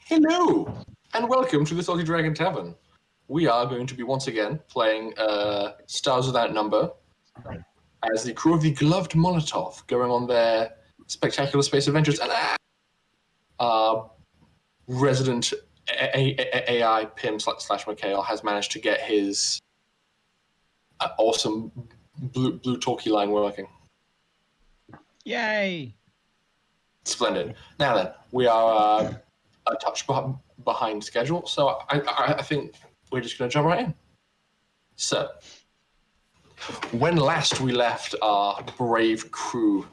Hello, and welcome to the Salty Dragon Tavern. We are going to be once again playing Stars Without Number as the crew of the Gloved Molotov, going on their spectacular space adventures. And our resident AI P.I.M.M slash Mikhail has managed to get his awesome blue talkie line working. Yay! Splendid. Now then, we are a touch behind schedule, so I think we're just going to jump right in. So, when last we left our brave crew,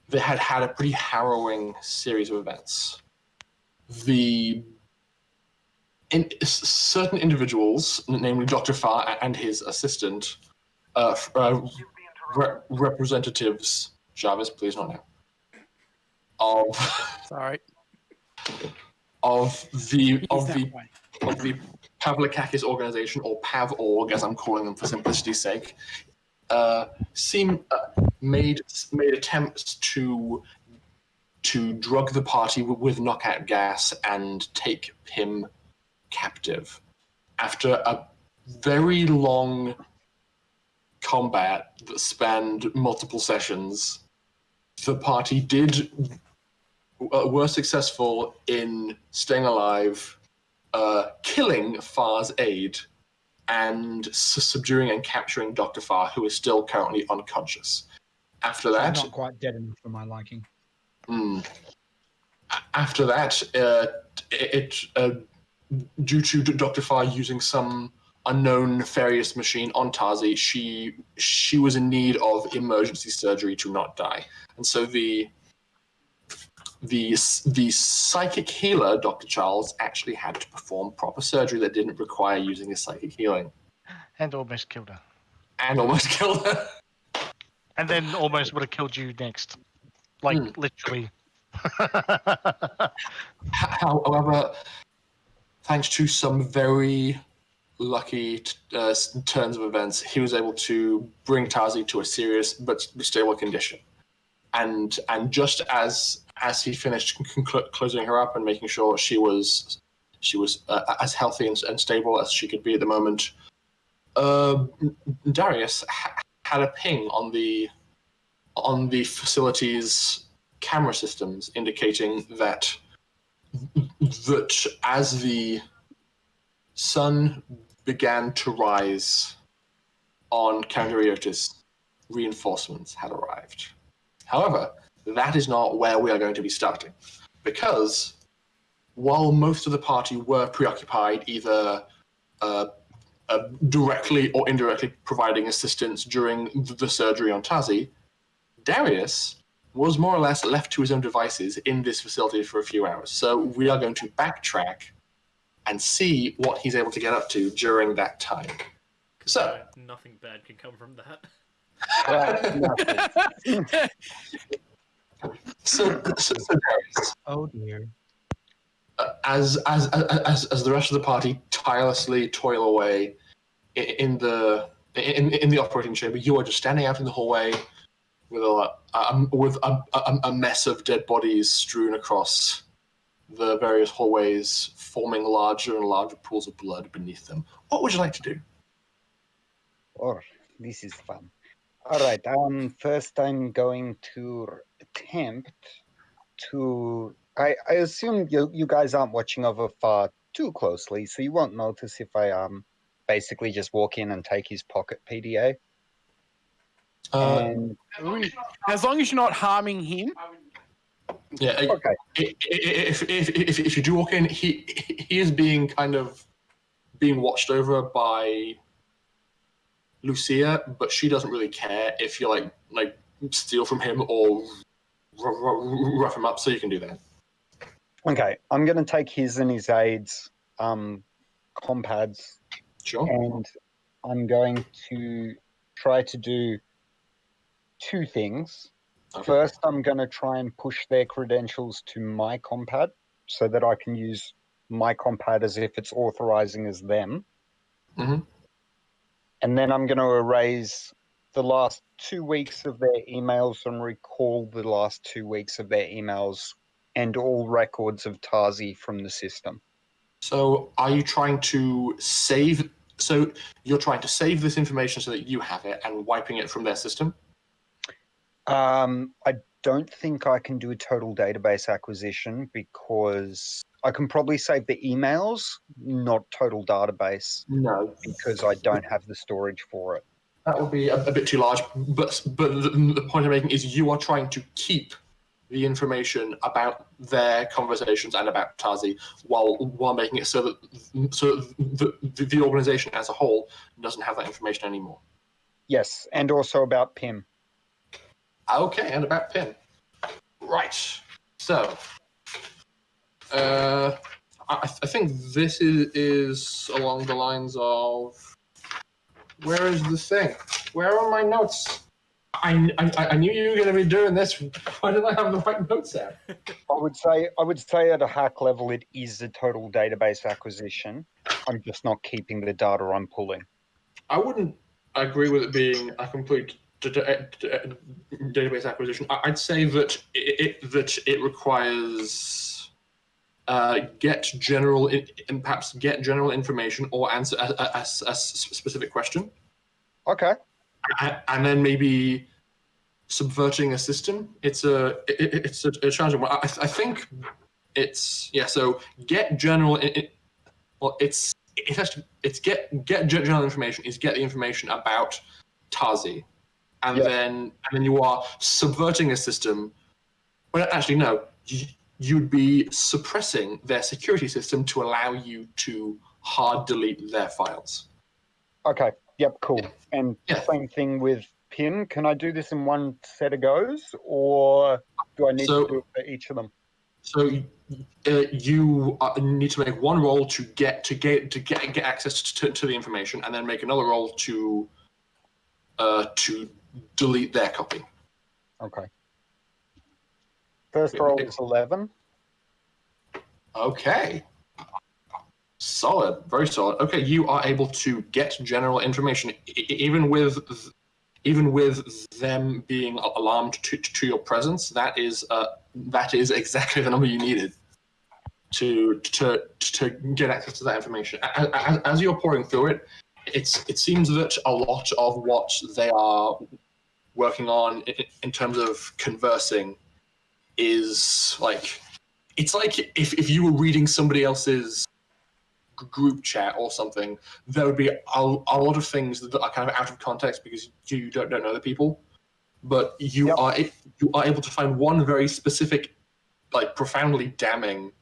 they had had a pretty harrowing series of events. Certain individuals, namely Dr. Farr and his assistant, representatives, Jarvis, please not now, of the Pavlikakis organization, or PAV-org, as I'm calling them for simplicity's sake, made attempts to drug the party with knockout gas and take P.I.M.M captive. After a very long combat that spanned multiple sessions, the party were successful in staying alive, killing Farr's aide, and subduing and capturing Dr. Farr, who is still currently unconscious. After that, not quite dead enough for my liking. After that, due to Dr. Farr using some unknown nefarious machine on Tasi, she was in need of emergency surgery to not die, and so the psychic healer, Dr. Charles, actually had to perform proper surgery that didn't require using his psychic healing. And almost killed her. And then almost would have killed you next. Literally. However, thanks to some very lucky turns of events, he was able to bring Tasi to a serious but stable condition. And just as he finished closing her up and making sure she was as healthy and stable as she could be at the moment, Darius had a ping on the facility's camera systems indicating that as the sun began to rise on Kangariotis, reinforcements had arrived. However, that is not where we are going to be starting, because while most of the party were preoccupied either directly or indirectly providing assistance during the surgery on Tasi, Darius was more or less left to his own devices in this facility for a few hours. So we are going to backtrack and see what he's able to get up to during that time. So nothing bad can come from that. So Darius. Oh dear. As the rest of the party tirelessly toil away in the operating chamber, you are just standing out in the hallway with a mess of dead bodies strewn across the various hallways, forming larger and larger pools of blood beneath them. What would you like to do? Oh, this is fun. All right. First, I'm going to attempt to. I assume you guys aren't watching over Far too closely, so you won't notice if I basically just walk in and take his pocket PDA. As long as you're not harming him. Yeah. Okay. If you do walk in, he is being watched over by Lucia, but she doesn't really care if you like steal from him or rough him up, so you can do that. Okay, I'm going to take his and his aide's compads. Sure. And I'm going to try to do two things. Okay. First, I'm going to try and push their credentials to my compad so that I can use my compad as if it's authorizing as them. Mm-hmm. And then I'm going to erase the last 2 weeks of their emails and recall the last 2 weeks of their emails and all records of Tasi from the system. So are you trying to save? So you're trying to save this information so that you have it and wiping it from their system? I don't think I can do a total database acquisition because I can probably save the emails, not total database, No. because I don't have the storage for it. That would be a bit too large. But the point I'm making is you are trying to keep the information about their conversations and about Tasi while making it so that the organization as a whole doesn't have that information anymore. Yes, and also about P.I.M.M. Okay, and about P.I.M.M. Right. So, I think this is along the lines of, where is the thing? Where are my notes? I knew you were going to be doing this. Why didn't I have the right notes out? I would say at a hack level it is a total database acquisition. I'm just not keeping the data I'm pulling. I wouldn't agree with it being a complete database acquisition. I'd say that it requires perhaps get general information or answer a specific question. Okay. And then maybe subverting a system. It's a challenging one. I think it's So get general. It's get general information. Is get the information about Tasi, and then you are subverting a system. Well, actually, no. You'd be suppressing their security system to allow you to hard delete their files. Okay. Yep. Cool. And same thing with P.I.M.M. Can I do this in one set of goes, or do I need to do it for each of them? So you need to make one roll to get access to the information, and then make another roll to delete their copy. Okay. First roll is 11. Okay. Solid, very solid. Okay, you are able to get general information, even with them being alarmed to your presence. That is exactly the number you needed to get access to that information. As you're pouring through it, it seems that a lot of what they are working on in terms of conversing is like, it's like if you were reading somebody else's group chat or something, there would be a lot of things that are kind of out of context because you don't know the people, but you are able to find one very specific, like profoundly damning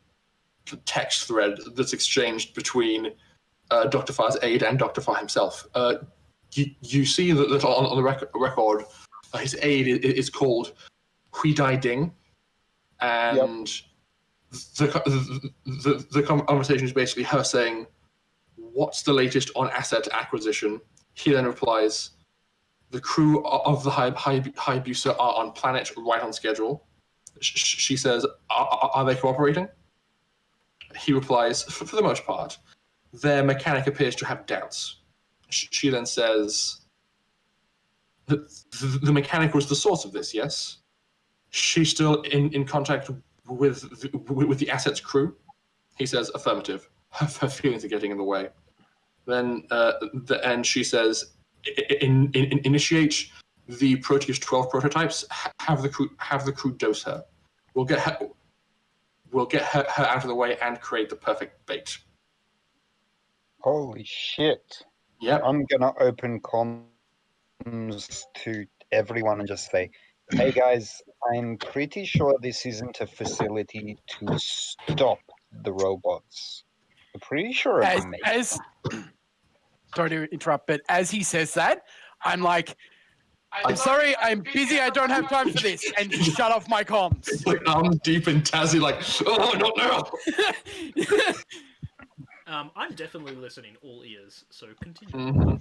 text thread that's exchanged between Dr. Far's aide and Dr. Far himself. You see that on the record, his aide is called Hui Dai Ding, and the conversation is basically her saying, "What's the latest on asset acquisition?" He then replies, "The crew of the Hayabusa are on planet right on schedule." She says, "Are they cooperating?" He replies, "For the most part. Their mechanic appears to have doubts." She then says, the mechanic was the source of this, yes? She's still in contact with the asset's crew? He says, "Affirmative." Her feelings are getting in the way. Then and she says, "Initiate the Proteus 12 prototypes. Have the crew dose her. We'll get her out of the way and create the perfect bait." Holy shit. Yeah. I'm gonna open comms to everyone and just say, "Hey guys, I'm pretty sure this isn't a facility to stop the robots. I'm pretty sure it's sorry to interrupt, but as he says that, I'm like, "I'm sorry, I'm busy, I don't have time for this," and shut off my comms. It's like arms deep in Tasi, like, "Oh, not now." I'm definitely listening, all ears, so continue. Mm-hmm.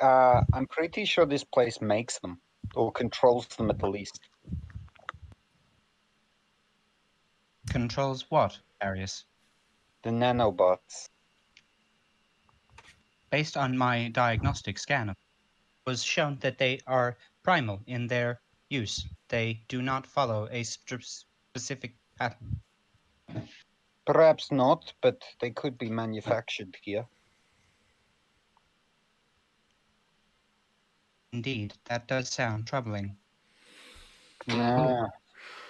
I'm pretty sure this place makes them, or controls them at the least. Controls what, Arius? The nanobots. Based on my diagnostic scan, it was shown that they are primal in their use. They do not follow a specific pattern. Perhaps not, but they could be manufactured here. Indeed, that does sound troubling. Nah.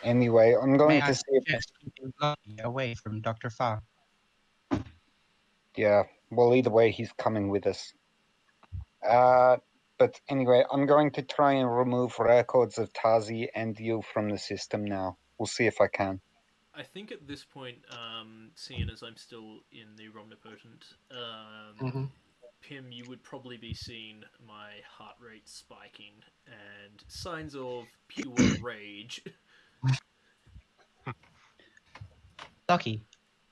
Anyway, I'm going May I to see if... suggest keeping Locky away from Dr. Fa? Yeah, well, either way, he's coming with us. But anyway, I'm going to try and remove records of Tasi and you from the system now. We'll see if I can. I think at this point, seeing as I'm still in the omnipotent, P.I.M., you would probably be seeing my heart rate spiking and signs of pure rage. Locky,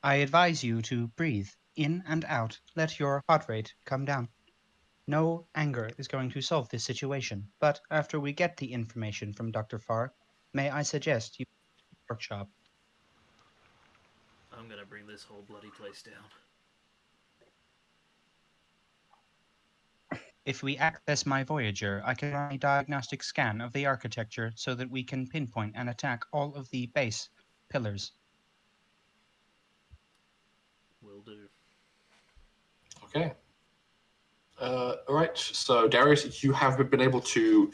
I advise you to breathe in and out. Let your heart rate come down. No anger is going to solve this situation, but after we get the information from Dr. Farr, may I suggest you workshop? I'm gonna bring this whole bloody place down. If we access my Voyager, I can run a diagnostic scan of the architecture so that we can pinpoint and attack all of the base pillars. Will do. Okay. All right. So Darius, you have been able to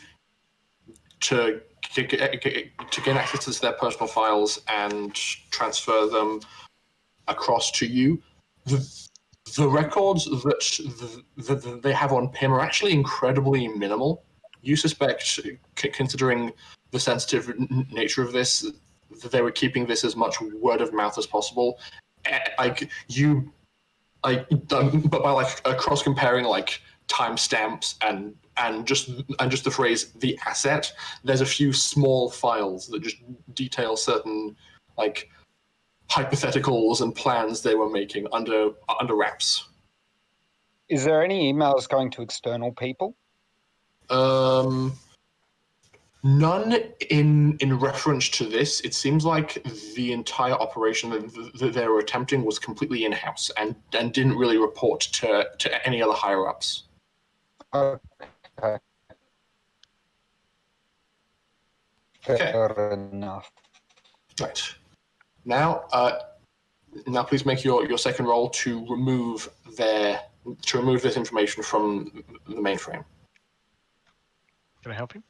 gain access to their personal files and transfer them across to you. The records that they have on P.I.M. are actually incredibly minimal. You suspect, considering the sensitive nature of this, that they were keeping this as much word of mouth as possible. But by cross comparing timestamps and just the phrase "the asset," there's a few small files that just detail certain hypotheticals and plans they were making under wraps. Is there any emails going to external people? None in reference to this. It seems like the entire operation that they were attempting was completely in-house and didn't really report to any other higher-ups. Okay. Fair enough. Right. Now please make your second roll to remove this information from the mainframe. Can I help you?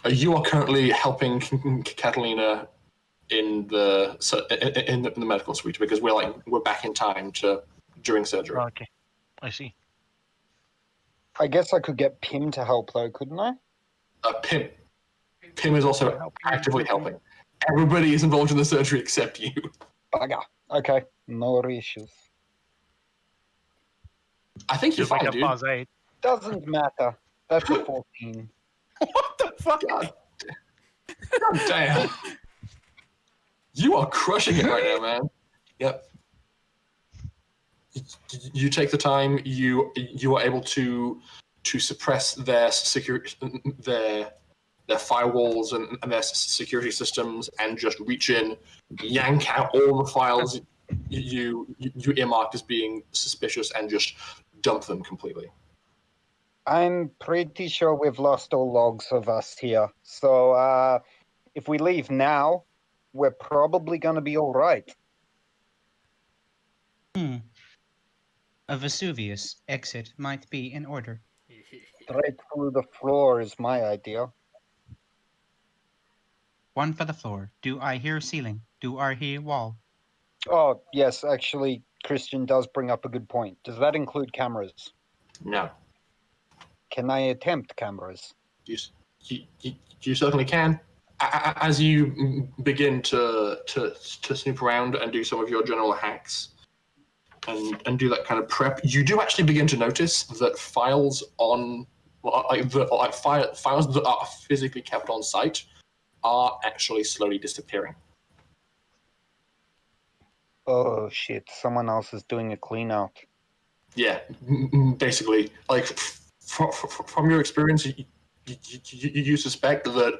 You are currently helping Catalina in the medical suite because we're back in time during surgery. Okay, I see. I guess I could get P.I.M. to help though, couldn't I? P.I.M. is also actively helping. Everybody is involved in the surgery except you. Bugger. Okay, no issues. I think you're Feels like fine, a dude. Buzz 8. Doesn't matter. That's a 14. What the fuck? God damn. You are crushing it right now, man. Yep. You take the time. You are able to suppress their their firewalls and their security systems, and just reach in, yank out all the files you earmarked as being suspicious, and just dump them completely. I'm pretty sure we've lost all logs of us here. So if we leave now, we're probably going to be all right. A Vesuvius exit might be in order. Straight through the floor is my idea. One for the floor. Do I hear ceiling? Do I hear wall? Oh, yes, actually, Christian does bring up a good point. Does that include cameras? No. Can I attempt cameras? You certainly can. As you begin to snoop around and do some of your general hacks and do that kind of prep, you do actually begin to notice that files files that are physically kept on site are actually slowly disappearing. Oh shit, someone else is doing a clean out. Yeah, basically, from your experience, you suspect that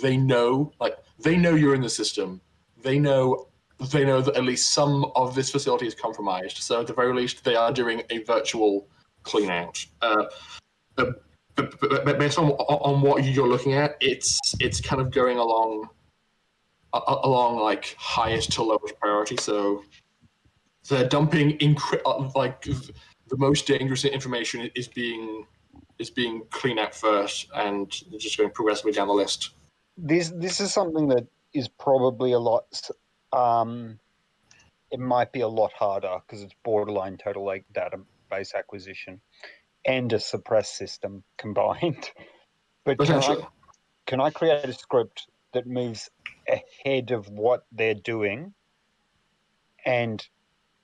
they know you're in the system. They know that at least some of this facility is compromised. So at the very least, they are doing a virtual clean out. But based on what you're looking at, it's kind of going along along like highest to lowest priority. So they're dumping like the most dangerous information is being cleaned out first, and just going progressively down the list. This is something that is probably a lot. It might be a lot harder because it's borderline total like database acquisition and a suppress system combined. But can I create a script that moves ahead of what they're doing and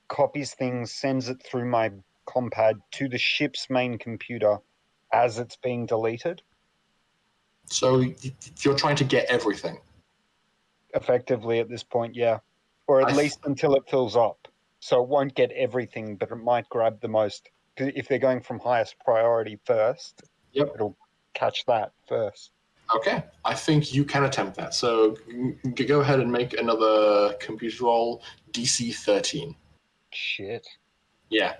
copies things, sends it through my compad to the ship's main computer as it's being deleted? So you're trying to get everything? Effectively at this point, yeah. Or at least until it fills up. So it won't get everything, but it might grab the most. Because if they're going from highest priority first, it'll catch that first. Okay, I think you can attempt that. So go ahead and make another computer roll, DC 13. Shit. Yeah,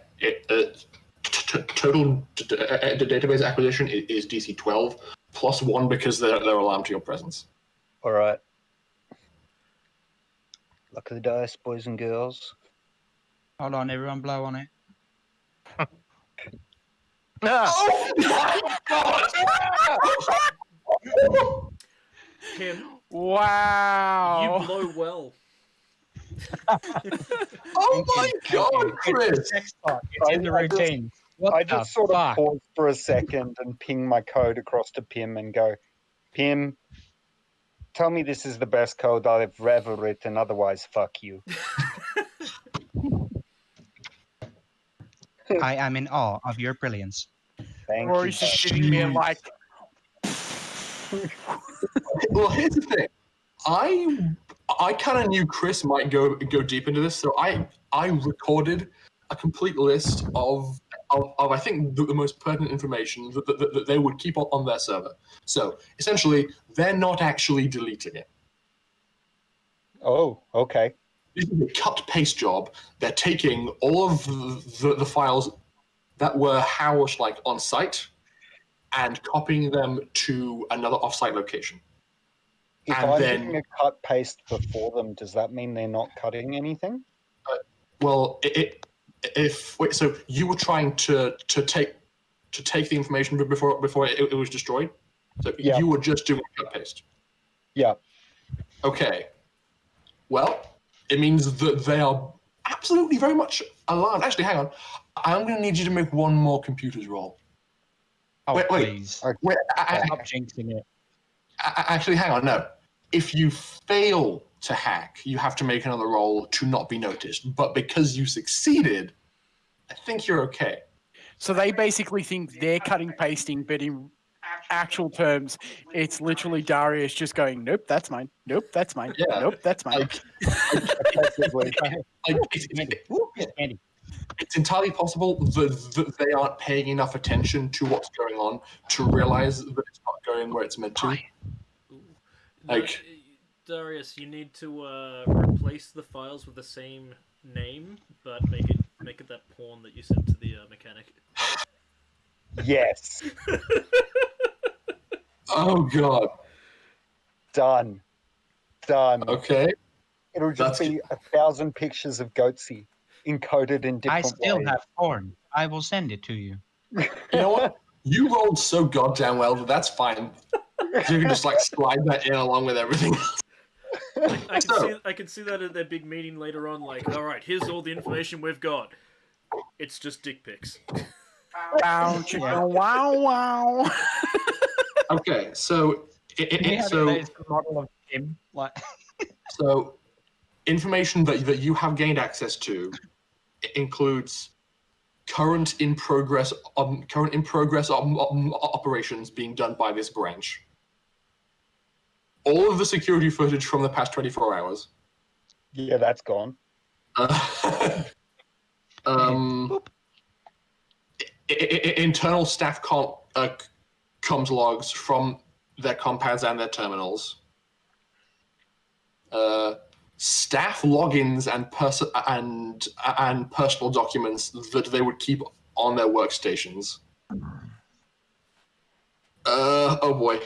total database acquisition is DC 12, plus 1 because they're alarmed to your presence. All right. Luck of the dice, boys and girls. Hold on, everyone blow on it. Oh my god! P.I.M.M, Wow. you blow well. Oh my god, Chris! It's in the routine. I just sort of pause for a second and ping my code across to P.I.M.M and go, P.I.M M, tell me this is the best code I've ever written, otherwise fuck you. I am in awe of your brilliance. Thank Or you. he's just sitting there like, Well, here's the thing. I kind of knew Chris might go deep into this, so I recorded a complete list of I think the most pertinent information that they would keep on their server. So essentially, they're not actually deleting it. Oh, okay. This is a cut-paste job. They're taking all of the files that were housed like on site and copying them to another off-site location. If And I'm then- doing a cut paste before them, does that mean they're not cutting anything? Well, so you were trying to take the information before it was destroyed. So Yeah. you were just doing cut paste. Yeah. Okay. Well, it means that they are absolutely very much alarmed. Actually, hang on. I'm going to need you to make one more computer's roll. Oh, Wait. please. Wait, Stop jinxing it. actually, hang on. No. If you fail to hack, you have to make another roll to not be noticed. But because you succeeded, I think you're okay. so they basically think they're cutting pasting, but in actual terms, it's literally Darius just going, nope, that's mine. Nope, that's mine. Yeah. Nope, that's mine. Effectively. It's entirely possible that they aren't paying enough attention to what's going on to realize that it's not going where it's meant to. No, Like- Darius, you need to replace the files with the same name, but make it that pawn that you sent to the mechanic. Yes. Oh god. Done. Okay. It'll just That's- be 1,000 pictures of Goatsy encoded in I different still ways. have porn. I will send it to you. You know what? You rolled so goddamn well that that's fine. You can just like slide that in along with everything. I can see that at their big meeting later on. Like, all right, here's all the information we've got. It's just dick pics. Wow, chicken, wow. Okay, so model of him. Like, so information that you have gained access to includes current in progress operations being done by this branch. All of the security footage from the past 24 hours. Yeah, that's gone. Internal staff comms logs from their compounds and their terminals. Staff logins and personal documents that they would keep on their workstations. Oh boy.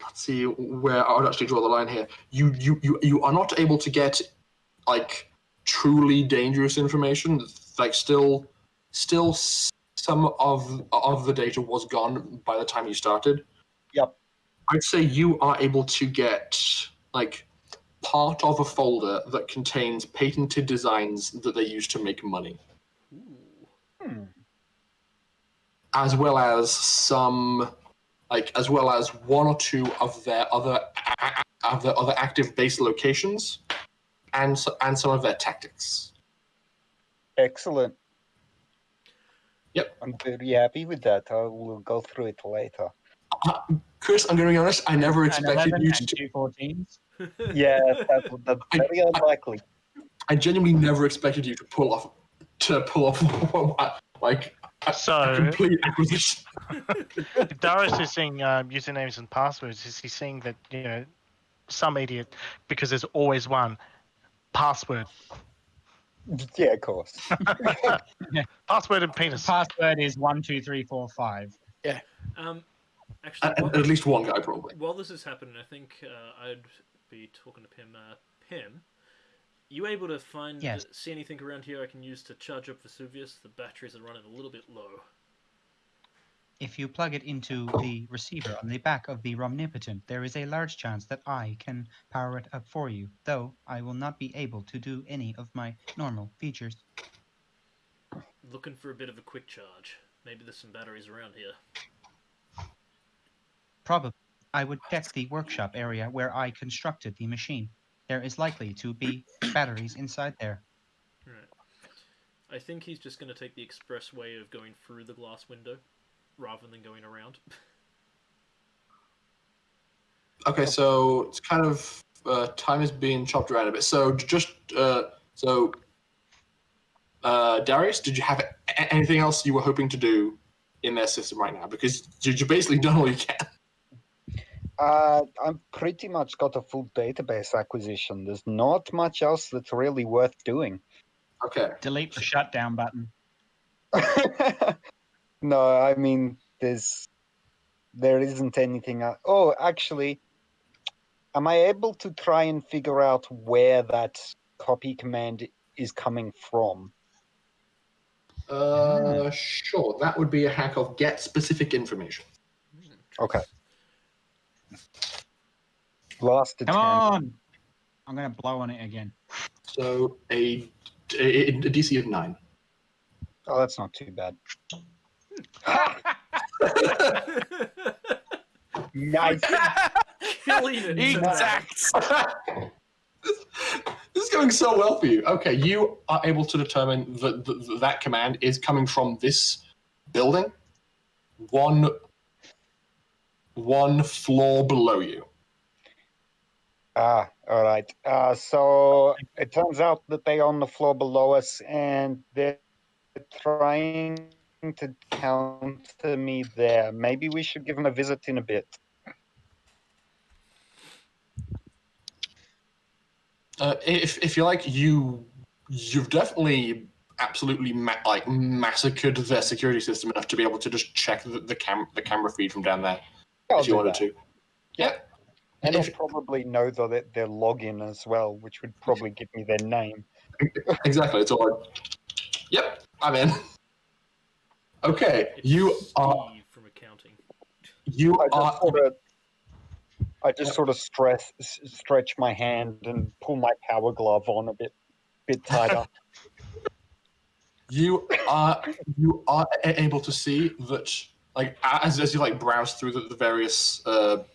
let's see where I would actually draw the line here. You are not able to get like truly dangerous information. Like still some of the data was gone by the time you started. Yep. I'd say you are able to get like part of a folder that contains patented designs that they use to make money, as well as one or two of their other active base locations, and some of their tactics. Excellent. Yep. I'm very happy with that. I will go through it later. Chris, I'm going to be honest. I never expected 11 you and to. 2 14s. Yeah, that's very unlikely. I genuinely never expected you to pull off like a So- complete acquisition. If Darius is seeing usernames and passwords, is he seeing that, some idiot, because there's always one password. Yeah, of course. Password and penis. Password is 1 2 3 4 5. Actually, At least one guy, probably. while this is happening, I think I'd be talking to P.I.M. P.I.M., you able to see anything around here I can use to charge up Vesuvius? The batteries are running a little bit low. If you plug it into the receiver on the back of the Romnipotent, there is a large chance that I can power it up for you, though I will not be able to do any of my normal features. Looking for a bit of a quick charge. Maybe there's some batteries around here. Probably, I would check the workshop area where I constructed the machine. There is likely to be batteries inside there. Right. I think he's just going to take the express way of going through the glass window, rather than going around. Okay, so it's kind of time is being chopped around a bit. So Darius, did you have anything else you were hoping to do in their system right now? Because you basically done all you can. I've pretty much got a full database acquisition. There's not much else that's really worth doing. Okay. Delete the shutdown button. No, I mean, there isn't anything. Oh, actually, am I able to try and figure out where that copy command is coming from? Sure. That would be a hack of get specific information. Okay. Last attempt. Come on! I'm going to blow on it again. So a DC of 9. Oh, that's not too bad. Nice. Killing it. Exact. This is going so well for you. Okay, you are able to determine that that command is coming from this building, one floor below you. All right. So it turns out that they're on the floor below us, and they're trying to counter me there. Maybe we should give them a visit in a bit. If you like, you've definitely absolutely massacred their security system enough to be able to just check the camera feed from down there if you wanted to. Yeah. And I'll probably know their login as well, which would probably give me their name. Exactly. It's all like, yep, I'm in. Okay, It's you Steve are. from accounting. You are. I just sort of stretch my hand and pull my power glove on a bit tighter. You are able to see that, like, as you like browse through the various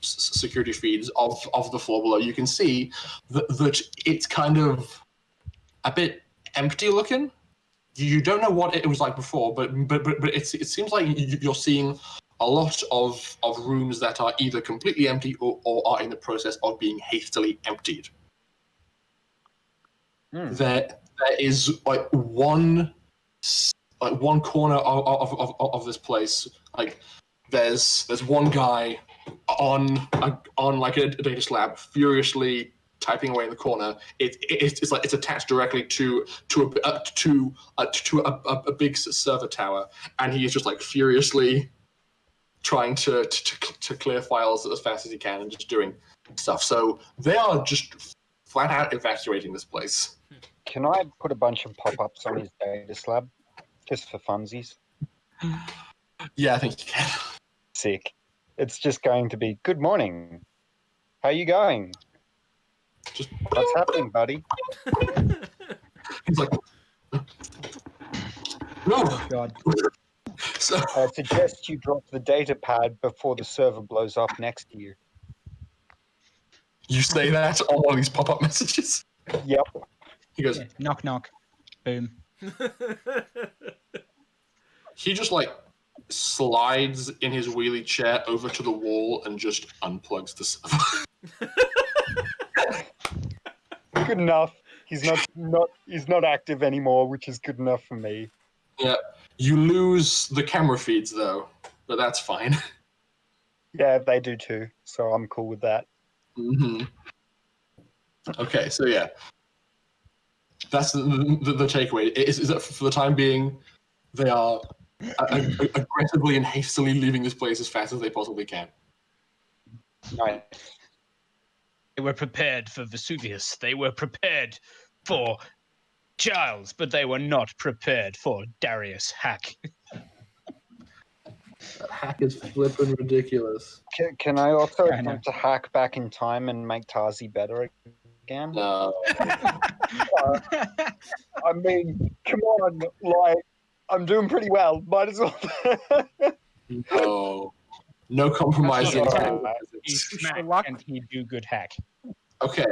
security feeds of the floor below, you can see that it's kind of a bit empty looking. You don't know what it was like before, but it seems like you're seeing a lot of rooms that are either completely empty or are in the process of being hastily emptied. There is one corner of this place. Like there's one guy on like a data slab, furiously typing away in the corner. It's like it's attached directly to a big server tower, and he is just like furiously trying to clear files as fast as he can and just doing stuff. So they are just flat out evacuating this place. Can I put a bunch of pop-ups on his data slab, just for funsies? Yeah, I think you can. Sick. It's just going to be, good morning. How you going? Just What's happening, buddy? he's like, no. God. So, I suggest you drop the data pad before the server blows up next to you. you say that on one of these pop-up messages. Yep. He goes. Yeah. Knock knock. Boom. He just like slides in his wheelie chair over to the wall and just unplugs the server. Good enough. He's not active anymore, which is good enough for me. Yeah, you lose the camera feeds though, but that's fine. Yeah, they do too, so I'm cool with that. Mm-hmm. Okay, so yeah, that's the takeaway. Is that for the time being, they are aggressively and hastily leaving this place as fast as they possibly can. Nice. They were prepared for Vesuvius. They were prepared for Giles, but they were not prepared for Darius Hack. That hack is flippin' ridiculous. Can I also Yeah, I know. attempt to hack back in time and make Tasi better again? No, I mean, come on, like, I'm doing pretty well. Might as well. no compromising. That's all right. He's smack luck. and he do good hack. Okay,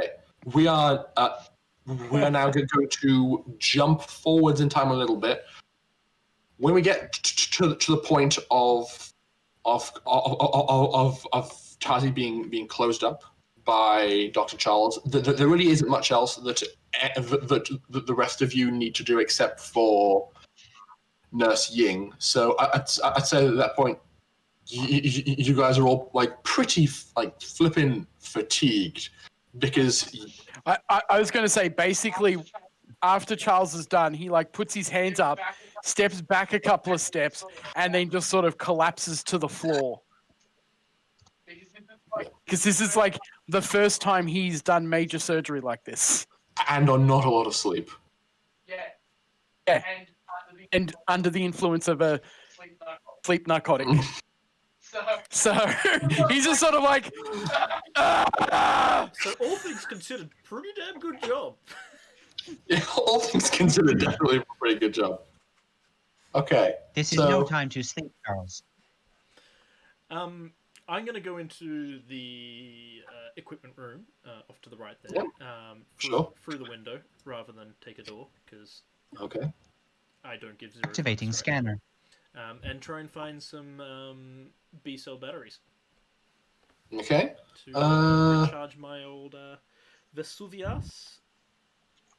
we are now going to jump forwards in time a little bit. When we get to the point of Tasi being closed up by Dr. Charles, there really isn't much else that the rest of you need to do except for Nurse Ying. So I'd say at that point, you guys are all like pretty like flipping fatigued because I was going to say, basically, after Charles is done, he like puts his hands up, steps back a couple of steps, and then just sort of collapses to the floor. Because this is like the first time he's done major surgery like this. and on not a lot of sleep. Yeah. And under the influence of a sleep narcotic. So he's just sort of like, So all things considered, pretty damn good job. Yeah, all things considered, definitely a pretty good job. Okay. This is no time to sleep, Charles. I'm going to go into the equipment room off to the right there. Sure. Through the window rather than take a door because Okay. I don't give zero. Activating fucks, right? scanner. And try and find some B-cell batteries Okay. to recharge my old Vesuvius.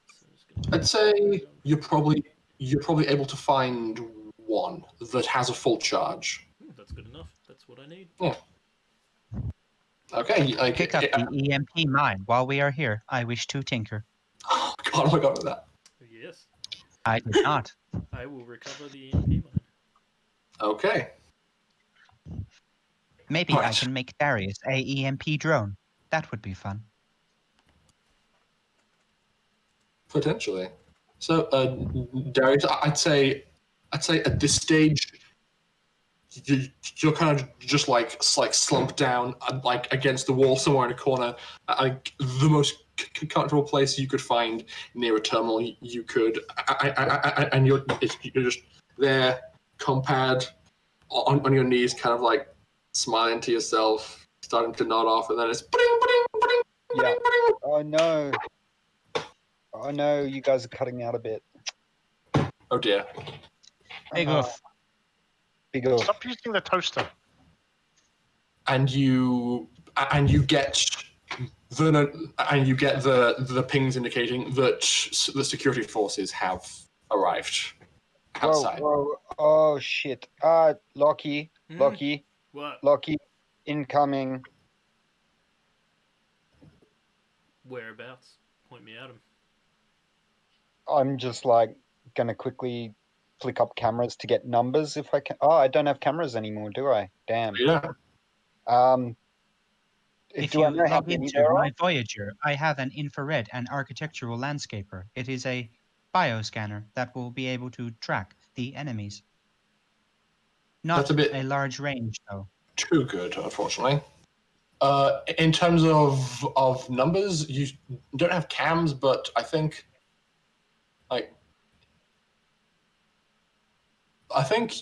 So I'd say you're probably able to find one that has a full charge. That's good enough. That's what I need. Yeah. Okay. Pick up the EMP mine while we are here. I wish to tinker. Oh God, I forgot about that. Yes, I did not. I will recover the EMP mine. Okay. Maybe I Right. can make Darius a EMP drone. That would be fun. Potentially. So, Darius, I'd say at this stage, you're kind of just like slumped down, like against the wall somewhere in a corner, like the most comfortable place you could find near a terminal you could, and you're just there, compad, on your knees, kind of like smiling to yourself, starting to nod off, and then it's Yeah. Oh no. Oh no, you guys are cutting out a bit. oh dear. Big Uh, oof. Big off. Stop using the toaster. And you get the pings indicating that the security forces have arrived outside. Whoa. Oh shit. Locky. Hmm? Locky. What? Locky. Incoming. Whereabouts? Point me at him. I'm just like gonna quickly flick up cameras to get numbers if I can. Oh, I don't have cameras anymore, do I? Damn. Yeah. If Do you I know how log many into there are? my Voyager, I have an infrared and architectural landscaper. It is a bioscanner that will be able to track the enemies. Not That's a bit a large range, though. too good, unfortunately. In terms of numbers, you don't have cams, but I think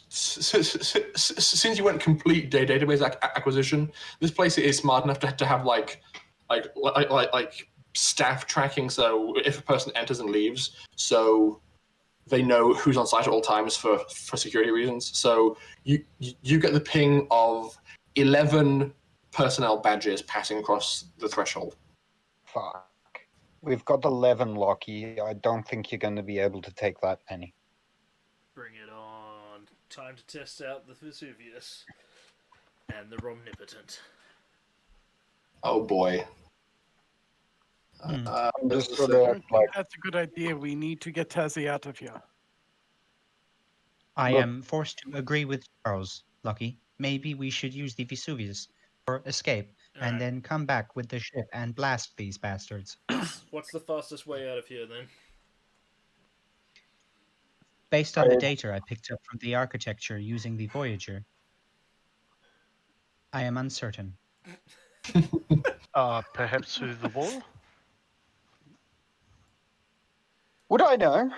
since you went complete database acquisition, this place is smart enough to have like staff tracking. So if a person enters and leaves, so they know who's on site at all times for security reasons. So you get the ping of 11 personnel badges passing across the threshold. Fuck. We've got 11, Locky. I don't think you're going to be able to take that many. Bring it on. Time to test out the Vesuvius and the Romnipotent. Oh boy. I'm just I sort don't of think like, that's a good idea. We need to get Tasi out of here. I Look- am forced to agree with Charles, Lucky. Maybe we should use the Vesuvius for escape and Alright. then come back with the ship and blast these bastards. What's the fastest way out of here then? Based on the I- data I picked up from the architecture using the Voyager, I am uncertain. Perhaps through the wall? would I know?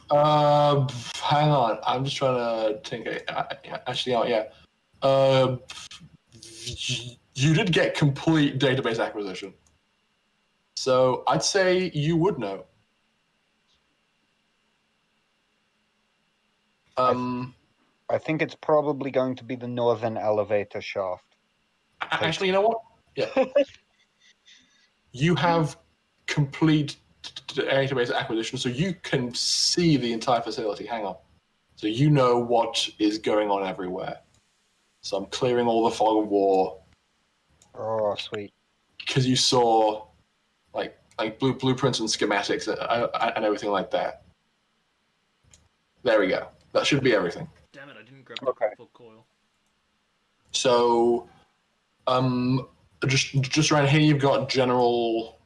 Hang on. I'm just trying to think. Actually, oh yeah. You did get complete database acquisition, so I'd say you would know. I think it's probably going to be the northern elevator shaft. Actually, you know what? Yeah. You have complete database acquisition, so you can see the entire facility. Hang on. So you know what is going on everywhere. So I'm clearing all the fog of war Oh, sweet. because you saw like blueprints and schematics and everything like that. There we go. That should be everything. Damn it, I didn't grab the Okay. full coil. So, just around here, you've got general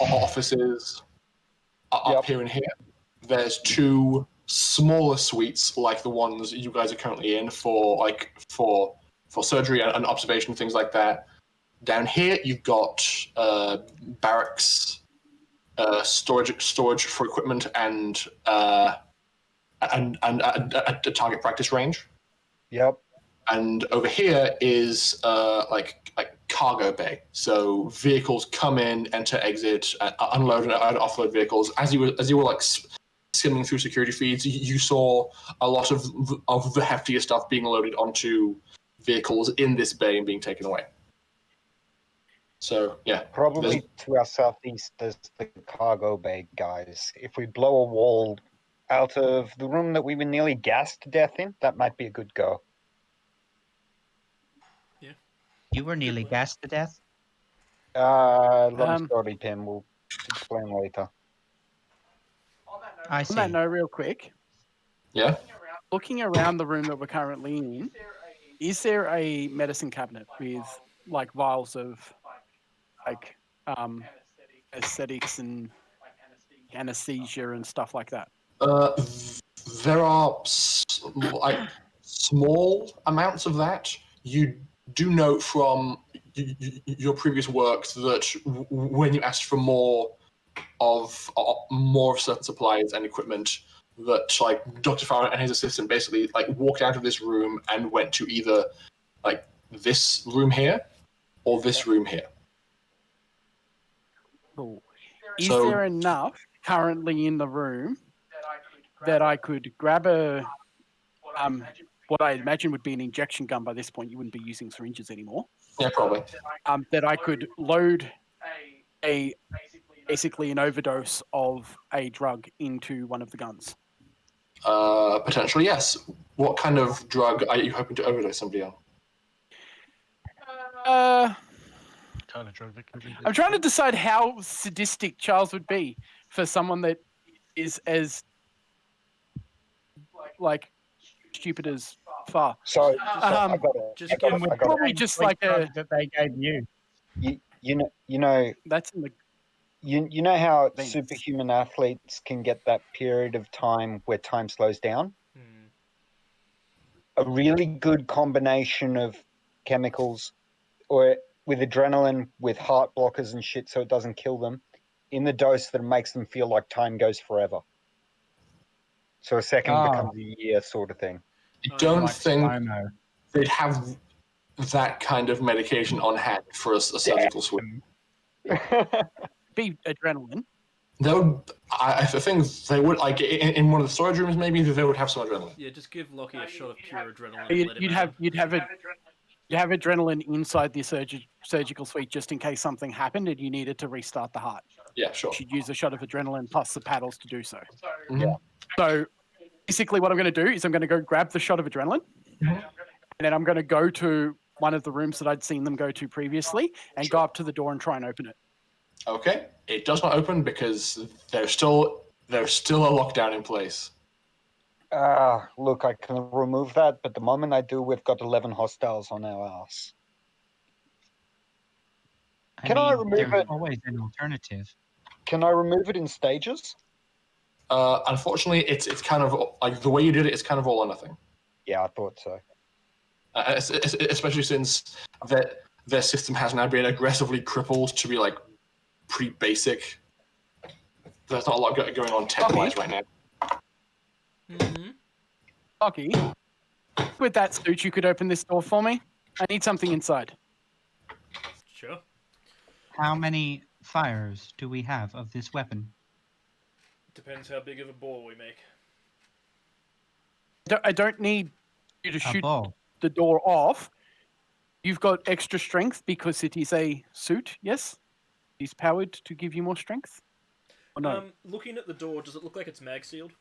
offices up Yep. here and here. There's two smaller suites, like the ones you guys are currently in for surgery and observation, things like that. Down here, you've got barracks, storage for equipment, and a target practice range. Yep. And over here is like cargo bay. So vehicles come in, enter, exit, unload and offload vehicles. As you were like skimming through security feeds, you saw a lot of the heftier stuff being loaded onto vehicles in this bay and being taken away. So yeah, Probably to our southeast, there's the cargo bay, guys. If we blow a wall out of the room that we were nearly gassed to death in, that might be a good go. You were nearly gassed to death? Long story, P.I.M. We'll explain later. I On see. that note, real quick, yeah. looking around the room that we're currently in, is there a medicine cabinet with like vials of like aesthetics and anesthesia and stuff like that? There are like small amounts of that. You do note from your previous work that when you asked for more of certain supplies and equipment, that like Dr. Farah and his assistant basically like walked out of this room and went to either like this room here or this room here. Cool. Is So- there enough currently in the room that I could grab a what I imagine would be an injection gun by this point? You wouldn't be using syringes anymore. Yeah, probably. That I could load basically an overdose of a drug into one of the guns. Potentially, yes. What kind of drug are you hoping to overdose somebody on? Kind of drug that can be. I'm trying to decide how sadistic Charles would be for someone that is as like stupid as far. So I got Just it. give I got Probably just like a. that they gave you. it. You know That's in the. you know how Thanks. superhuman athletes can get that period of time where time slows down. Hmm. A really good combination of chemicals, or with adrenaline, with heart blockers and shit, so it doesn't kill them, in the dose that makes them feel like time goes forever. So a second Oh. becomes a year, sort of thing. I don't Like think slow-mo. they'd have that kind of medication on hand for a surgical sweep. Be adrenaline. They would, I think they would, like, in one of the storage rooms, maybe they would have some adrenaline. Yeah, just give Locky a shot of pure adrenaline. And let him You'd have adrenaline inside the surgical suite just in case something happened and you needed to restart the heart. Yeah, sure. You should use a shot of adrenaline plus the paddles to do so. Mhm. So basically what I'm going to do is I'm going to go grab the shot of adrenaline and then I'm going to go to one of the rooms that I'd seen them go to previously and go up to the door and try and open it. Okay, it does not open because there's still a lockdown in place. Look, I can remove that, but the moment I do, we've got 11 hostiles on our ass. Can I remove there's it? always an alternative. Can I remove it in stages? Unfortunately, it's kind of like the way you did it is kind of all or nothing. Yeah, I thought so. Especially since their system has now been aggressively crippled to be like pretty basic. There's not a lot going on tech-wise right now. Mm-hmm. Locky, with that suit, you could open this door for me? I need something inside. Sure. How many fires do we have of this weapon? Depends how big of a ball we make. I don't need you to A shoot ball. the door off. You've got extra strength because it is a suit, yes? It's powered to give you more strength? Or no? Looking at the door, does it look like it's mag sealed?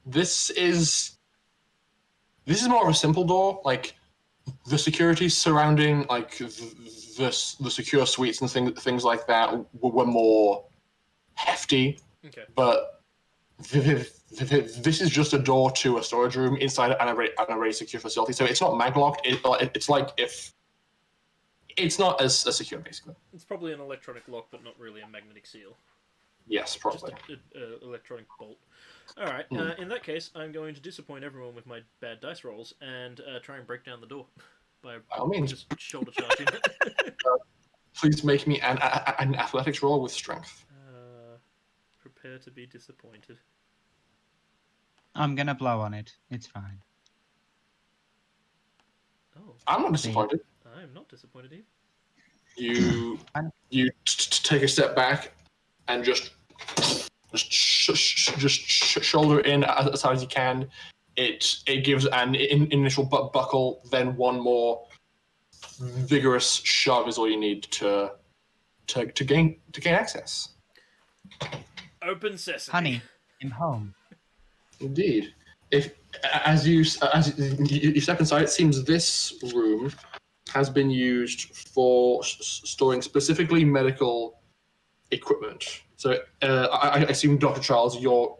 This is more of a simple door. Like the security surrounding like the secure suites and things like that were more hefty. Okay. But this is just a door to a storage room inside an already secure facility. So it's not maglocked. It's like if it's not as secure, basically. It's probably an electronic lock, but not really a magnetic seal. Yes, probably. Just an electronic bolt. Alright, in that case, I'm going to disappoint everyone with my bad dice rolls and try and break down the door by all means. just shoulder charging it. Please make me an athletics roll with strength. Prepare to be disappointed. I'm gonna blow on it. It's fine. Oh, I'm not disappointed. I'm not disappointed either. You take a step back and just shoulder in as hard as you can. It gives an initial buckle, then one more vigorous shove is all you need to gain access. Open sesame. Honey, I'm home. Indeed. As you step inside, it seems this room has been used for storing specifically medical equipment. So I assume, Dr. Charles, you're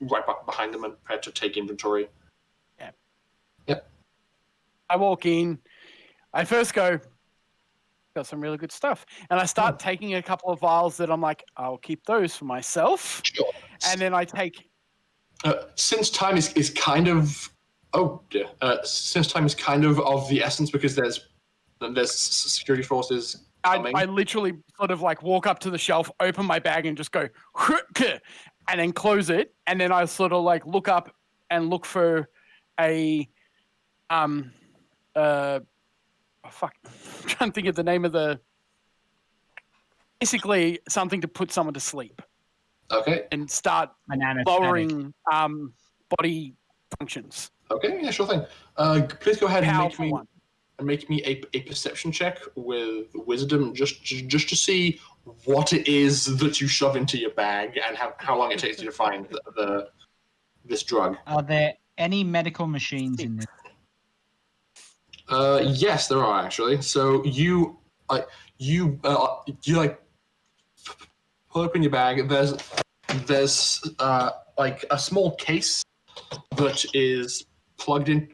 right behind them and prepared to take inventory. Yeah. Yep. I walk in. I first go, got some really good stuff. And I start taking a couple of vials that I'm like, I'll keep those for myself. Sure. And then I take... since time is kind of... Oh, dear. Since time is kind of the essence because there's security forces coming. I literally sort of like walk up to the shelf, open my bag and just go, and then close it. And then I sort of like look up and look for a, I'm trying to think of the name of the, basically something to put someone to sleep. Okay. And start lowering body functions. Okay, yeah, sure thing. Please go ahead and make me a perception check with wisdom, just to see what it is that you shove into your bag and how long it takes you to find this drug. Are there any medical machines in this? Yes, there are actually. So you pull open your bag. there's like a small case that is plugged in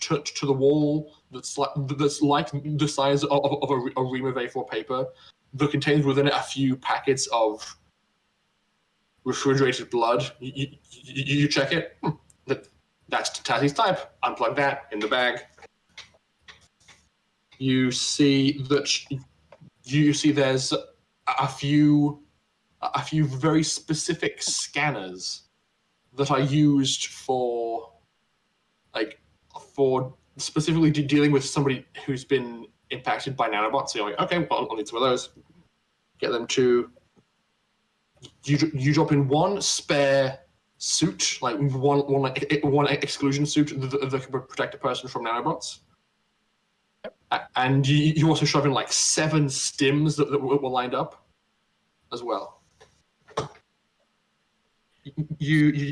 to the wall that's like the size of a ream of A4 paper that contains within it a few packets of refrigerated blood. You check it. That's Tasi's type. Unplug that in the bag. You see that there's a few very specific scanners that are used for specifically dealing with somebody who's been impacted by nanobots. So you're like, okay, well, I'll need some of those. Get them to you drop in one spare suit, like one exclusion suit that can protect a person from nanobots. And you also shove in like 7 stims that were lined up as well. You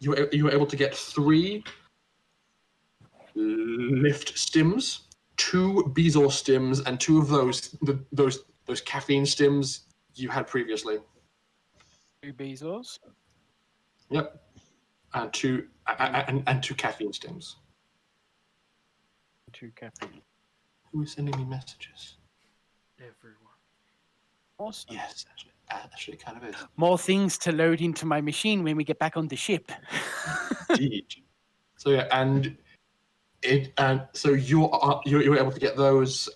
were able to get 3 lift stims, 2 Bezor stims, and 2 of those caffeine stims you had previously. 2 Bezos. Yep, and 2 caffeine stims. 2 caffeine. Who is sending me messages? Everyone. Awesome. Yes, actually, it kind of is. More things to load into my machine when we get back on the ship. Indeed. So yeah, so you're able to get those,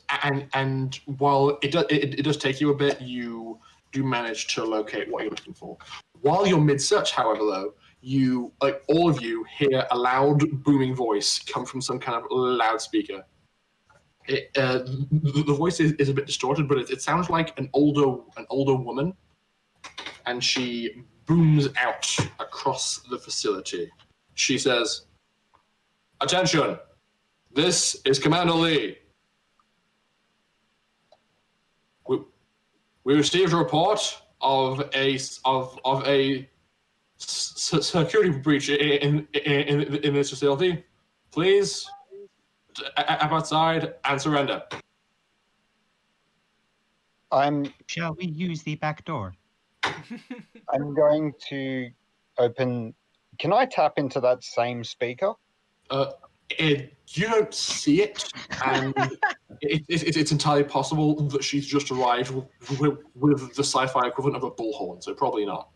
and while it does take you a bit, you do manage to locate what you're looking for. While you're mid-search, however, though, all of you hear a loud booming voice come from some kind of loudspeaker. The voice is a bit distorted, but it sounds like an older woman, and she booms out across the facility. She says, "Attention! This is Commander Lee. We received a report of a security breach in this facility. Please step outside and surrender." Shall we use the back door? I'm going to open. Can I tap into that same speaker? You don't see it, and it's entirely possible that she's just arrived with the sci-fi equivalent of a bullhorn, so probably not.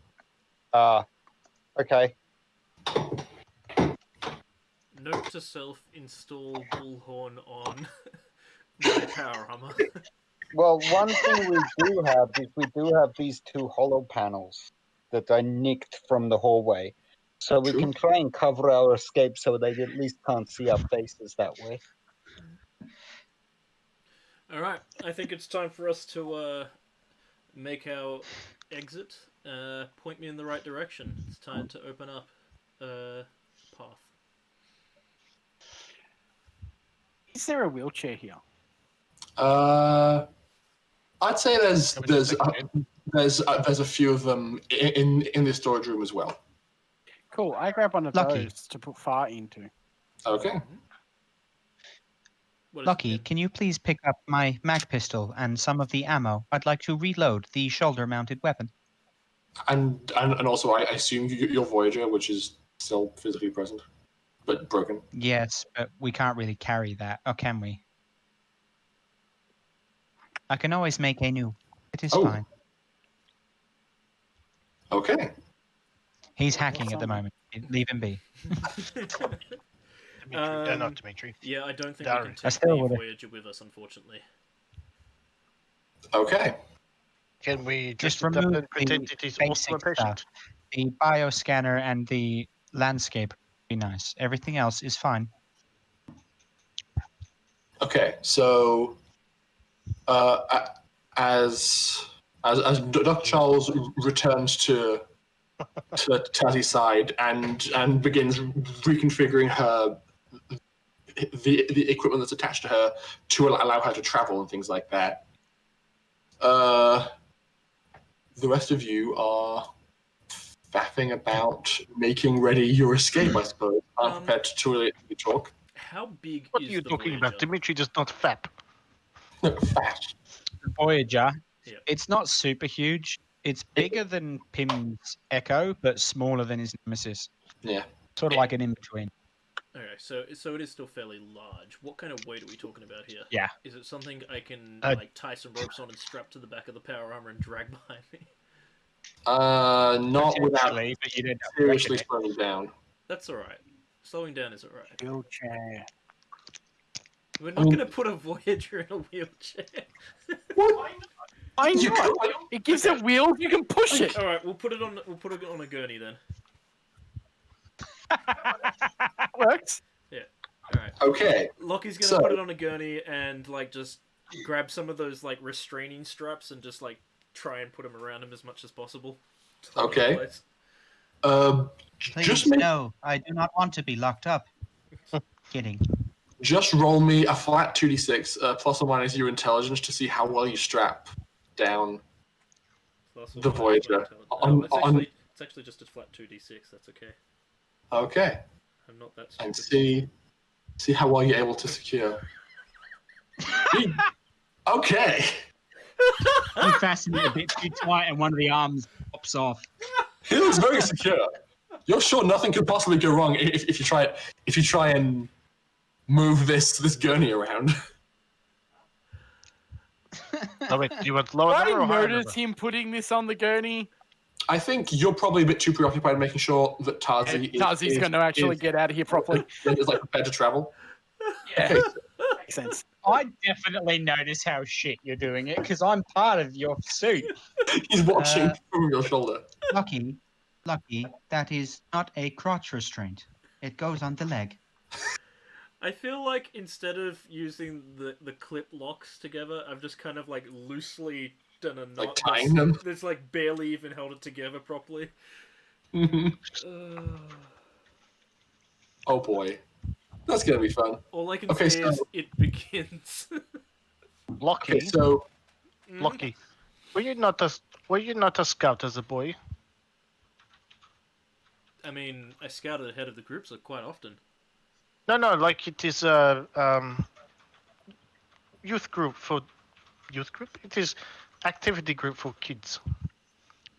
Okay. Note to self: install bullhorn on my power armor. Well, one thing we do have is we do have these 2 hollow panels that I nicked from the hallway. So we can try and cover our escape so they at least can't see our faces that way. All right, I think it's time for us to make our exit. Point me in the right direction. It's time to open up a path. Is there a wheelchair here? I'd say there's a few of them in the storage room as well. Cool. I grab one of Lucky. those to put fire into. Okay. Lucky, can you please pick up my mag pistol and some of the ammo? I'd like to reload the shoulder-mounted weapon. And also, I assume your Voyager, which is still physically present, but broken. Yes, but we can't really carry that, or can we? I can always make a new. It is fine. Okay. He's hacking at the moment. Leave him be. Dimitri, not Dimitri. Yeah, I don't think Darren. we can take the Voyager with us, unfortunately. Okay. Can we Just remove remove and pretend the it is also a basic patient? stuff. The bioscanner and the landscape would be nice. Everything else is fine. Okay, so as Dr. Charles returns to Tasi's side and begins reconfiguring the equipment that's attached to her to allow her to travel and things like that, the rest of you are faffing about making ready your escape, I suppose. I'm prepared to really talk. How big What is are you the talking Voyager? about? Dimitri does not fap. Fat. Voyager. Yeah. It's not super huge. It's bigger than P.I.M.'s Echo, but smaller than his Nemesis. Yeah. Sort of like an in-between. Okay, so it is still fairly large. What kind of weight are we talking about here? Yeah. Is it something I can like tie some ropes on and strap to the back of the power armor and drag behind me? Not without Potentially, but you didn't seriously slowing down. That's alright. Slowing down is alright. Wheelchair. We're not going to put a Voyager in a wheelchair. I know. It gives it wheels. You can push it. All right, we'll put it on a gurney then. Works. Yeah. All right. Okay. Locky's gonna put it on a gurney and like just grab some of those like restraining straps and just like try and put them around him as much as possible. Okay. Please, Just no, I do not want to be locked up. Kidding. Just roll me a flat 2d6 plus or minus your intelligence to see how well you strap down the Voyager. It's actually just a flat 2d6. That's okay. Okay. I'm not that stupid. And see how well you're able to secure. Okay. You fasten it a bit too tight, and one of the arms pops off. It looks very secure. You're sure nothing could possibly go wrong if you try and move this gurney around. Oh, wait, do you want lower I number or higher noticed number? him putting this on the gurney. I think you're probably a bit too preoccupied making sure that Tazi's going to actually get out of here properly. is like prepared to travel. Yeah. Okay. Makes sense. I definitely notice how shit you're doing it because I'm part of your suit. He's watching from your shoulder. Lucky, that is not a crotch restraint. It goes on the leg. I feel like instead of using the clip locks together, I've just kind of like loosely done a knot. Like tying them? That's like barely even held it together properly. Oh boy. That's gonna be fun. All I can say is it begins. Locky, Okay, so Locky, were you not a scout as a boy? I mean, I scouted ahead of the groups quite often. No, like it is a youth group. It is activity group for kids.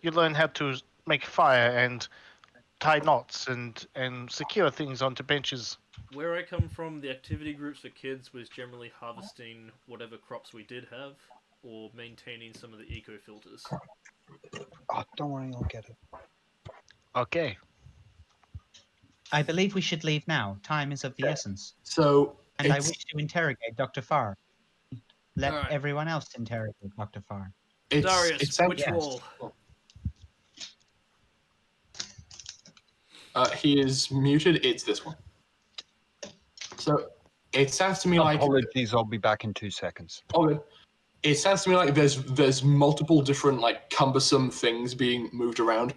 You learn how to make fire and tie knots and secure things onto benches. Where I come from, the activity groups for kids was generally harvesting whatever crops we did have, or maintaining some of the eco filters. Oh, don't worry, I'll get it. Okay. I believe we should leave now. Time is of the essence. So And I wish to interrogate Dr. Farr. Let All right. everyone else interrogate Dr. Farr. Darius, which wall? He is muted. It's this one. So it sounds to me like Apologies, I'll be back in 2 seconds. okay. It sounds to me like there's multiple different like cumbersome things being moved around.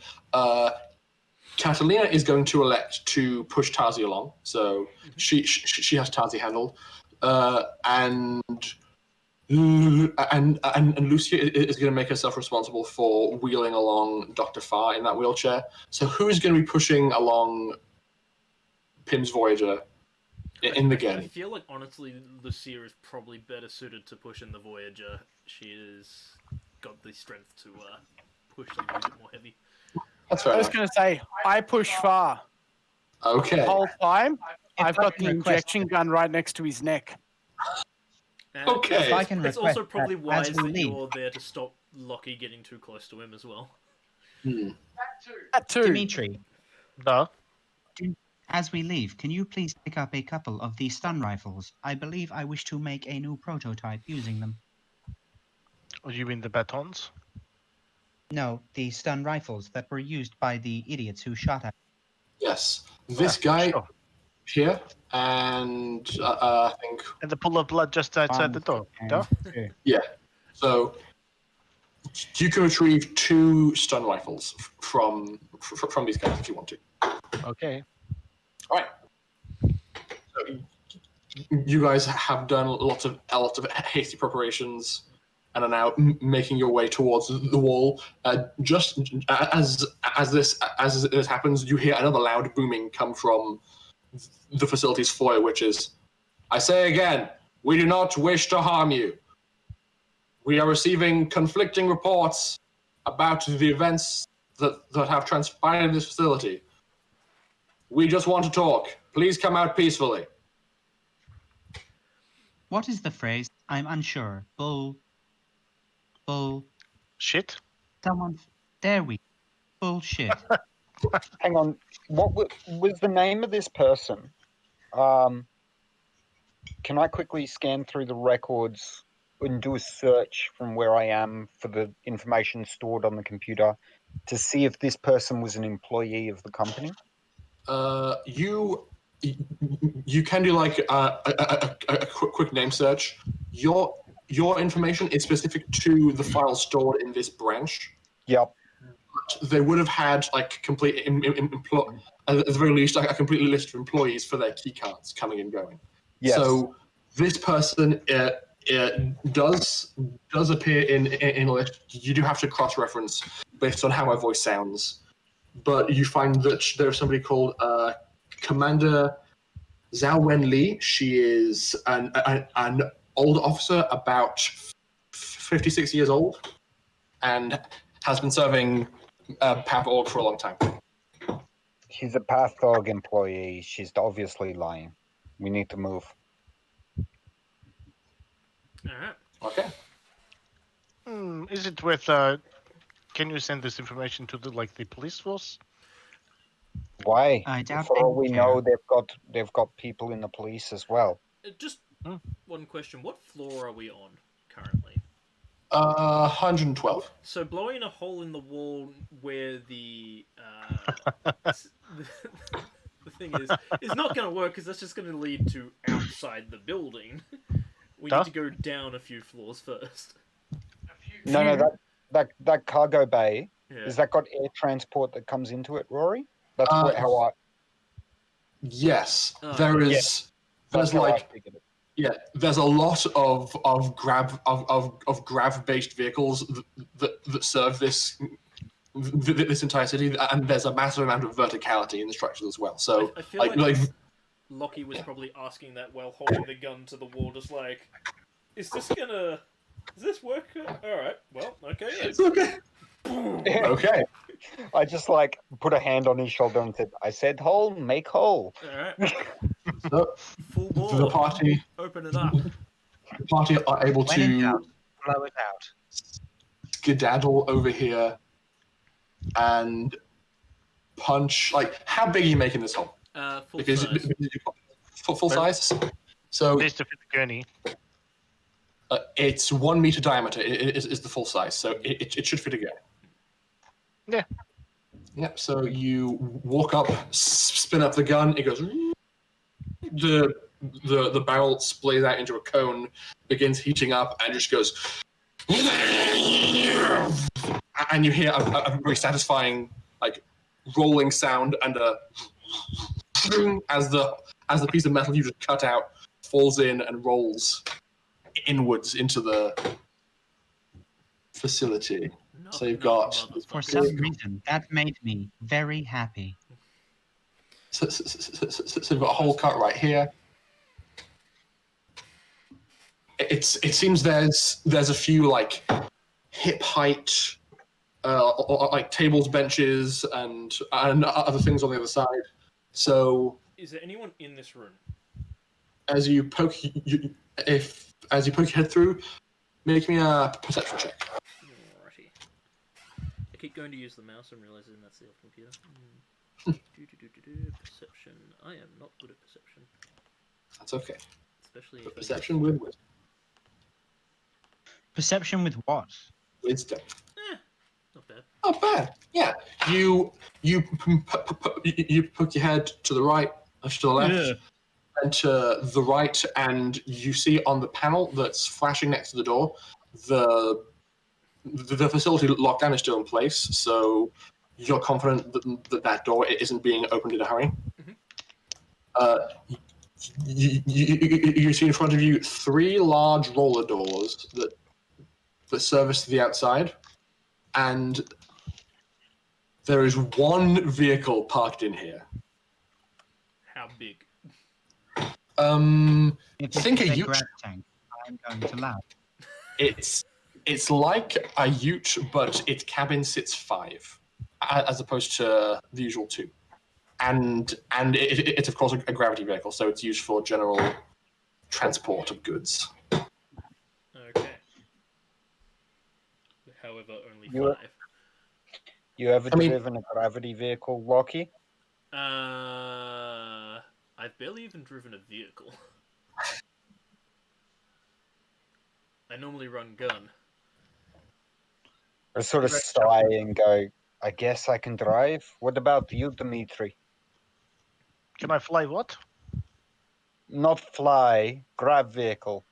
Catalina is going to elect to push Tasi along, so she has Tasi handled, and Lucia is going to make herself responsible for wheeling along Dr. Farr in that wheelchair. So who is going to be pushing along P.I.M.'s Voyager in the game? I feel like honestly, Lucia is probably better suited to push in the Voyager. She has got the strength to push something a bit more heavy. That's fair I was enough. going to say, I push far. Okay. The whole time, I've got the I can request- injection gun right next to his neck. And Okay. If I can it's request also probably that wise as we that leave, you're there to stop Locky getting too close to him as well. That too. Dimitri, No. as we leave, can you please pick up a couple of these stun rifles? I believe I wish to make a new prototype using them. Or you mean the batons? No, the stun rifles that were used by the idiots who shot at. Yes. This guy Sure. here, and I think And the pool of blood just outside the door. No? yeah. So you can retrieve 2 stun rifles from these guys if you want to. Okay. All right. So you guys have done a lot of hasty preparations and are now making your way towards the wall. Just as this happens, you hear another loud booming come from the facility's foyer, which is, "I say again, we do not wish to harm you. We are receiving conflicting reports about the events that have transpired in this facility. We just want to talk. Please come out peacefully. What is the phrase? I'm unsure. Bull. Shit. Someone. There we. Bullshit. Hang on. What was the name of this person? Can I quickly scan through the records and do a search from where I am for the information stored on the computer to see if this person was an employee of the company? You can do like a quick name search. Your information is specific to the file stored in this branch. Yep. But they would have had like complete at the very least like a complete list of employees for their key cards coming and going. Yes. So this person does appear in a list. You do have to cross-reference based on how her voice sounds, but you find that there's somebody called Commander Zhao Wen Li. She is an old officer, about 56 years old, and has been serving PAV-org for a long time. She's a PAV-org employee. She's obviously lying. We need to move. All right. Okay. Is it worth? Can you send this information to the police force? Why? I doubt For all they we care. know, they've got people in the police as well. Just one question. What floor are we on currently? 112. So blowing a hole in the wall where the thing is not going to work because that's just going to lead to outside the building. We need to go down a few floors first. No, that cargo bay, Yeah. has that got air transport that comes into it, Rory? That's how I... Yes, Oh, there is. That's There's how I like figured it. yeah, there's a lot of grav based vehicles that serve this entire city, and there's a massive amount of verticality in the structure as well. So I feel like Locky was probably asking that while holding the gun to the wall, just like, does this work? Alright, well, okay. It's okay. Okay. I just put a hand on his shoulder and said, I said hole, make hole. Alright. So, Full bore. the party Open it up. are able When in to doubt, blow it out. skedaddle over here and punch. How big are you making this hole? Full size. Full size. So Needs to fit the gurney. it's 1 meter diameter. Is the full size, so it should fit again. Yeah. Yep. So you walk up, spin up the gun. It goes. The barrel splays out into a cone, begins heating up, and just goes. And you hear a very satisfying rolling sound and a as the piece of metal you just cut out falls in and rolls inwards into the facility. So you've got For some reason, that made me very happy. so you've got a hole cut right here. It seems there's a few hip height tables, benches, and other things on the other side. So Is there anyone in this room? as you poke your head through, make me a perception check. Alrighty. I keep going to use the mouse and realizing that's the off computer. Perception. I am not good at perception. That's okay. Especially But perception with wisdom. Perception with what? Wisdom. Not bad. Not bad. Yeah. You poke your head to the right, to the left, and to the right, and you see on the panel that's flashing next to the door, the facility lockdown is still in place, so you're confident that door isn't being opened in a hurry. You see in front of you 3 large roller doors that service the outside, and there is 1 vehicle parked in here. How big? If Think it's a a huge. grab tank, I'm going to laugh. It's It's like a ute, but its cabin sits 5, as opposed to the usual 2. And it's of course a gravity vehicle, so it's used for general transport of goods. Okay. However, only You- 5. You ever I mean- driven a gravity vehicle, Locky? I've barely even driven a vehicle. I normally run gun. I sort of sigh and go, I guess I can drive. What about you, Dimitri? Can I fly what? Not fly, grab vehicle.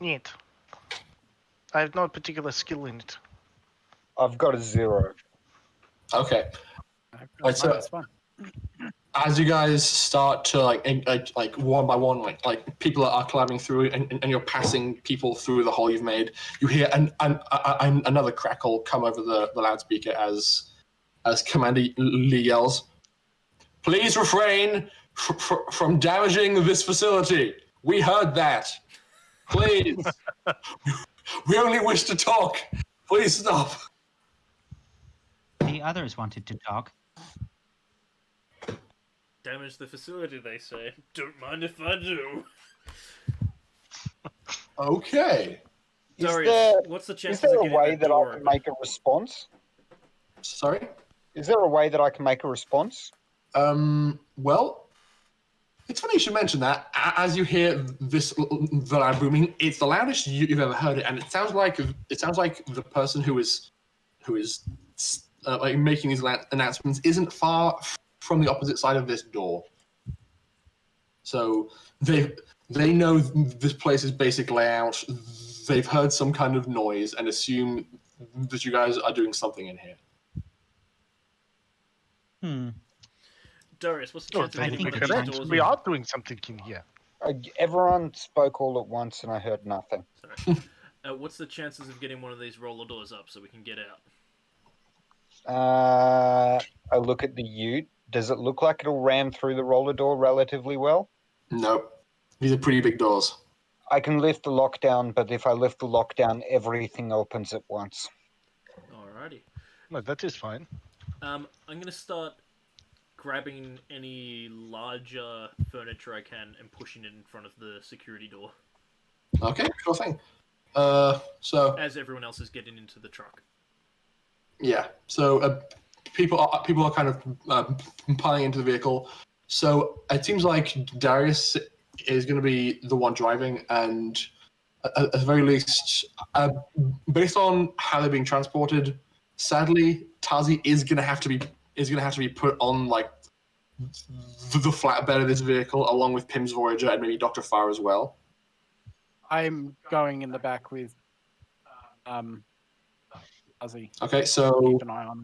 Neat. I have no particular skill in it. I've got a 0. Okay. That's so- fine, that's fine. As you guys start to like one by one, like people are climbing through, and you're passing people through the hole you've made, you hear another crackle come over the loudspeaker as Commander Lee yells, "Please refrain from damaging this facility. We heard that. Please. We only wish to talk. Please stop." The others wanted to talk. Damage the facility, they say. Don't mind if I do. Okay. Is Darius, there, what's the is chances there of a getting way that that door I can open? make a response? Sorry? Is there a way that I can make a response? Well, it's funny you should mention that. As you hear the loud booming, it's the loudest you've ever heard it, and it sounds like the person who is like making these announcements isn't far from the opposite side of this door. So they know this place's basic layout. They've heard some kind of noise and assume that you guys are doing something in here. Darius, what's the Oh, chance of I getting think one it's of fine. these doors We open? are doing something in here. Everyone spoke all at once and I heard nothing. Sorry. What's the chances of getting one of these roller doors up so we can get out? I look at the ute. Does it look like it'll ram through the roller door relatively well? Nope. These are pretty big doors. I can lift the lockdown, but if I lift the lockdown, everything opens at once. Alrighty. No, that is fine. I'm gonna start grabbing any larger furniture I can and pushing it in front of the security door Okay, sure thing. So as everyone else is getting into the truck. yeah, so people are kind of piling into the vehicle. So it seems like Darius is going to be the one driving, and at the very least, based on how they're being transported, sadly, Tasi is going to have to be put on like the flatbed of this vehicle, along with P.I.M.'s Voyager and maybe Dr. Farr as well. I'm going in the back with Tasi. Okay, so Keep an eye on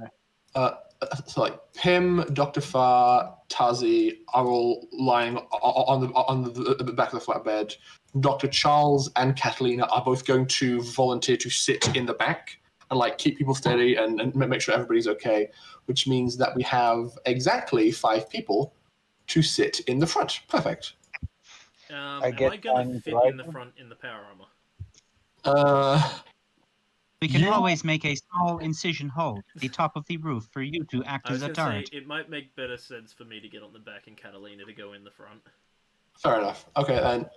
her. so like P.I.M., Dr. Farr, Tasi are all lying on the back of the flatbed. Dr. Charles and Catalina are both going to volunteer to sit in the back and like keep people steady and make sure everybody's okay, which means that we have exactly 5 people to sit in the front. Perfect. Am I get gonna one fit in the driver. front in the power armor? We can You- always make a small incision hole at the top of the roof for you to act I was as a gonna say turret. it might make better sense for me to get on the back and Catalina to go in the front. Fair enough. Okay, then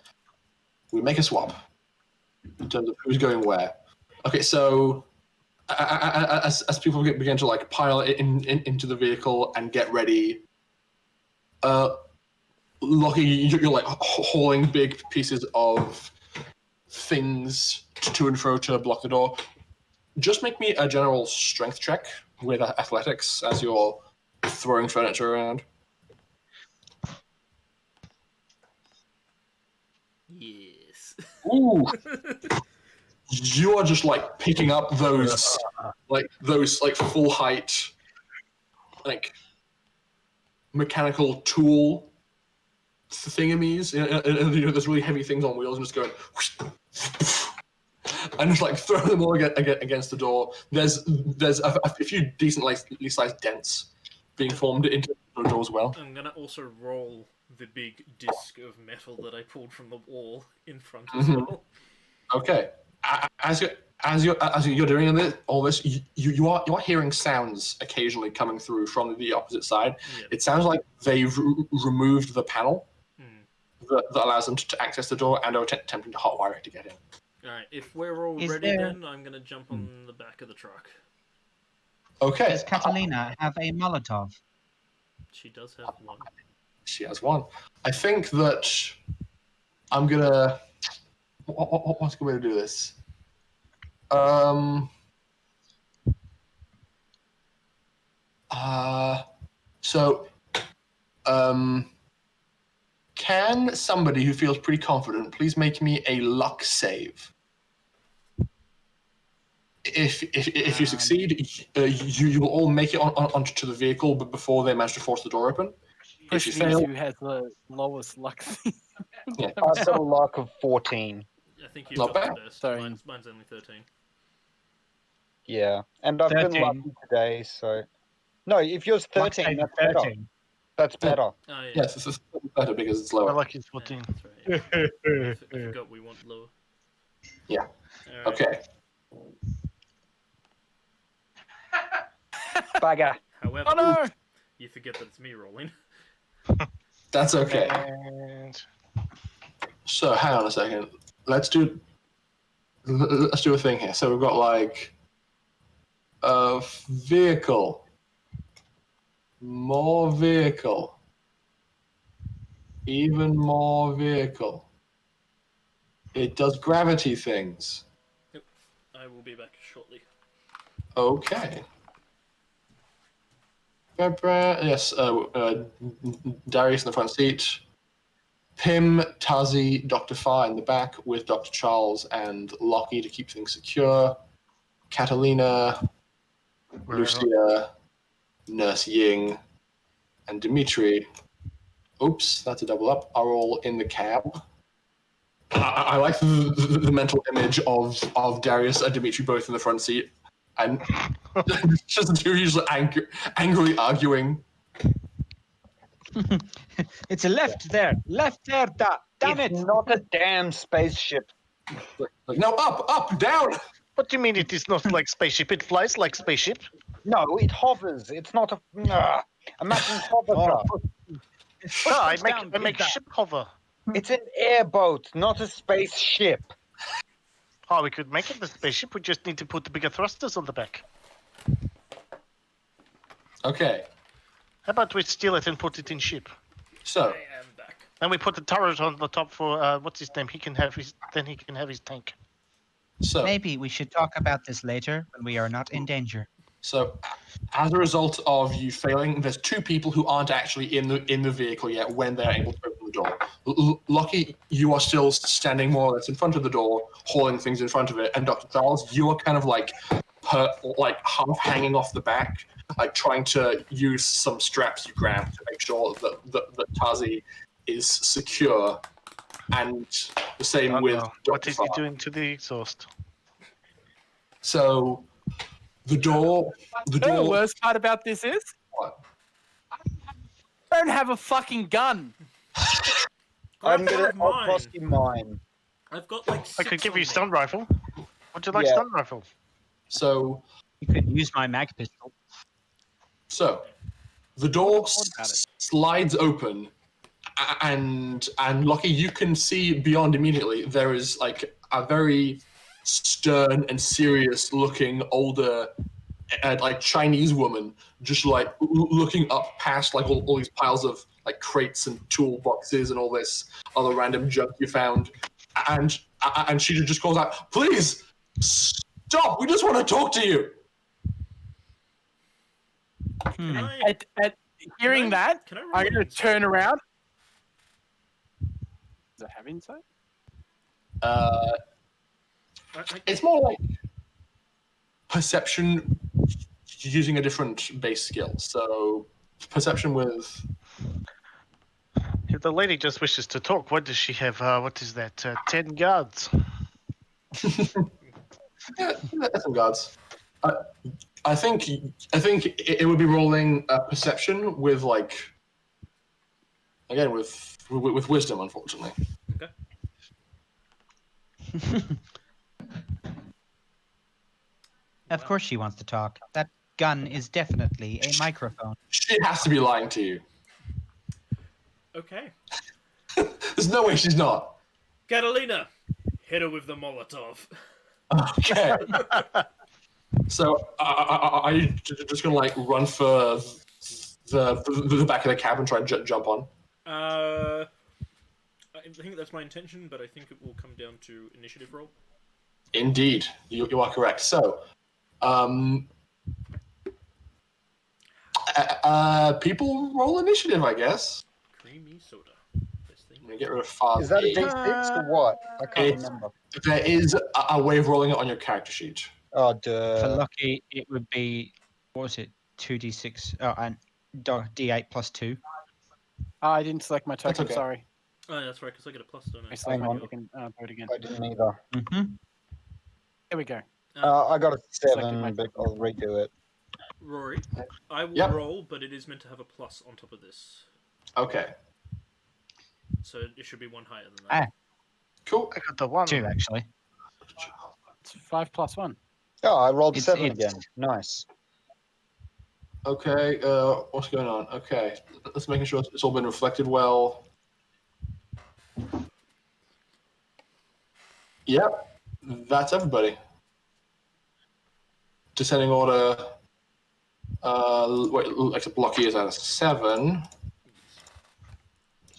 we make a swap in terms of who's going where. Okay, so as people begin to like pile into the vehicle and get ready, Locky, you're like hauling big pieces of things to and fro to block the door. Just make me a general strength check with athletics as you're throwing furniture around. Yes. Ooh. You are just like picking up those full height like mechanical tool thingamies, those really heavy things on wheels, and just going and just like throw them all against the door. There's a few decently sized dents being formed into the door as well. I'm gonna also roll the big disc of metal that I pulled from the wall in front as well. Okay. As you're doing all this, you are hearing sounds occasionally coming through from the opposite side. Yeah. It sounds like they've removed the panel Mm. that allows them to access the door and are attempting to hotwire it to get in. Alright, if we're all Is ready there- then, I'm gonna jump on the back of the truck. Okay. Does Catalina have a Molotov? She does have one. She has one. I think that I'm gonna. What's a good way to do this? So, can somebody who feels pretty confident please make me a luck save? If you succeed, you will all make it onto the vehicle, but before they manage to force the door open. If you fail, who has the lowest luck. yeah. I've got a luck of 14. I think you've Not got bad. the best. Sorry. Mine's only 13. Yeah, and I've been 13. lucky today, so... No, if yours Luck 13, save that's of better. 13. That's better. Oh, yeah. Yes, this is better because it's My lower. luck is 14. Yeah, that's right. I forgot we want lower. Yeah. Alright. Okay. Bugger. However, Oh no! you forget that it's me rolling. That's okay. And So hang on a second. Let's do a thing here. So we've got like a vehicle, more vehicle, even more vehicle. It does gravity things. I will be back shortly. Okay. Yes, Darius in the front seat. P.I.M.M, Tasi, Dr. Farr in the back with Dr. Charles and Locky to keep things secure. Catalina, Lucia, Nurse Ying, and Dimitri. Oops, that's a double up. Are all in the cab. I like the mental image of Darius and Dimitri both in the front seat, and just the two usually angrily arguing. It's a left there. Left there, damn it. It's not a damn spaceship. Like, no, up, down. what do you mean it is not like spaceship? It flies like spaceship. No, it hovers. It's not a... Imagine hovercraft. No, I Push make down, I make give that. ship hover. It's an airboat, not a spaceship. Oh, we could make it the spaceship. We just need to put the bigger thrusters on the back. Okay, How about we steal it and put it in ship? so I am back. And we put the turret on the top for what's his name? He can have his tank. Maybe we should talk about this later when we are not in danger. So, as a result of you failing, there's two people who aren't actually in the vehicle yet when they're able to open the door. Locky, you are still standing more or less in front of the door, hauling things in front of it, and Dr. Charles, you are kind of like half hanging off the back, like trying to use some straps you grab to make sure that Tasi is secure, and the same Oh, with no. Dr. What is he Farr. doing to the exhaust? So, the door. You know the worst part about this is? What? I don't have a fucking gun. I'm Grab gonna one of mine. cost you mine. I've got like I six could give on you me. stun rifle. Would you like Yeah. stun rifle? So, You could use my mag pistol. the door What about it? slides open, and Locky, you can see beyond immediately. There is like a very stern and serious looking older like Chinese woman just like looking up past like all these piles of like crates and toolboxes and all this other random junk you found, and she just calls out, "Please stop, we just want to talk to you." Can I, At hearing that, can I roll I'm an going to insight? turn around. Does it have insight? It's more like perception using a different base skill. So perception with If the lady just wishes to talk, what does she have? What is that? 10 guards. yeah, some guards. I think it would be rolling perception with like again with wisdom, unfortunately. Okay. Of course she wants to talk. That gun is definitely a microphone. She has to be lying to you. Okay. There's no way she's not. Catalina, hit her with the Molotov. Okay. So, are you just gonna like run for the back of the cab and try and jump on? I think that's my intention, but I think it will come down to initiative roll. Indeed, you are correct. So, people roll initiative, I guess. Creamy soda. I'm gonna get rid of far. Is that a D6 or what? I can't remember. There is a way of rolling it on your character sheet. Oh, For duh. Locky, it would be, what was it? 2d6, and d8 plus 2. I didn't select my token, okay. sorry. Oh, that's right, because I get a plus, don't I? I select Hang my on. token, vote again. I didn't either. Mm-hmm. There we go. I got a Selected my 7, but I'll redo it. Rory, I will Yep. roll, but it is meant to have a plus on top of this. Okay. So it should be one higher than that. Cool. I got the 1. 2, actually. It's 5 plus 1. Oh, I rolled It's- 7 it's- again. Nice. Okay. What's going on? Okay. Let's make sure it's all been reflected well. Yep. That's everybody. Descending order. Except Locky is at a 7.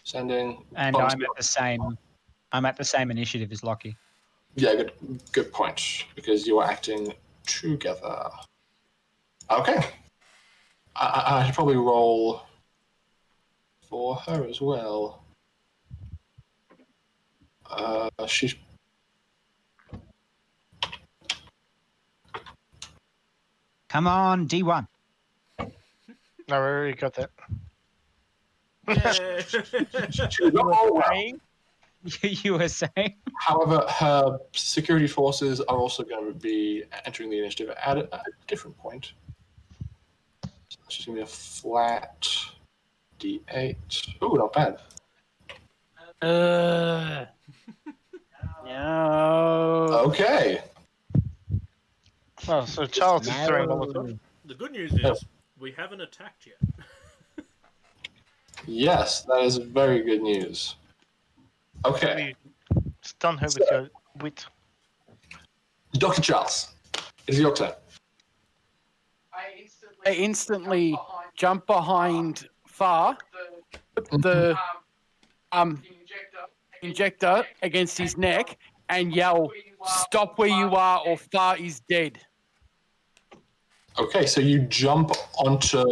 Sending. And I'm at the same initiative as Locky. Yeah, good point. Because you are acting together. Okay. I should probably roll for her as well. She's. Come on, D1. No, I already got that. You were saying? However, her security forces are also going to be entering the initiative at a different point. So it's just going to be a flat D8. Ooh, not bad. No. Okay. Oh, so Charles is throwing Molotov. The good news is, we haven't attacked yet. Yes, that is very good news. Okay. Stun her with your wit. Dr. Charles, it is your turn. I instantly jump behind Far, put the injector against his neck, and yell, "Stop where you are, or Far is dead." Okay, so you jump onto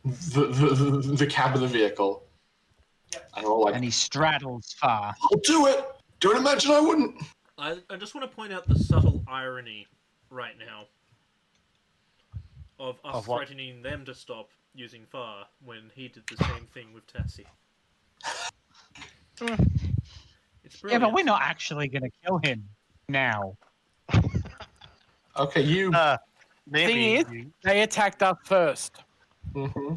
the cab of the vehicle. And we're like, And he straddles Far. I'll do it! Don't imagine I wouldn't! I just want to point out the subtle irony right now of us Of what? threatening them to stop using fire when he did the same thing with Tasi. It's Yeah, brilliant. but we're not actually going to kill him now. Okay, you. Maybe. Thing is, they attacked us first. Mm-hmm.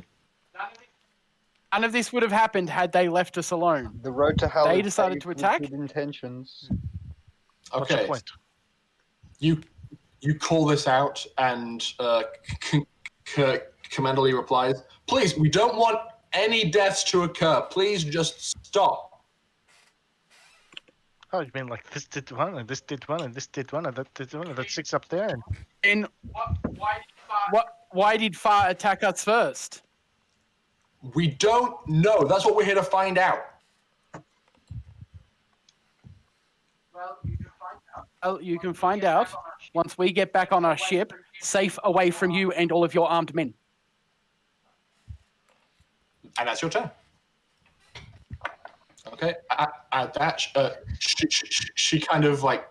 None of this would have happened had they left us alone. The road to hell. They is decided paved to with attack? Good intentions. What's your Okay, point? you call this out, and Commendally replies, "Please, we don't want any deaths to occur. Please just stop." Oh, you mean like this did one, and this did one, and this did one, and that did one, and that's 6 up there? And... And why did Far attack us first? We don't know. That's what we're here to find out. Well, you can find out once we get back on our ship, safe away from you and all of your armed men. And that's your turn. Okay. At that, she kind of like.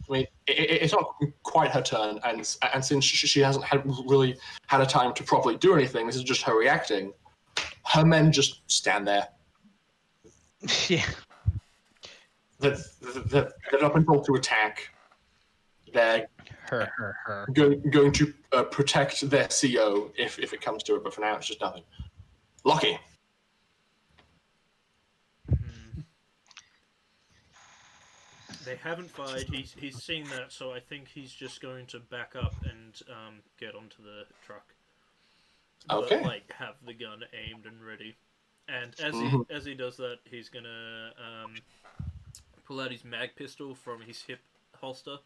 I mean, it's not quite her turn, and since she hasn't really had a time to properly do anything, this is just her reacting. Her men just stand there. Yeah. They're not been told to attack. They're Her. going to protect their CO if it comes to it, but for now it's just nothing. Locky. They haven't fired. He's seen that, so I think he's just going to back up and get onto the truck. Okay. But, like, have the gun aimed and ready. And as he does that, he's gonna pull out his mag pistol from his hip holster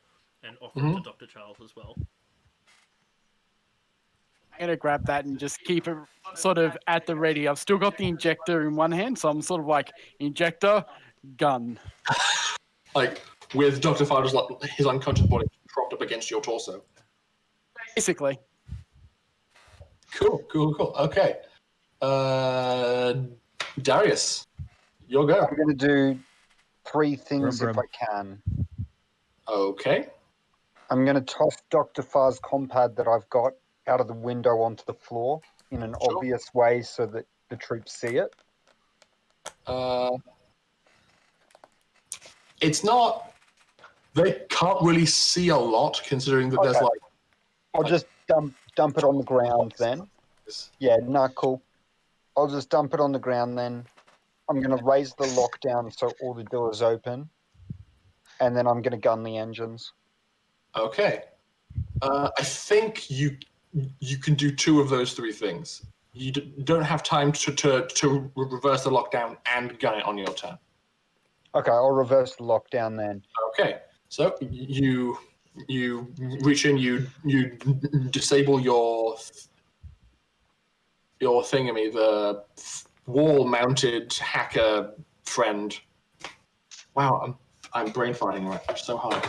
and offer it to Dr. Charles as well. I'm going to grab that and just keep it sort of at the ready. I've still got the injector in one hand, so I'm sort of like, injector, gun. Like, with Dr. Farder's, his unconscious body propped up against your torso. Basically. Cool. Okay. Darius, your go. I'm going to do 3 things if I can. Okay. I'm going to toss Dr. Far's compad that I've got out of the window onto the floor in an obvious way so that the troops see it. It's not... They can't really see a lot, considering that there's, like... I'll just dump it on the ground then. Yeah, cool. I'll just dump it on the ground then. I'm going to raise the lockdown so all the doors open. And then I'm going to gun the engines. Okay. I think you can do 2 of those 3 things. You don't have time to reverse the lockdown and gun it on your turn. Okay, I'll reverse the lockdown then. Okay. So you reach in, you disable your thingamy, the wall-mounted hacker friend. Wow, I'm brain farting right so hard.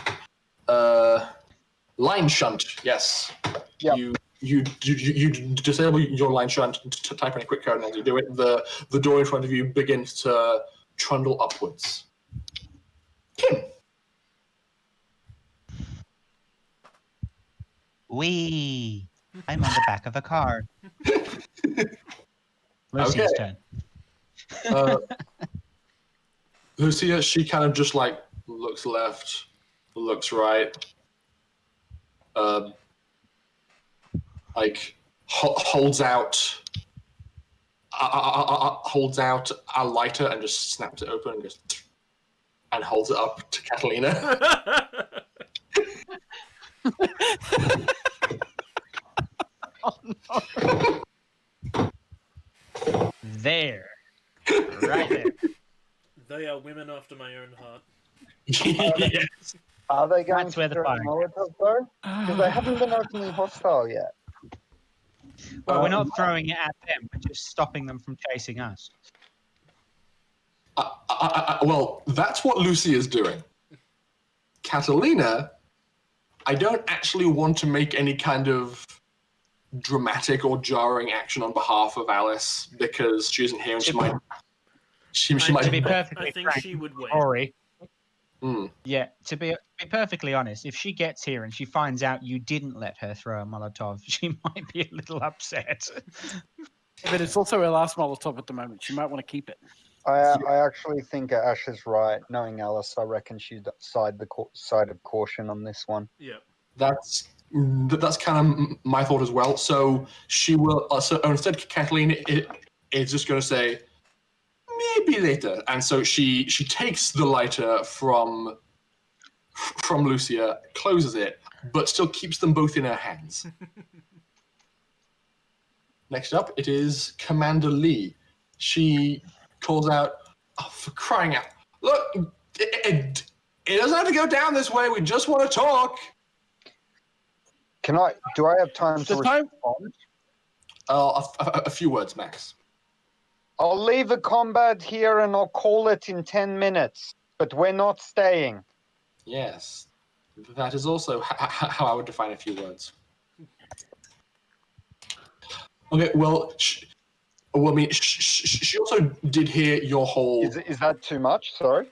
Line shunt, yes. Yep. You disable your line shunt to type in a quick code, and as you do it, the door in front of you begins to trundle upwards. Kim. Wee! I'm on the back of a car. Lucy's turn. Lucia, she kind of just like looks left, looks right, like holds out a lighter and just snaps it open and goes and holds it up to Catalina. Oh, no. There. Right there. They are women after my own heart. Yes. Are they going That's where to the throw fire Molotov though? Because they haven't been openly hostile yet. Well, we're not throwing it at them. We're just stopping them from chasing us. Well, that's what Lucy is doing. Catalina, I don't actually want to make any kind of dramatic or jarring action on behalf of Alice because she isn't here and she might. To be perfectly I think frank, she would wait. Rory. Mm. Yeah, to be perfectly honest, if she gets here and she finds out you didn't let her throw a Molotov, she might be a little upset. But it's also her last Molotov at the moment. She might want to keep it. I actually think Ash is right. Knowing Alice, I reckon she'd side of caution on this one. Yeah. That's kind of my thought as well. So she will. So instead, Catalina is just going to say, maybe later. And so she takes the lighter from Lucia, closes it, but still keeps them both in her hands. Next up, it is Commander Lee. She calls out, oh, for crying out, look, it doesn't have to go down this way. We just want to talk. Do I have time to respond? A few words, Max. I'll leave a combat here and I'll call it in 10 minutes, but we're not staying. Yes, that is also how I would define a few words. Okay, well, she also did hear your whole... Is that too much? Sorry?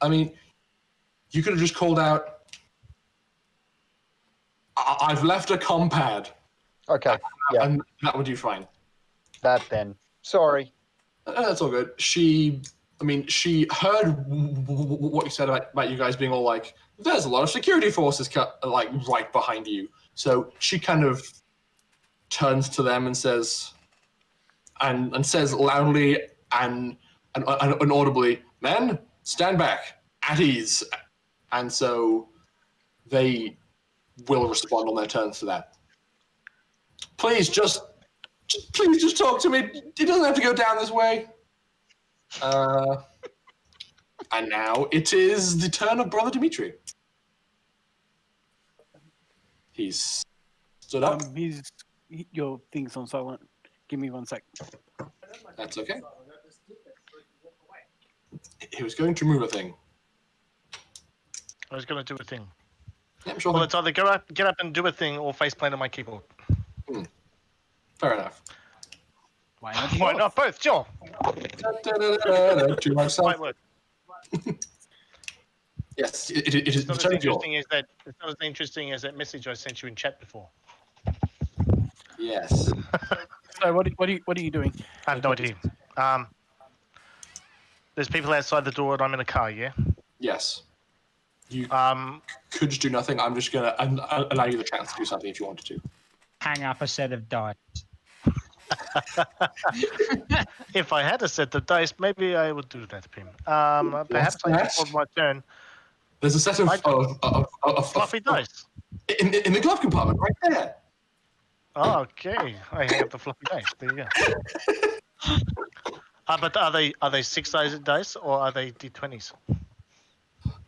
I mean, you could have just called out, I've left a compad. Okay, yeah. And that would do fine. That then. Sorry. That's all good. She heard what you said about you guys being all like, there's a lot of security forces like right behind you. So she kind of turns to them and says loudly and audibly, men, stand back, at ease. and so they will respond on their turns to that. Please, please just talk to me. It doesn't have to go down this way. And now it is the turn of Brother Dimitri. He's stood up. Your thing's on silent. Give me 1 sec. That's okay. He was going to move a thing. I was going to do a thing. Yeah, sure. Well, it's either get up and do a thing or faceplant on my keyboard. Fair enough. Why not? Why not both? Sure. To myself. Might work. Yes, it is It's the not as turn of your. interesting as that. It's not as interesting as that message I sent you in chat before. Yes. So what are you doing? I have no idea. There's people outside the door and I'm in a car, yeah? Yes. You Um, could just do nothing. I'm just going to allow you the chance to do something if you wanted to. Hang up a set of dice. if I had a set of dice, maybe I would do that, P.I.M.M. Perhaps I that? should hold my turn. There's a set of Fluffy dice. in the glove compartment right there. Oh, okay. I hang up the fluffy dice. There you go. But are they 6-sided dice or are they d20s?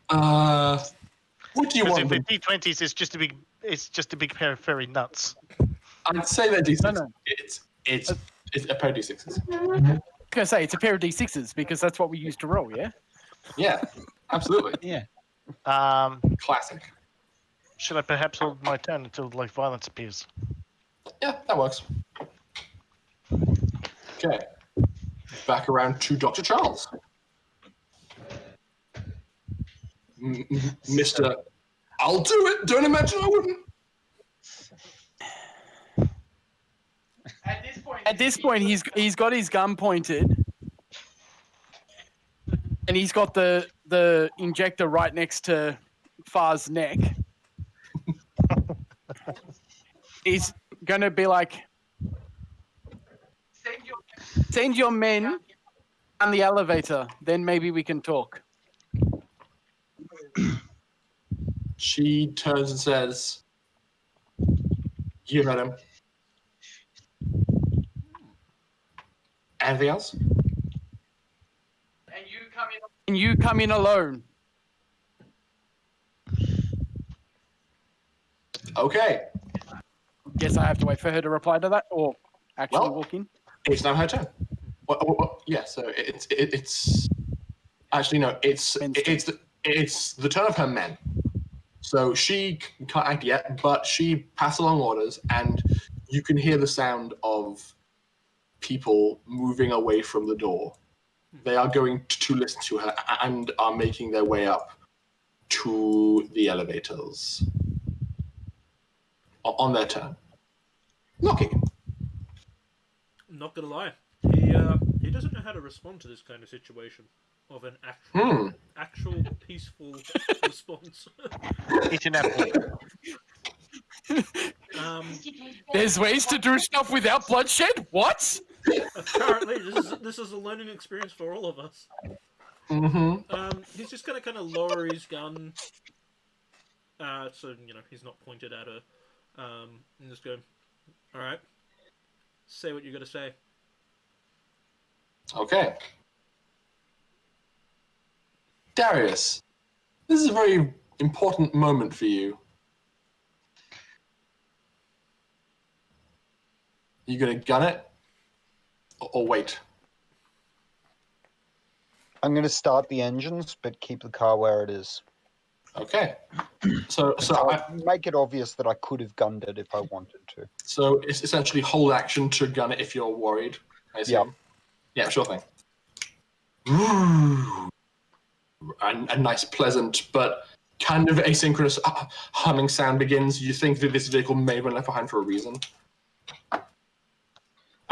What do you Because want? if Them? they're d20s, it's just a big pair of furry nuts. I'd say they're D6. No. It's a pair of D6s. I was gonna say it's a pair of D6s because that's what we used to roll, yeah? Yeah, absolutely. Yeah. Classic. Should I perhaps hold my turn until like violence appears? Yeah, that works. Okay. Back around to Dr. Charles. Mr. I'll do it. Don't imagine I wouldn't. At this point, he's got his gun pointed, and he's got the injector right next to Far's neck. He's gonna be like, "Send your men on the elevator, then maybe we can talk." She turns and says, "You heard him. Anything else?" And you come in alone. Okay. Guess I have to wait for her to reply to that, or actually Well, walk in. It's now her turn. Yeah, so it's actually no, it's the turn of her men. So she can't act yet, but she passed along orders, and you can hear the sound of people moving away from the door. They are going to listen to her and are making their way up to the elevators on their turn. Locky. I'm not gonna lie, he doesn't know how to respond to this kind of situation of an actual peaceful response. Eat an apple. There's ways to do stuff without bloodshed? What? Apparently, this is a learning experience for all of us. Mm-hmm. He's just gonna kind of lower his gun, so he's not pointed at her, and just go, "All right, say what you got to say." Okay. Darius, this is a very important moment for you. You gonna gun it? Or wait? I'm going to start the engines, but keep the car where it is. Okay. So Make it obvious that I could have gunned it if I wanted to. So it's essentially hold action to gun it if you're worried, I assume. Yeah, sure thing. A nice, pleasant, but kind of asynchronous humming sound begins. You think that this vehicle may have been left behind for a reason.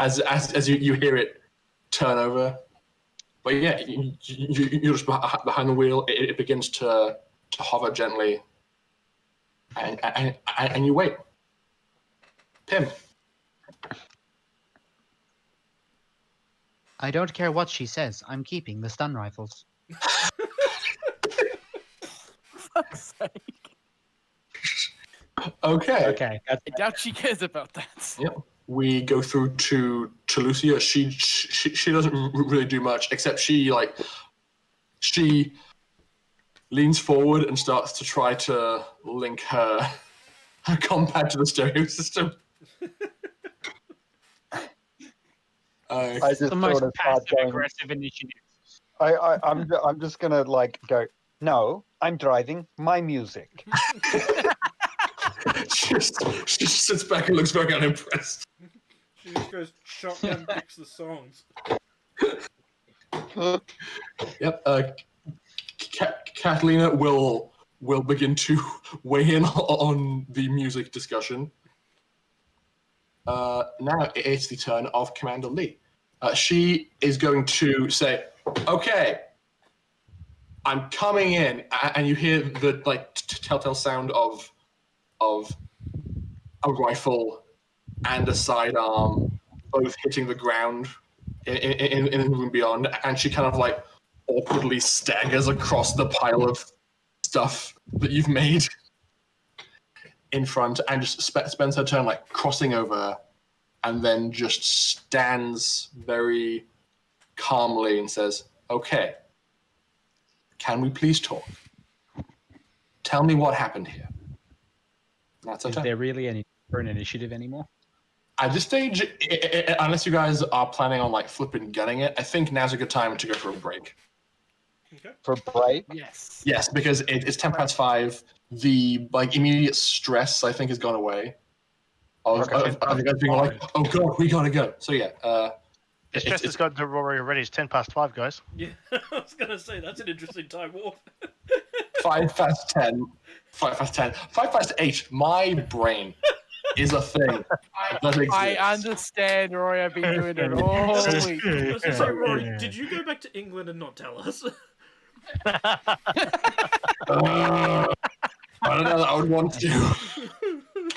As you hear it turn over. But yeah, you're just behind the wheel. It begins to hover gently. And you wait. P.I.M.M. I don't care what she says. I'm keeping the stun rifles. fuck's sake. Okay. Okay. That's I doubt she cares about that. Yep. We go through to Lucia. She doesn't really do much except she leans forward and starts to try to link her combat to the stereo system. I just The sort most of start passive going. aggressive initiative. I'm just gonna like go. No, I'm driving my music. she just sits back and looks very unimpressed. She just goes shotgun picks the songs. Yep. Catalina will begin to weigh in on the music discussion. Now it's the turn of Commander Lee. She is going to say, "Okay, I'm coming in," and you hear the telltale sound of a rifle and a sidearm both hitting the ground in the room beyond, and she kind of like awkwardly staggers across the pile of stuff that you've made in front and just spends her turn like crossing over and then just stands very calmly and says, "Okay, can we please talk? Tell me what happened here." That's her Is turn. there really any for an initiative anymore? At this stage, unless you guys are planning on like flipping gunning it, I think now's a good time to go for a break. Okay. For break. Yes. Yes, because it's 5:10. The like immediate stress I think has gone away. Of you guys being like, "Oh god, we gotta go." So yeah, The stress has got to Rory already. It's 5:10, guys. Yeah, I was gonna say that's an interesting time warp. 5:10. 5:10. 5:8. My brain is a thing that exists. I understand, Roy. I've been doing it all week. I was gonna say, Rory, did you go back to England and not tell us? I don't know that I would want to.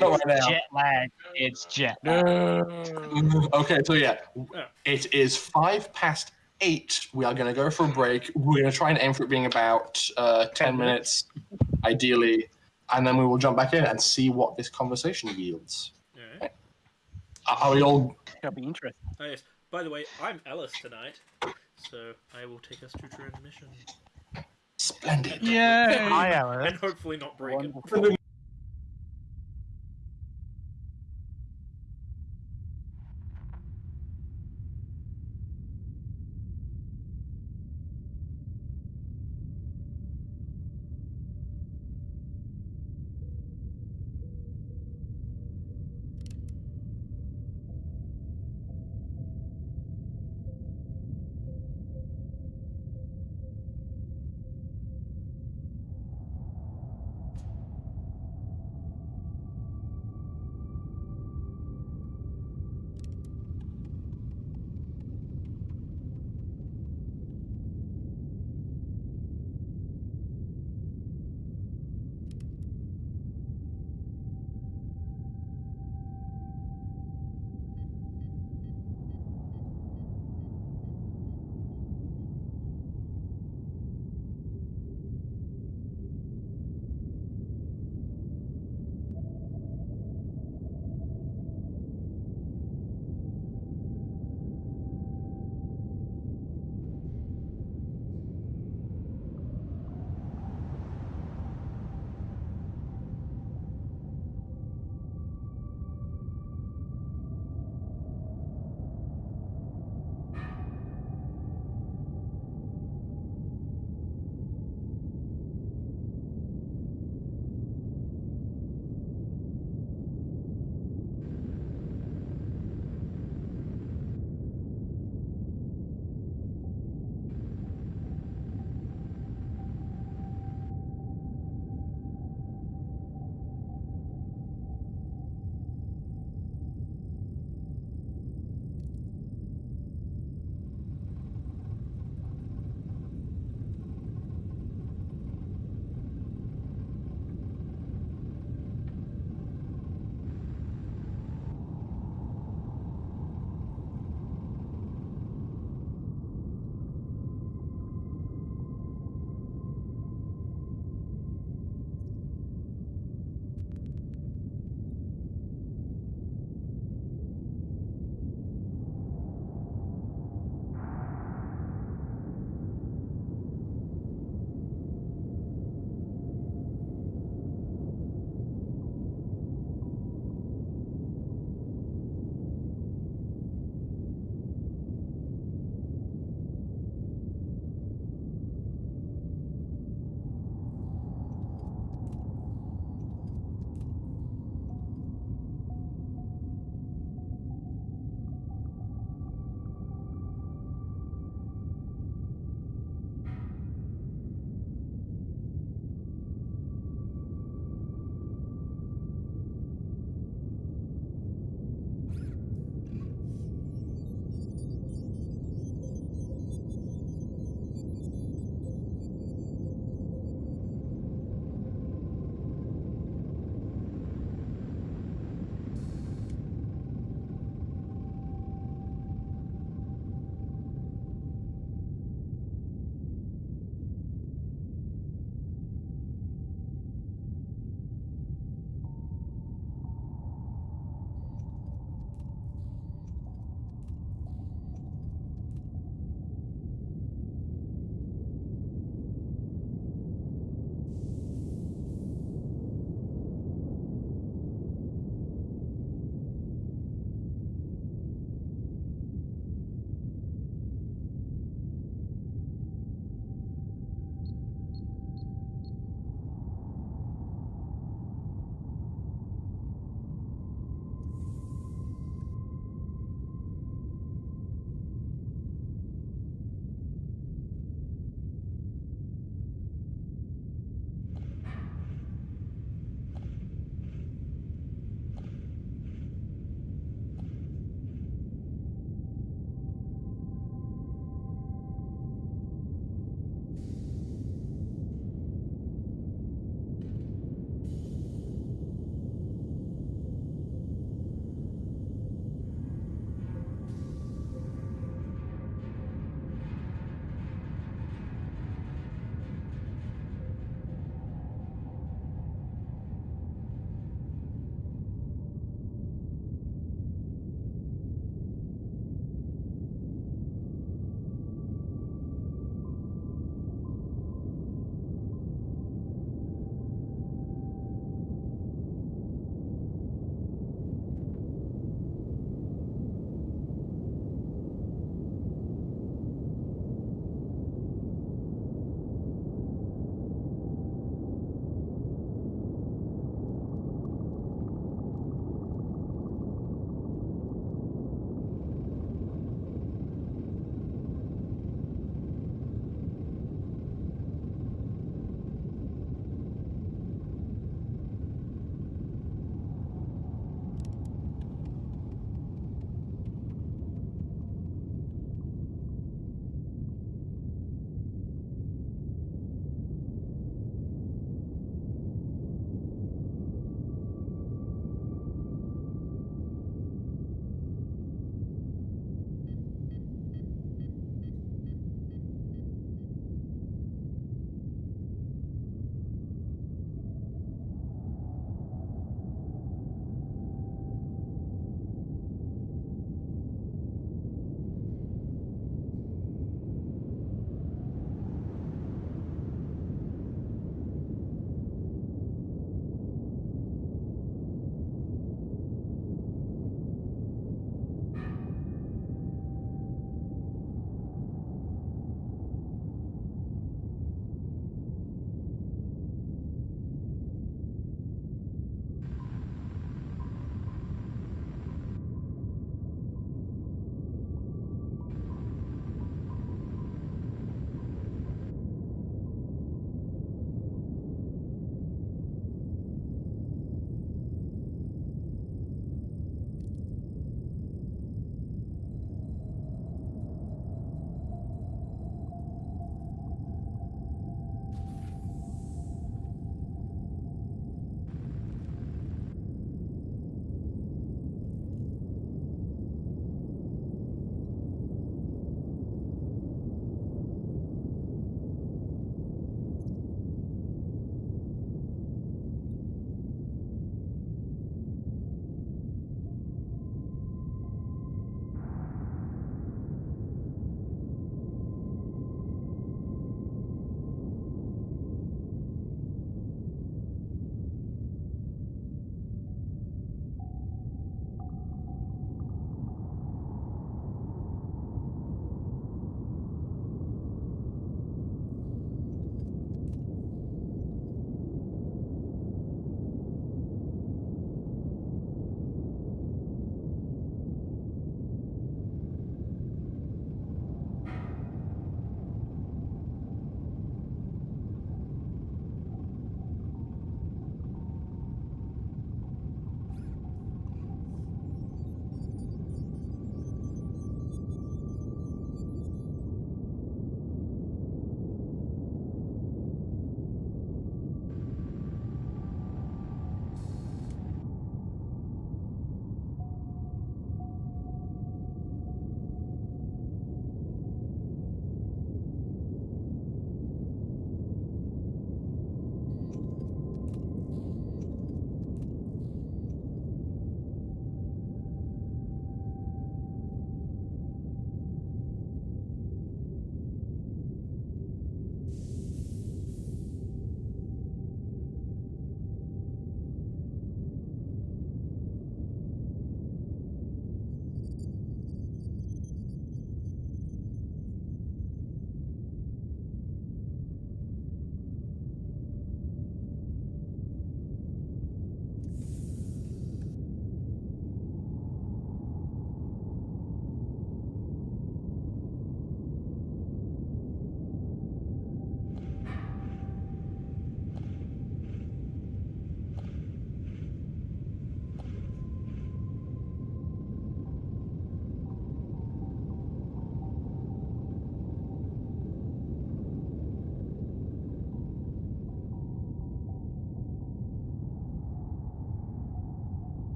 Not right now. Jet lag. It's jet. Okay, so yeah, it is 8:05. We are going to go for a break. We're going to try and aim for it being about 10 minutes, ideally, and then we will jump back in and see what this conversation yields. Alright. Are we all? That'll be interesting. Oh, yes. By the way, I'm Alice tonight, so I will take us to transmission. Splendid. Yay! Hi, Alan. And hopefully not break it. Wonderful.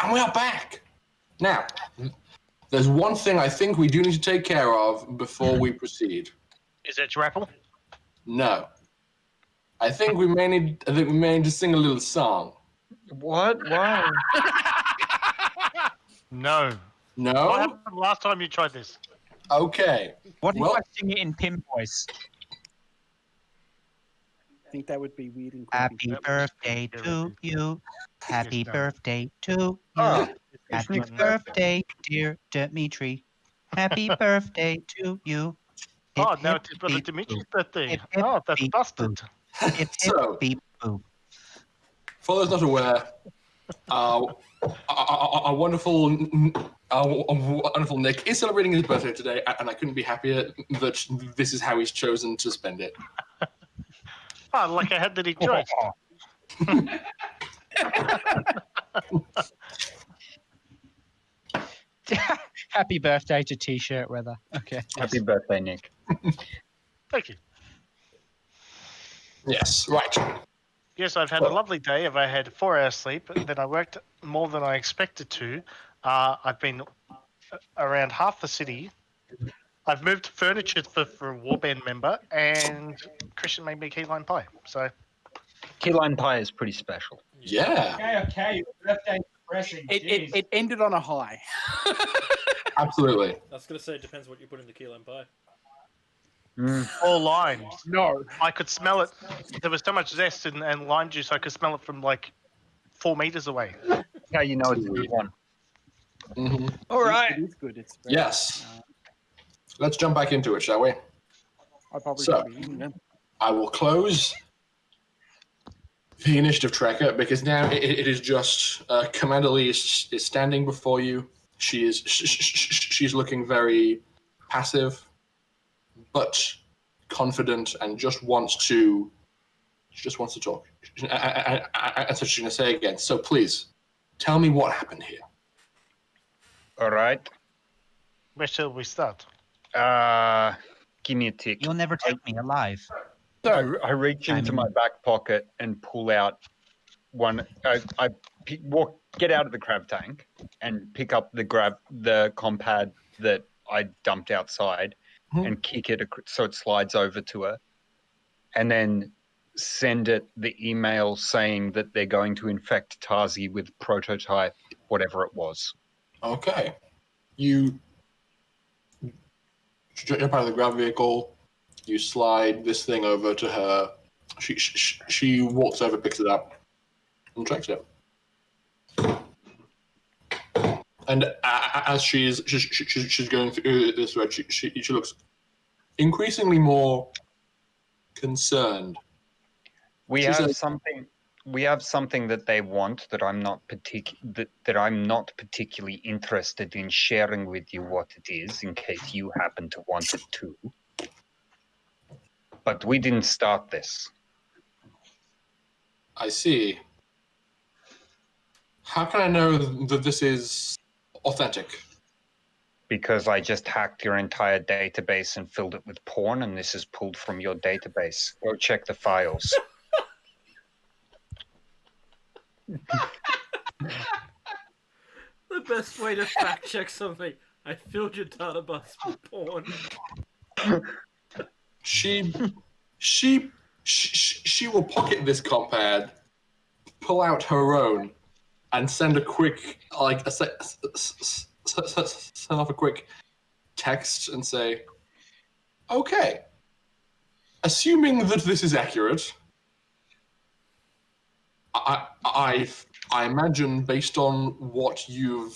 And we are back. Now, there's one thing I think we do need to take care of before we proceed. Is it Drapple? No. I think we may need to sing a little song. What? Why? No. No? What happened last time you tried this? Okay. What if Well- I sing it in P.I.M.M voice? I think that would be weird and Happy creepy. birthday to you. Happy no. birthday to you. Oh, Happy Nick's birthday. birthday, dear Dimitri. Happy birthday to you. Hip, Oh, now hip, it's Brother beep, Dimitri's boop. birthday. Hip, hip, Oh, that's beep, busted. Hip, hip, So- beep, boop. For those not aware, our wonderful Nick is celebrating his birthday today, and I couldn't be happier that this is how he's chosen to spend it. Oh, like I had that he chose. Happy birthday to T-shirt weather. Okay. Happy birthday, Nick. Thank you. Yes, right. Yes, I've had a lovely day. I've had 4 hours sleep. Then I worked more than I expected to. I've been around half the city. I've moved furniture for a warband member, and Christian made me key lime pie. So Key lime pie is pretty special. Yeah, Okay. Birthday depressing. It ended on a high. absolutely. I was gonna say it depends what you put in the key lime pie. all limes. No. I could smell it. There was so much zest and lime juice. I could smell it from like 4 meters away. How you know it's a good one? Mhm. All right. It is good. It's very, Yes. Let's jump back into it, shall we? I probably So- should be eating them. I will close the initiative tracker because now it is just Commander Lee is standing before you. She's looking very passive, but confident, and just wants to talk. And so she's going to say again. So please, tell me what happened here. All right. Where shall we start? Give me a tick. You'll never take me alive. I reach into my back pocket and pull out one. Get out of the crab tank and pick up the compad that I dumped outside and kick it so it slides over to her, and then send it the email saying that they're going to infect Tasi with prototype whatever it was. Okay. You jump out of the grab vehicle. You slide this thing over to her. She walks over, picks it up, and tracks it. And as she's going through this thread, she looks increasingly more concerned. We She have says- something. We have something that they want that I'm not particularly interested in sharing with you what it is, in case you happen to want it too. But we didn't start this. I see. How can I know that this is authentic? Because I just hacked your entire database and filled it with porn, and this is pulled from your database. Go check the files. The best way to fact check something. I filled your database with porn. She will pocket this compad, pull out her own, and send a quick send off a quick text and say, "Okay, assuming that this is accurate, I imagine based on what you're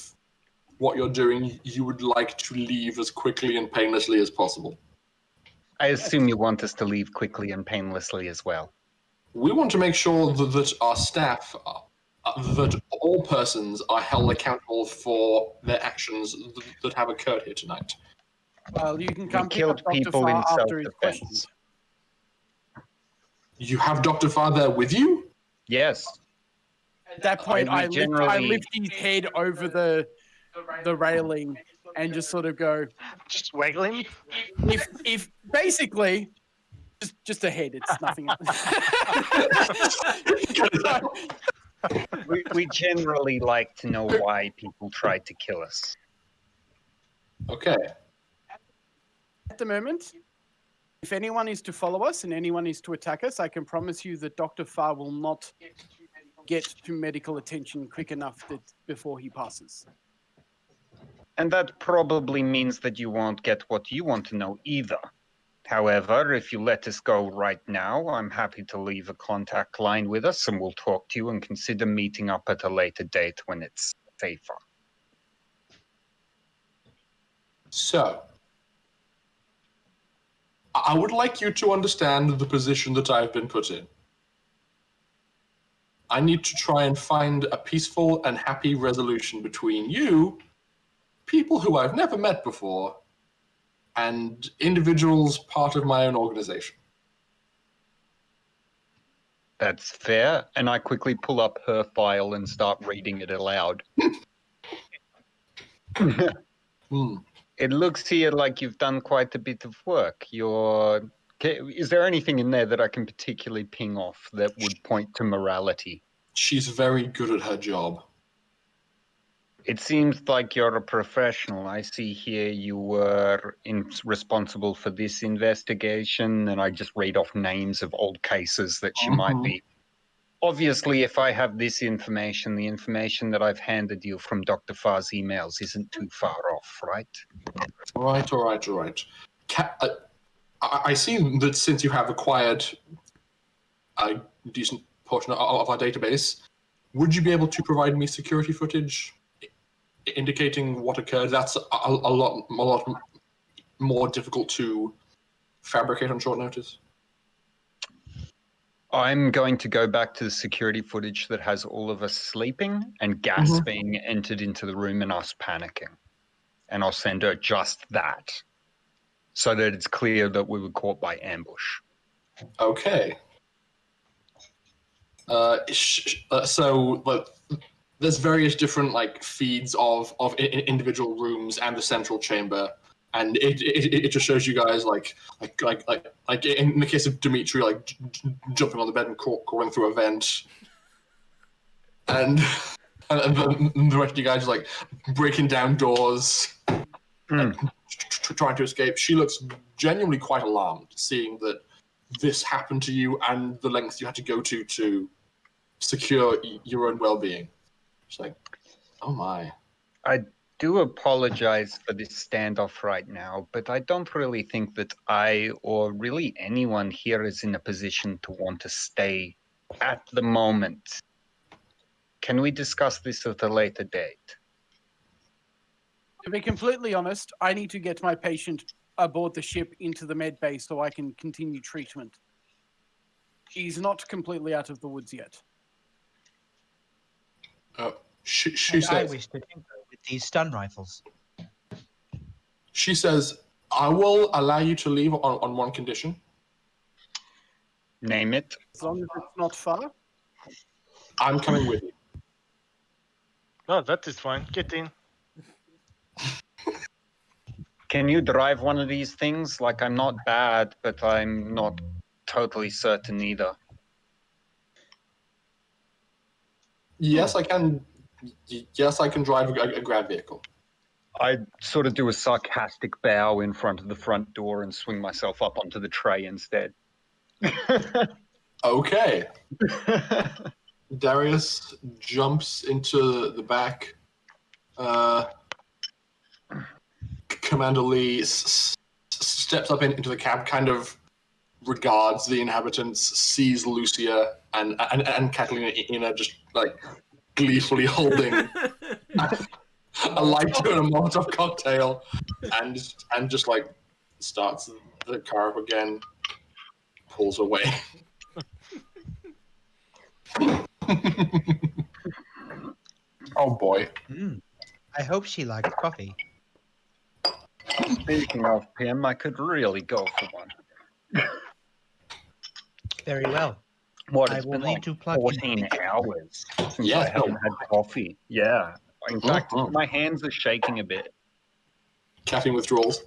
doing, you would like to leave as quickly and painlessly as possible." I assume you want us to leave quickly and painlessly as well. We want to make sure that our staff, that all persons are held accountable for their actions that have occurred here tonight. Well, you can We come pick killed up Dr. people in Farr after his self-defense. questions. You have Dr. Farr there with you? Yes. At that point, I I generally- lift his head over the railing and just sort of go, Just waggling. if basically just a head, it's nothing else. We generally like to know why people tried to kill us. Okay. At the moment, if anyone is to follow us and anyone is to attack us, I can promise you that Dr. Farr will not get to medical attention quick enough before he passes. And that probably means that you won't get what you want to know either. However, if you let us go right now, I'm happy to leave a contact line with us and we'll talk to you and consider meeting up at a later date when it's safer. So, I would like you to understand the position that I've been put in. I need to try and find a peaceful and happy resolution between you, people who I've never met before, and individuals part of my own organization. That's fair. And I quickly pull up her file and start reading it aloud. It looks here like you've done quite a bit of work. Is there anything in there that I can particularly ping off that would point to morality? She's very good at her job. It seems like you're a professional. I see here you were responsible for this investigation, and I just read off names of old cases that she might be. Obviously, if I have this information, the information that I've handed you from Dr. Farr's emails isn't too far off, right? All right. I see that since you have acquired a decent portion of our database, would you be able to provide me security footage indicating what occurred? That's a lot more difficult to fabricate on short notice. I'm going to go back to the security footage that has all of us sleeping and gas being entered into the room and us panicking. And I'll send her just that so that it's clear that we were caught by ambush. Okay. So there's various different feeds of individual rooms and the central chamber, and it just shows you guys like in the case of Dimitri jumping on the bed and crawling through a vent, and the rest of you guys breaking down doors, trying to escape. She looks genuinely quite alarmed seeing that this happened to you and the lengths you had to go to secure your own well-being. It's like, oh my. I do apologize for this standoff right now, but I don't really think that I or really anyone here is in a position to want to stay at the moment. Can we discuss this at a later date? To be completely honest, I need to get my patient aboard the ship into the med bay so I can continue treatment. She's not completely out of the woods yet. She I says, wish to tinker with these stun rifles. she says, I will allow you to leave on one condition. Name it. As long as it's not far. I'm coming with you. Oh, that is fine. Get in. Can you drive one of these things? I'm not bad, but I'm not totally certain either. Yes, I can. Yes, I can drive a grab vehicle. I sort of do a sarcastic bow in front of the front door and swing myself up onto the tray instead. Okay. Darius jumps into the back. Commander Lee steps up into the cab, kind of regards the inhabitants, sees Lucia and Catalina just gleefully holding a lighter and a Molotov cocktail, and just starts the car up again, pulls away. Oh boy. I hope she liked coffee. Speaking of P.I.M.M, I could really go for one. Very well. What, I it's will been need to plug in 14 hours since Yeah. I haven't had coffee. Yeah. In fact, my hands are shaking a bit. Caffeine withdrawals.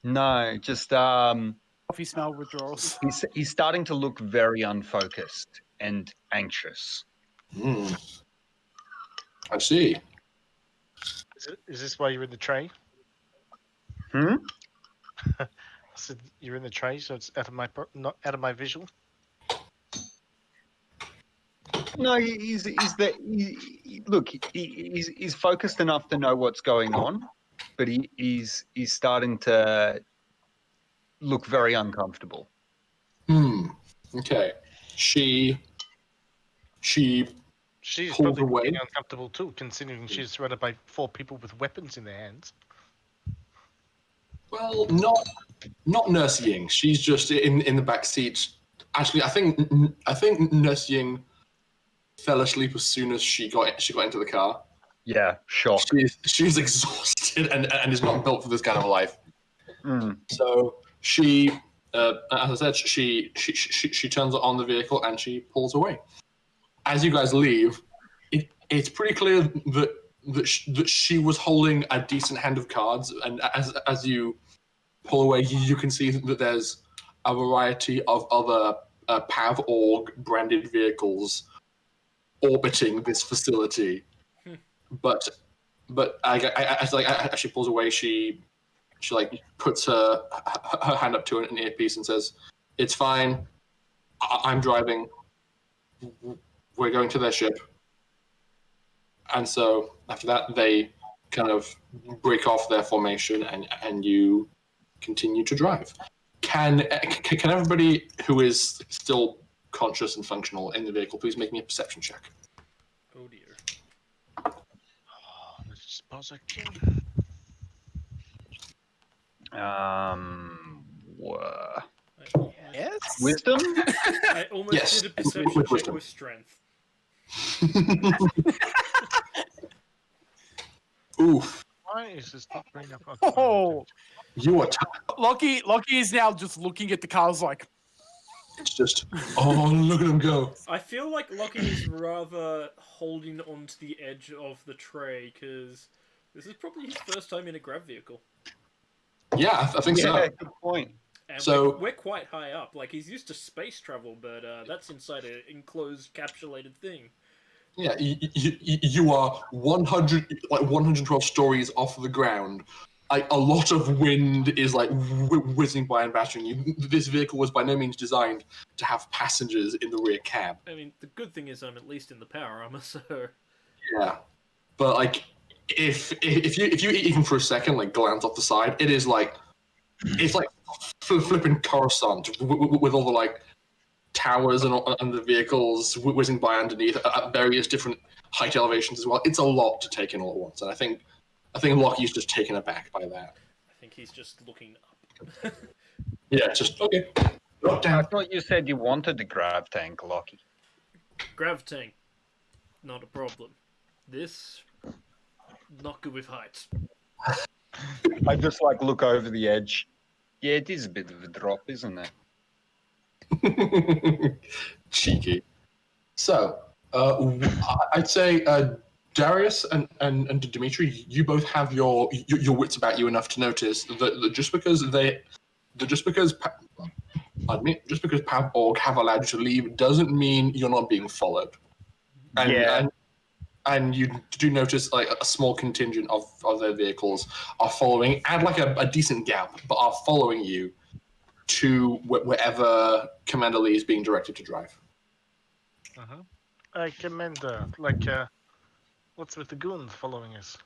No, just Coffee smell withdrawals. he's starting to look very unfocused and anxious. Hmm. I see. Is this why you're in the tray? Hmm? I said you're in the tray, so it's out of my not out of my visual. No, look. He's focused enough to know what's going on, but he's starting to look very uncomfortable. Okay. She's She's pulled probably away. getting uncomfortable too, considering she's surrounded by 4 people with weapons in their hands. Well, not Nurse Ying. She's just in the back seat. Actually, I think Nurse Ying fell asleep as soon as she got into the car. Yeah, shock. She's exhausted and is not built for this kind of life. Mm. So she, as I said, she turns on the vehicle and she pulls away. As you guys leave, it's pretty clear that she was holding a decent hand of cards, and as you pull away, you can see that there's a variety of other PAV org branded vehicles orbiting this facility. But as she pulls away, she like puts her hand up to an earpiece and says, "It's fine. I'm driving. We're going to their ship." And so after that, they kind of break off their formation, and you continue to drive. Can everybody who is still conscious and functional in the vehicle please make me a perception check? Oh dear. Let's just pause again. Yes. Wisdom? I almost Yes, did a perception with check wisdom. with strength. Oof. Why is this not bringing up? Oh, You are Locky is now just looking at the cars like, it's just, oh, look at him go. I feel like Locky is rather holding onto the edge of the tray because this is probably his first time in a grav vehicle. Yeah, I think Yeah, so. good point. And So- we're quite high up. Like, he's used to space travel, but that's inside an enclosed, capsulated thing. Yeah, you are 112 stories off the ground. Like, a lot of wind is like whizzing by and battering you. This vehicle was by no means designed to have passengers in the rear cab. I mean, the good thing is I'm at least in the power armor, so... Yeah, but like, if you even for a second like glance off the side, it's like flipping Coruscant with all the like towers and the vehicles whizzing by underneath at various different height elevations as well. It's a lot to take in all at once, and I think Locky's just taken aback by that. I think he's just looking up. Yeah, just okay. Drop I down. thought you said you wanted the grav tank, Locky. Grav tank, not a problem. This, not good with heights. I just like look over the edge. Yeah, it is a bit of a drop, isn't it? Cheeky. So, I'd say Darius and Dimitri, you both have your wits about you enough to notice that just because PAB org have allowed you to leave doesn't mean you're not being followed. And you do notice like a small contingent of their vehicles are following, and like a decent gap, but are following you to wherever Commander Lee is being directed to drive. Commander, what's with the goons following us?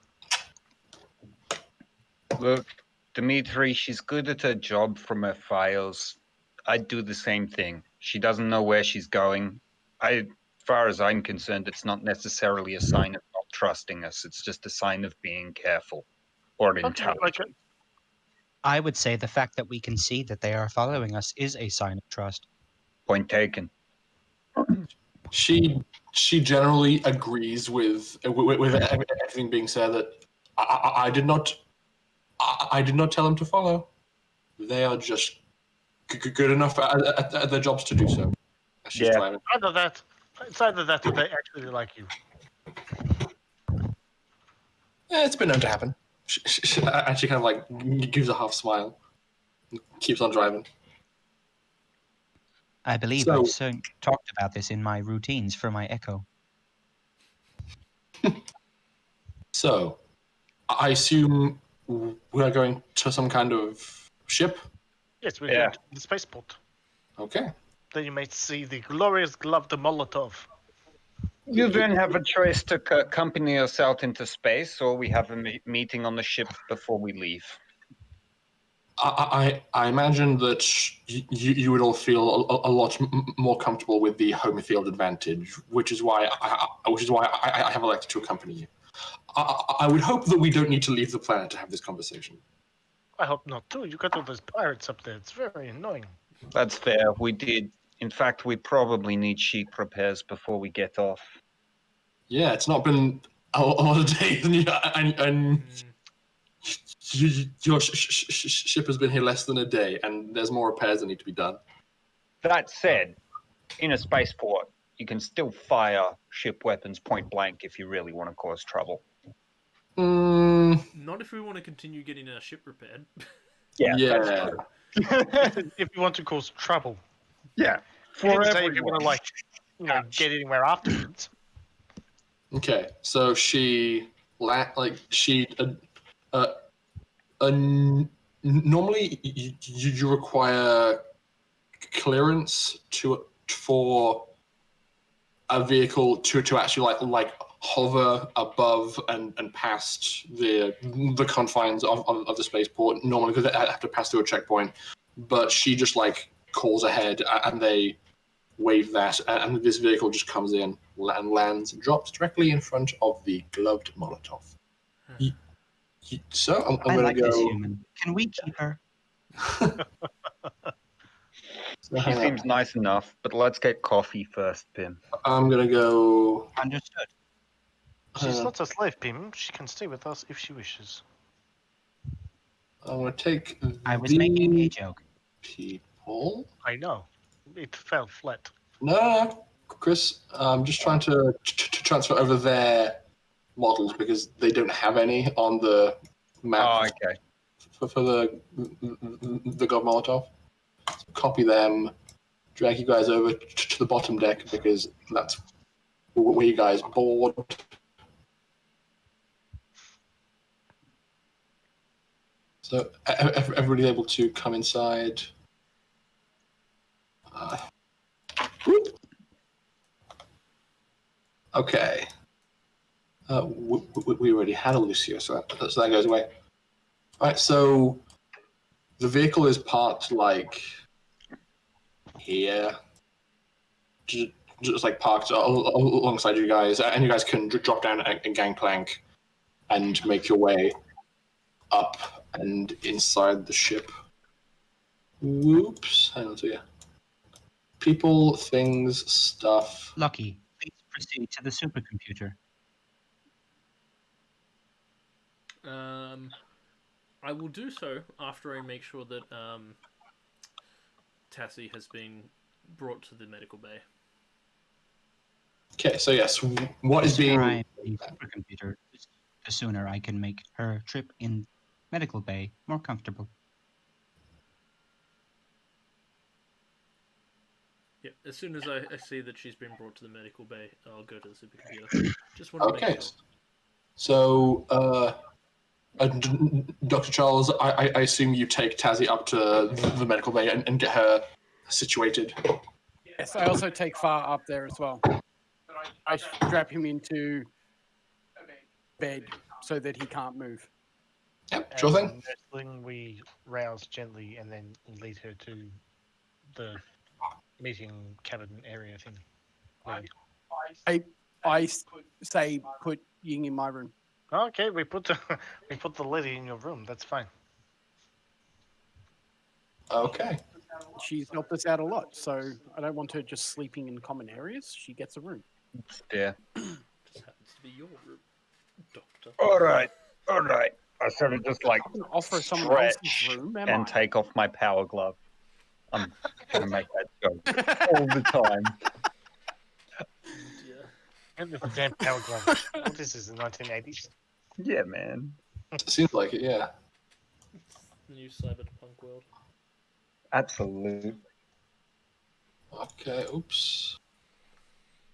Look, Dimitri, she's good at her job from her files. I'd do the same thing. She doesn't know where she's going. As far as I'm concerned, it's not necessarily a sign of not trusting us. It's just a sign of being careful or intelligent. I would say the fact that we can see that they are following us is a sign of trust. Point taken. She generally agrees with everything being said. That I did not tell them to follow. They are just good enough at their jobs to do so. She's driving. It's either that or they actually like you. Yeah, it's been known to happen. She kind of like gives a half smile, keeps on driving. I believe I've talked about this in my routines for my Echo. So, I assume we are going to some kind of ship? Yes, we're Yeah. going to the spaceport. Okay. Then you may see the glorious gloved Molotov. You then have a choice to accompany us out into space, or we have a meeting on the ship before we leave. I imagine that you would all feel a lot more comfortable with the home field advantage, which is why I have elected to accompany you. I would hope that we don't need to leave the planet to have this conversation. I hope not too. You got all those pirates up there. It's very annoying. That's fair. We did. In fact, we probably need sheep repairs before we get off. Yeah, it's not been a lot of days, and your ship has been here less than a day, and there's more repairs that need to be done. That said, in a spaceport, you can still fire ship weapons point blank if you really want to cause trouble. Not if we want to continue getting our ship repaired. Yeah. If you want to cause trouble. Yeah. You didn't say if you want to get anywhere afterwards. Okay, so normally you require clearance for a vehicle to actually like hover above and past the confines of the spaceport, normally because they have to pass through a checkpoint. But she just like calls ahead and they wave that, and this vehicle just comes in and lands, drops directly in front of the gloved Molotov. So I'm I gonna like go. this human. Can we keep her? She seems nice enough, but let's get coffee first, P.I.M. I'm gonna go. Understood. She's not a slave, P.I.M. She can stay with us if she wishes. I'm gonna take. I was making a joke. People. I know. It fell flat. No, Chris. I'm just trying to transfer over their models because they don't have any on the map. Oh, okay. For the God Molotov. So copy them, drag you guys over to the bottom deck because that's where you guys board. So everybody's able to come inside. Okay. We already had a Lucio, so that goes away. All right, so the vehicle is parked like here, just like parked alongside you guys, and you guys can drop down and gangplank and make your way up and inside the ship. Whoops, hang on to you. People, things, stuff. Locky, please proceed to the supercomputer. I will do so after I make sure that Tasi has been brought to the medical bay. Okay, so yes, what is being... The supercomputer, the sooner I can make her trip in medical bay more comfortable. Yeah, as soon as I see that she's been brought to the medical bay, I'll go to the supercomputer. Just want to Okay, make sure. so Dr. Charles, I assume you take Tasi up to the medical bay and get her situated. Yes, I also take Far up there as well. I strap him into bed so that he can't move. Yep, sure thing. Nursling, we rouse gently and then lead her to the meeting cabin area thing. I say put Ying in my room. Okay, we put the lady in your room. That's fine. Okay. She's helped us out a lot, so I don't want her just sleeping in common areas. She gets a room. Yeah. Just happens to be your room, Doctor. All right. I sort of just like Offer someone else's stretch room, am and I? take off my power glove. I'm gonna make that joke all the time. Yeah. And with a damn power glove. What is this, the 1980s? Yeah, man. Seems like it, yeah. New cyberpunk world. Absolute. Okay, oops.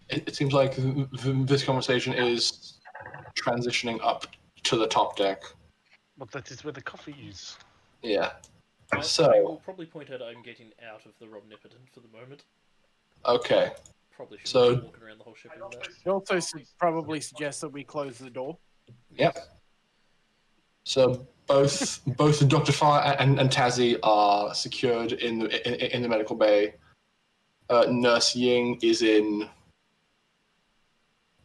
It seems like this conversation is transitioning up to the top deck. But that is where the coffee is. Yeah. I So will probably point out I'm getting out of the Romnipotent for the moment. okay. Probably should So- be walking around the whole ship in that. He also probably suggests that we close the door. Yep. So both Dr. Fire and Tasi are secured in the medical bay. Nurse Ying is in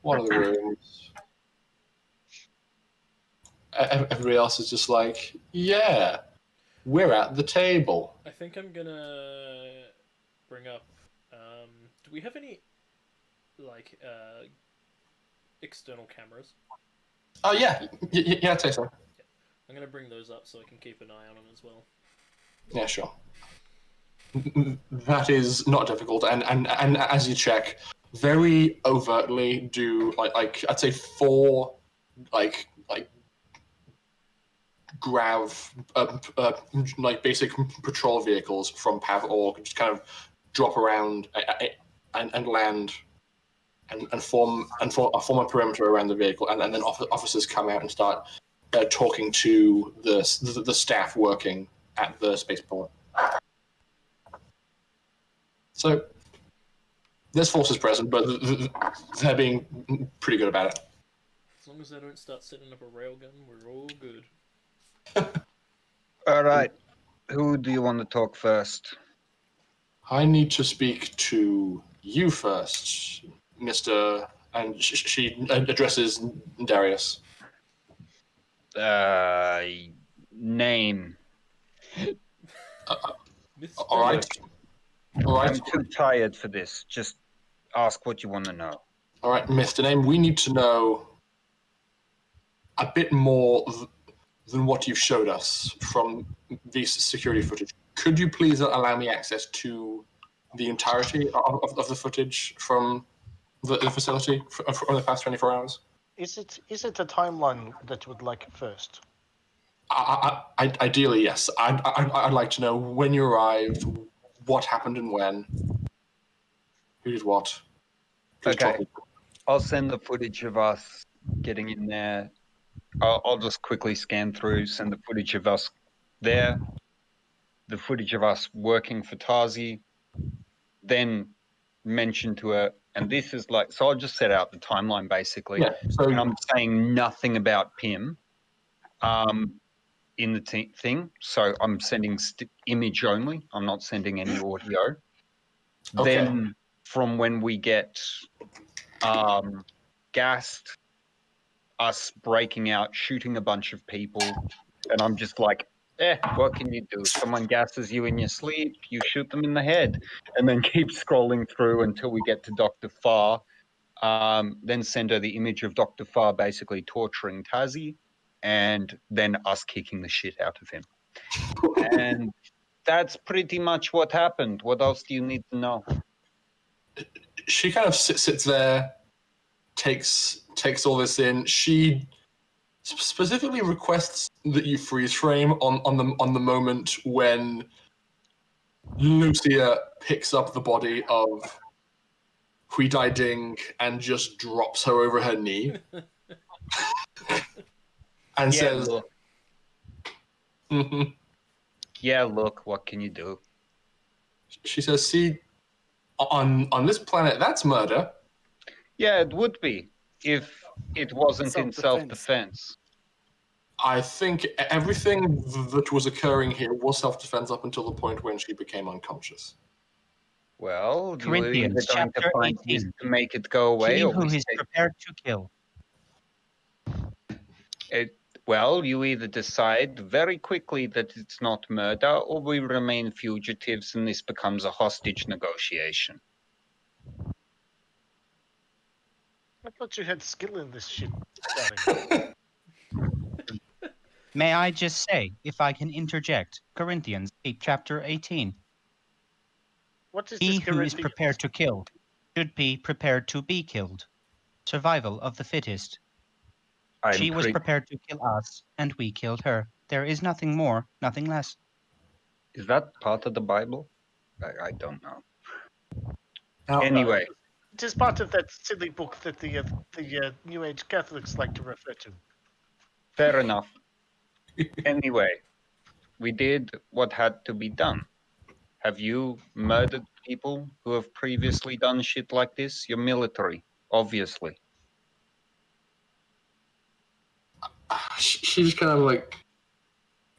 one of the rooms. Everybody else is just like, yeah, we're at the table. I think I'm gonna bring up. Do we have any like external cameras? Oh yeah, yeah, I'd say so. I'm gonna bring those up so I can keep an eye on them as well. Yeah, sure. That is not difficult, and as you check, very overtly do like I'd say 4 like grav like basic patrol vehicles from PAV-org just kind of drop around and land and form a perimeter around the vehicle, and then officers come out and start talking to the staff working at the spaceport. So there's forces present, but they're being pretty good about it. As long as they don't start setting up a railgun, we're all good. All right. Who do you want to talk first? I need to speak to you first, Mr. And she addresses Darius. Name. Mr. All right. All right. I'm too tired for this. Just ask what you want to know. All right, Mr. Name, we need to know a bit more than what you've showed us from this security footage. Could you please allow me access to the entirety of the footage from the facility from the past 24 hours? Is it a timeline that you would like first? Ideally, yes. I'd like to know when you arrived, what happened and when, who did what. Please Okay. talk. I'll send the footage of us getting in there. I'll just quickly scan through, send the footage of us there, the footage of us working for Tasi, then mention to her, and this is like, so I'll just set out the timeline basically. Yeah. So And I'm saying nothing about P.I.M. In the thing. So I'm sending image only. I'm not sending any audio. Okay. Then from when we get gassed, us breaking out, shooting a bunch of people, and I'm just like, what can you do? Someone gasses you in your sleep, you shoot them in the head, and then keep scrolling through until we get to Dr. Farr. Then send her the image of Dr. Farr basically torturing Tasi, and then us kicking the shit out of him. And that's pretty much what happened. What else do you need to know? she kind of sits there, takes all this in. She specifically requests that you freeze frame on the moment when Lucia picks up the body of Hui Dai Ding and just drops her over her knee and says, Look. Mhm. Yeah, look, what can you do? She says, see, on this planet, that's murder. Yeah, it would be if it wasn't in self-defense. I think everything that was occurring here was self-defense up until the point when she became unconscious. Well, you were either Corinthians, going to chapter find ways 18. to make it go away, He or who we is take prepared to kill. it. Well, you either decide very quickly that it's not murder, or we remain fugitives and this becomes a hostage negotiation. I thought you had skill in this shit, darling. May I just say, if I can interject, Corinthians, chapter 18. What is He this who is Corinthians? prepared to kill should be prepared to be killed. Survival of the fittest. She was prepared to kill us, and we killed her. There is nothing more, nothing less. Is that part of the Bible? I don't know. Now, Anyway, It is part of that silly book that the New Age Catholics like to refer to. Fair enough. Anyway, we did what had to be done. Have you murdered people who have previously done shit like this? You're military, obviously. She just kind of like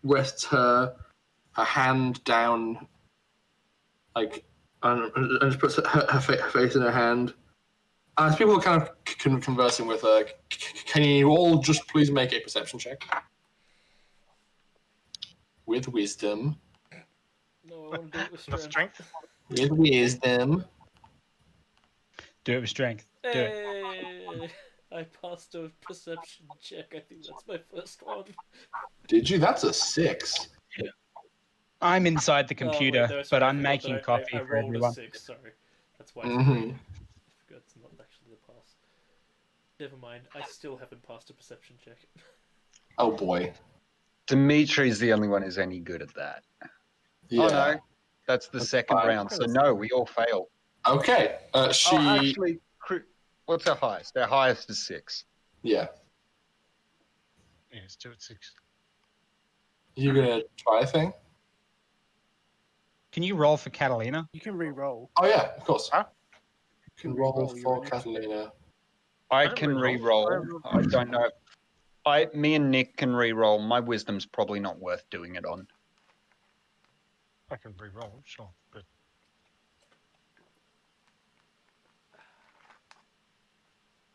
rests her hand down, like, and just puts her face in her hand. As people are kind of conversing with her, can you all just please make a perception check? With wisdom. No, I want to do it with No strength. strength. With wisdom. Do it with strength. Do it. Hey, I passed a perception check. I think that's my first one. Did you? That's a 6. I'm inside the Oh, wait, computer, no, but sorry, I I'm forgot making that coffee I for rolled everyone. a 6, sorry. That's why I Mm-hmm. forgot it's not actually a pass. Never mind, I still haven't passed a perception check. Oh boy. Dimitri's the only one who's any good at that. Yeah. Oh no, that's the second fine. round. So no, we all fail. Okay. She. Oh, actually, what's our highest? Our highest is 6. Yeah. Yeah, let's do it 6. You gonna try a thing? Can you roll for Catalina? You can re-roll. Oh yeah, of course. Huh? You can re-roll roll your for initiative. Catalina. I don't can re-roll. re-roll. I don't know. Me and Nick can re-roll. My wisdom's probably not worth doing it on. I can re-roll, sure, but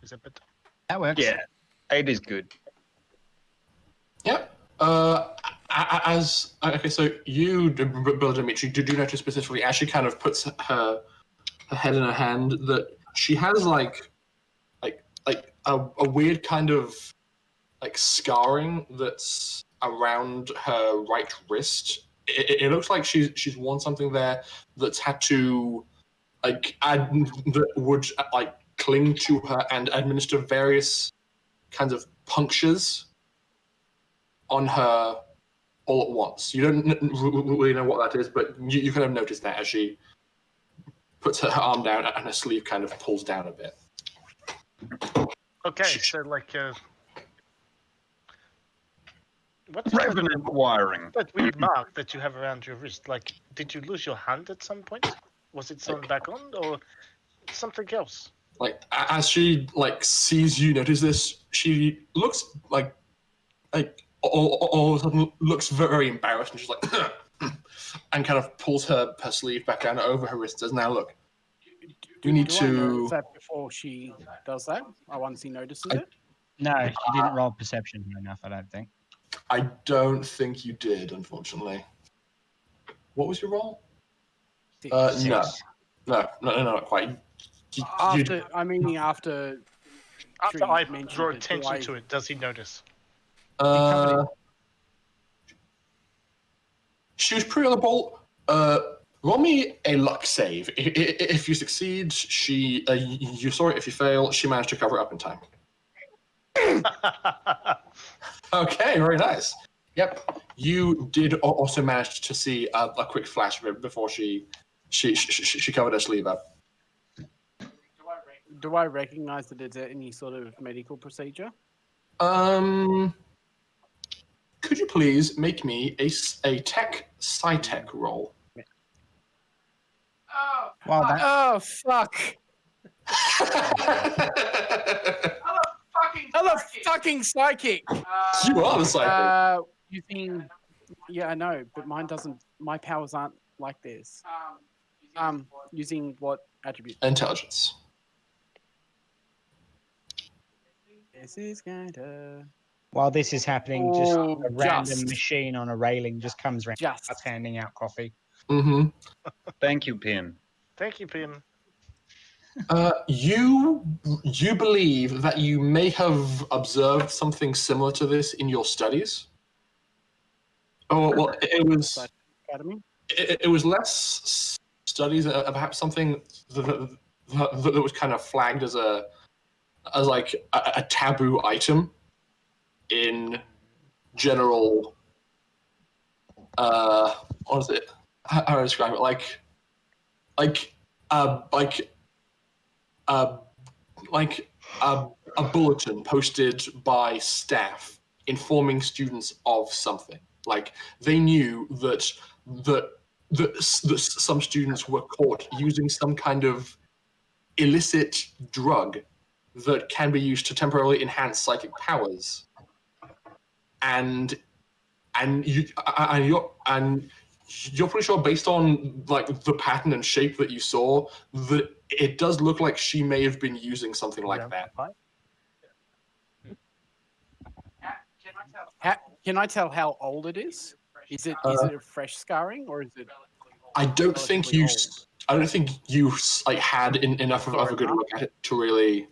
is it better? That works. Yeah, 8 is good. Yep. Okay, so you, Dimitri, do notice specifically as she kind of puts her head in her hand that she has like a weird kind of like scarring that's around her right wrist. It looks like she's worn something there that's had to like add that would like cling to her and administer various kinds of punctures on her all at once. You don't really know what that is, but you kind of notice that as she puts her arm down and her sleeve kind of pulls down a bit. Okay, so like, what's that, Revenant wiring. that weird mark that you have around your wrist? Like, did you lose your hand at some point? Was it sewn back on, or something else? Like as she like sees you notice this, she looks like all of a sudden looks very embarrassed and she's like and kind of pulls her sleeve back down over her wrist. Says, "Now look, you need Do I to." notice that before she does that? I once he notices it. No, she didn't roll perception enough, I don't think. I don't think you did, unfortunately. What was your roll? Six. No, Six. no, not quite. You- After, I mean, after After Tree I mentioned draw it, do attention I- to it, does he notice? She was pretty on the ball. Roll me a luck save. If you succeed, you saw it. If you fail, she managed to cover it up in time. Okay, very nice. Yep, you did also manage to see a quick flash of it before she covered her sleeve up. Do I recognize that it's any sort of medical procedure? Could you please make me a tech sci-tech roll? Well, that, Oh fuck! Another fucking psychic. You are the psychic. Using, yeah, I know, but mine doesn't. My powers aren't like this. Using what attribute? Intelligence. This is kinda while this is happening, just Oh, a random just. machine on a railing just comes around, Just. starts handing out coffee. Mm-hmm. Thank you, P.I.M.M. Thank you, P.I.M.M. You believe that you may have observed something similar to this in your studies. Oh well, it was Academy. it was less studies, perhaps something that was kind of flagged as like a taboo item in general. What is it? How do I describe it? Like a bulletin posted by staff informing students of something. Like they knew that some students were caught using some kind of illicit drug that can be used to temporarily enhance psychic powers, and you're pretty sure, based on like the pattern and shape that you saw, that it does look like she may have been using something like that. Can I tell how old it is? Is it a fresh scarring, or is it? I don't think you. Old? I don't think you like had enough of a good look at it to really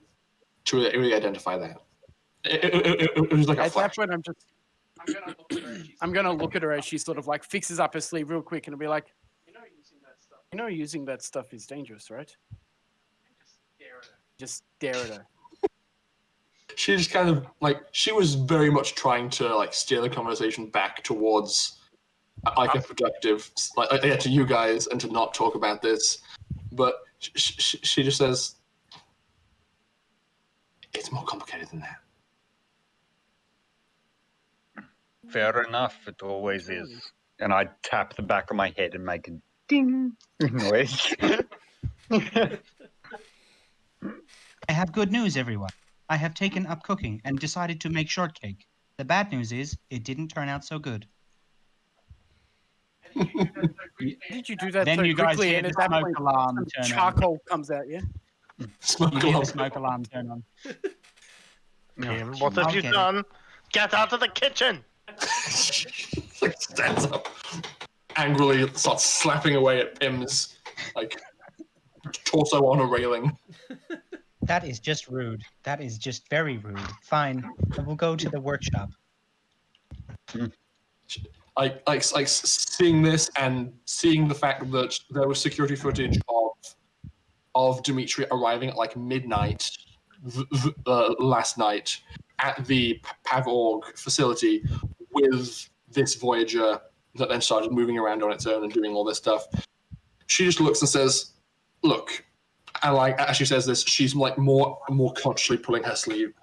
identify that. It was like a At flash. that point, I'm gonna look at her as she sort of like fixes up her sleeve real quick and be like, you know, using that stuff is dangerous, right? Just stare at her. She just kind of like, she was very much trying to like steer the conversation back towards like a productive, like to you guys, and to not talk about this. But she just says, it's more complicated than that. Fair enough, it always is. And I tap the back of my head and make a ding noise. I have good news, everyone. I have taken up cooking and decided to make shortcake. The bad news is, it didn't turn out so good. Did you do that Then so you guys quickly? hear And the at that smoke point, alarm some turn on. charcoal comes out. Yeah. Smoke You hear alarm. the smoke alarm turn on. P.I.M.M, what have I'll you get it. done? Get out of the kitchen! Like stands up, angrily starts slapping away at P.I.M.'s like torso on a railing. That is just rude. That is just very rude. Fine, I will go to the workshop. Like seeing this and seeing the fact that there was security footage of Dimitri arriving at like midnight last night at the Pavorg facility with this Voyager that then started moving around on its own and doing all this stuff. She just looks and says, "Look," and like as she says this, she's like more consciously pulling her sleeve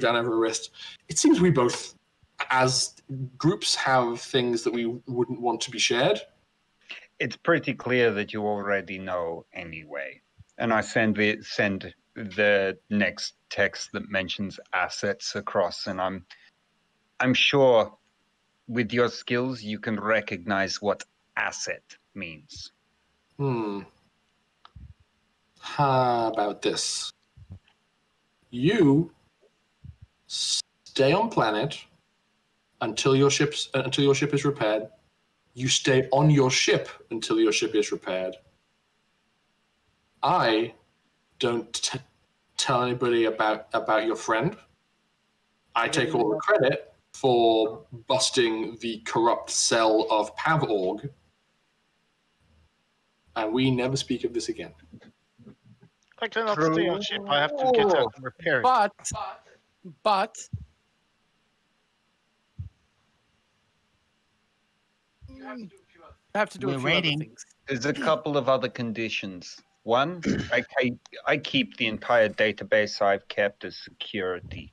down over her wrist. It seems we both, as groups, have things that we wouldn't want to be shared. It's pretty clear that you already know anyway. And I send the next text that mentions assets across, and I'm sure with your skills you can recognize what asset means. How about this? You stay on planet until your ship is repaired. You stay on your ship until your ship is repaired. I don't tell anybody about your friend. I take all the credit for busting the corrupt cell of Pavorg, and we never speak of this again. I cannot stay on ship. I have to get out and repair it. But you have to do a We're few waiting. other things. There's a couple of other conditions. One, I keep the entire database I've kept as security.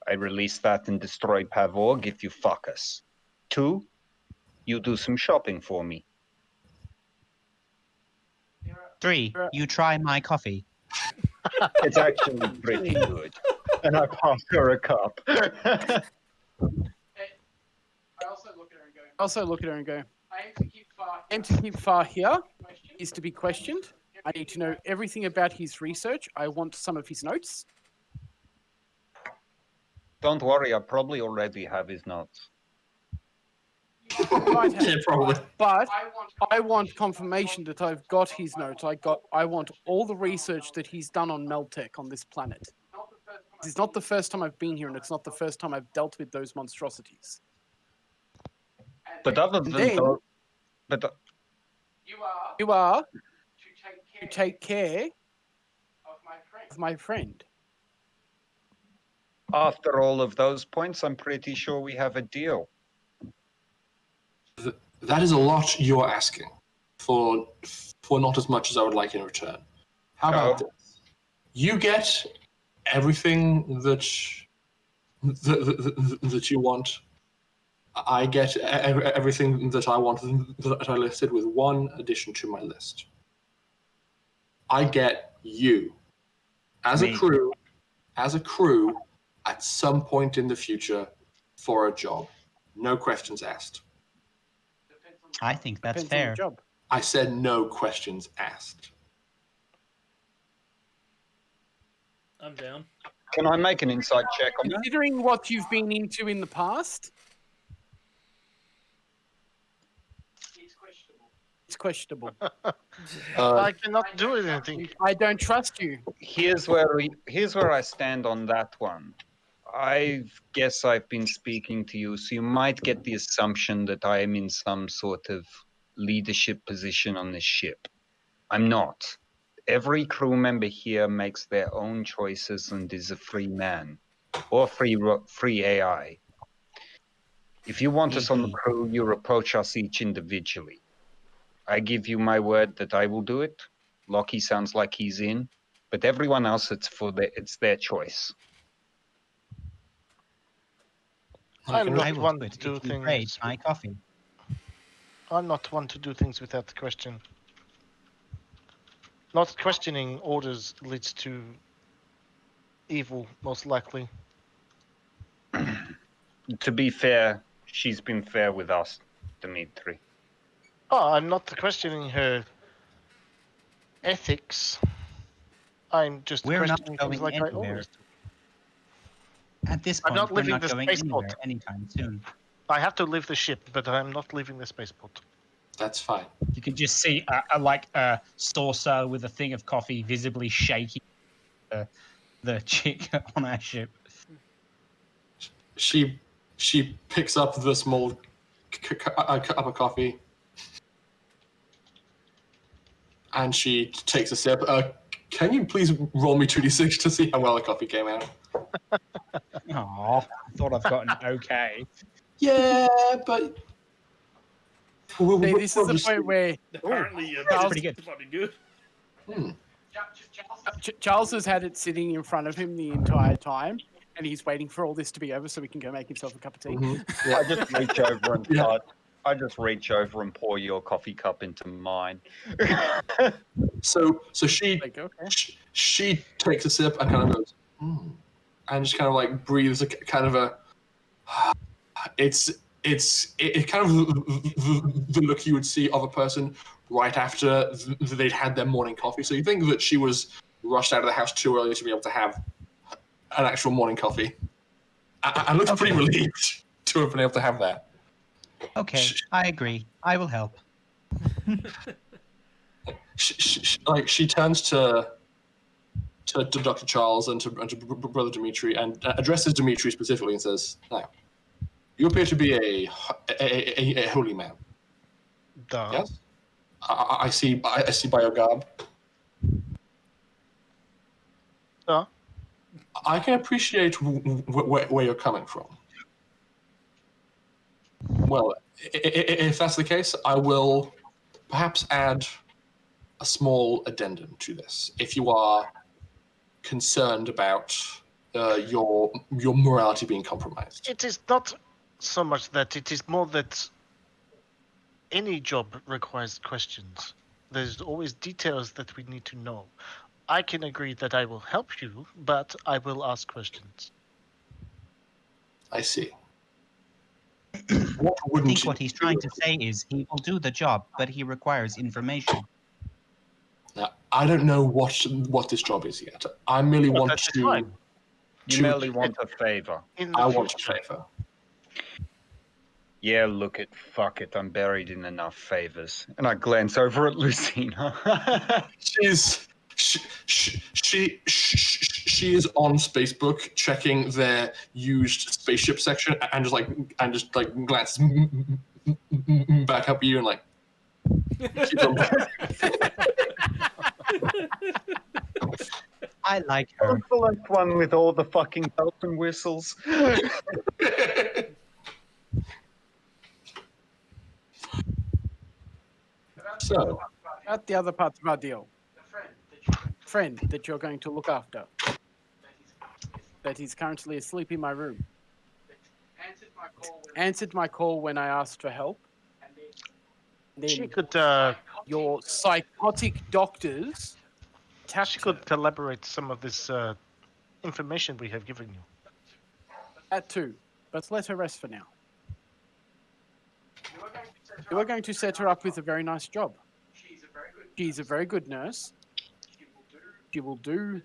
I release that and destroy Pavorg if you fuck us. 2, you do some shopping for me. 3, you try my coffee. It's actually pretty good. And I pass her a cup. I also look at her and go, aim to keep far here. Is to be questioned. I need to know everything about his research. I want some of his notes. Don't worry, I probably already have his notes. Yeah, probably. But I want confirmation that I've got his notes. I want all the research that he's done on Meltech on this planet. It's not the first time I've been here, and it's not the first time I've dealt with those monstrosities. But other And than then those, you are to take care of my friend. after all of those points, I'm pretty sure we have a deal. That is a lot you're asking for not as much as I would like in return. How about this? You get everything that that you want. I get everything that I want that I listed with one addition to my list. I get you as a Me. crew, at some point in the future for a job. No questions asked. I think that's Depends on the fair. job. I said no questions asked. I'm down. Can I make an insight check on that? Considering what you've been into in the past, it's questionable. I cannot do anything. I don't trust you. Here's where I stand on that one. I guess I've been speaking to you, so you might get the assumption that I am in some sort of leadership position on this ship. I'm not. Every crew member here makes their own choices and is a free man or free AI. If you want us on the crew, you approach us each individually. I give you my word that I will do it. Locky sounds like he's in, but everyone else, it's their choice. I'm I not will one quit to do if you trade things. my coffee. I'm not one to do things without question. Not questioning orders leads to evil, most likely. To be fair, she's been fair with us, Dimitri. Oh, I'm not questioning her ethics. I'm just We're not questioning going things like I anywhere. always do. At this I'm point, not we're leaving not the going spaceport. anywhere anytime soon. I have to leave the ship, but I'm not leaving the spaceport. That's fine. You can just see a saucer with a thing of coffee visibly shaking the chick on our ship. She picks up the small cup of coffee and she takes a sip. Can you please roll me 2d6 to see how well the coffee came out? Aw, I thought I've gotten okay. Yeah, but See, this is the point where Apparently, Charles- pretty good. Fucking good. Charles has had it sitting in front of him the entire time, and he's waiting for all this to be over so he can go make himself a cup of tea. Yeah. I just reach over and Yeah. I just reach over and pour your coffee cup into mine. So she Like, okay. she takes a sip and kind of goes, and just kind of like breathes a kind of a. It's kind of the look you would see of a person right after they'd had their morning coffee. So you think that she was rushed out of the house too early to be able to have an actual morning coffee, and looks pretty relieved to have been able to have that. Okay, I agree. I will help. She turns to Dr. Charles and to Brother Dimitri and addresses Dimitri specifically and says, "Now, you appear to be a holy man. Duh. Yes, I see by your garb. Duh. I can appreciate where you're coming from. Well, if that's the case, I will perhaps add a small addendum to this. If you are concerned about your morality being compromised, It is not so much that, it is more that any job requires questions. There's always details that we need to know. I can agree that I will help you, but I will ask questions. I see. What I wouldn't think you what he's do? trying to say is he will do the job, but he requires information. Now, I don't know what this job is yet. I merely Well, want that is to. fine. You merely want a favor. In the I want a future. favor. Yeah, look it, fuck it, I'm buried in enough favors. And I glance over at Lucina. She is on Facebook checking their used spaceship section and just like glances back up at you and like keeps on. I like her. I'm the like one with all the fucking bells and whistles. So, About the other parts of our deal. Friend that you're going to look after. That is currently asleep in my room. answered my call when I asked for help. She Then could your psychotic doctors tapped her. elaborate some of this information we have given you. That too, but let her rest for now. You are going to set her up with a very nice job. She's a very good nurse. She will do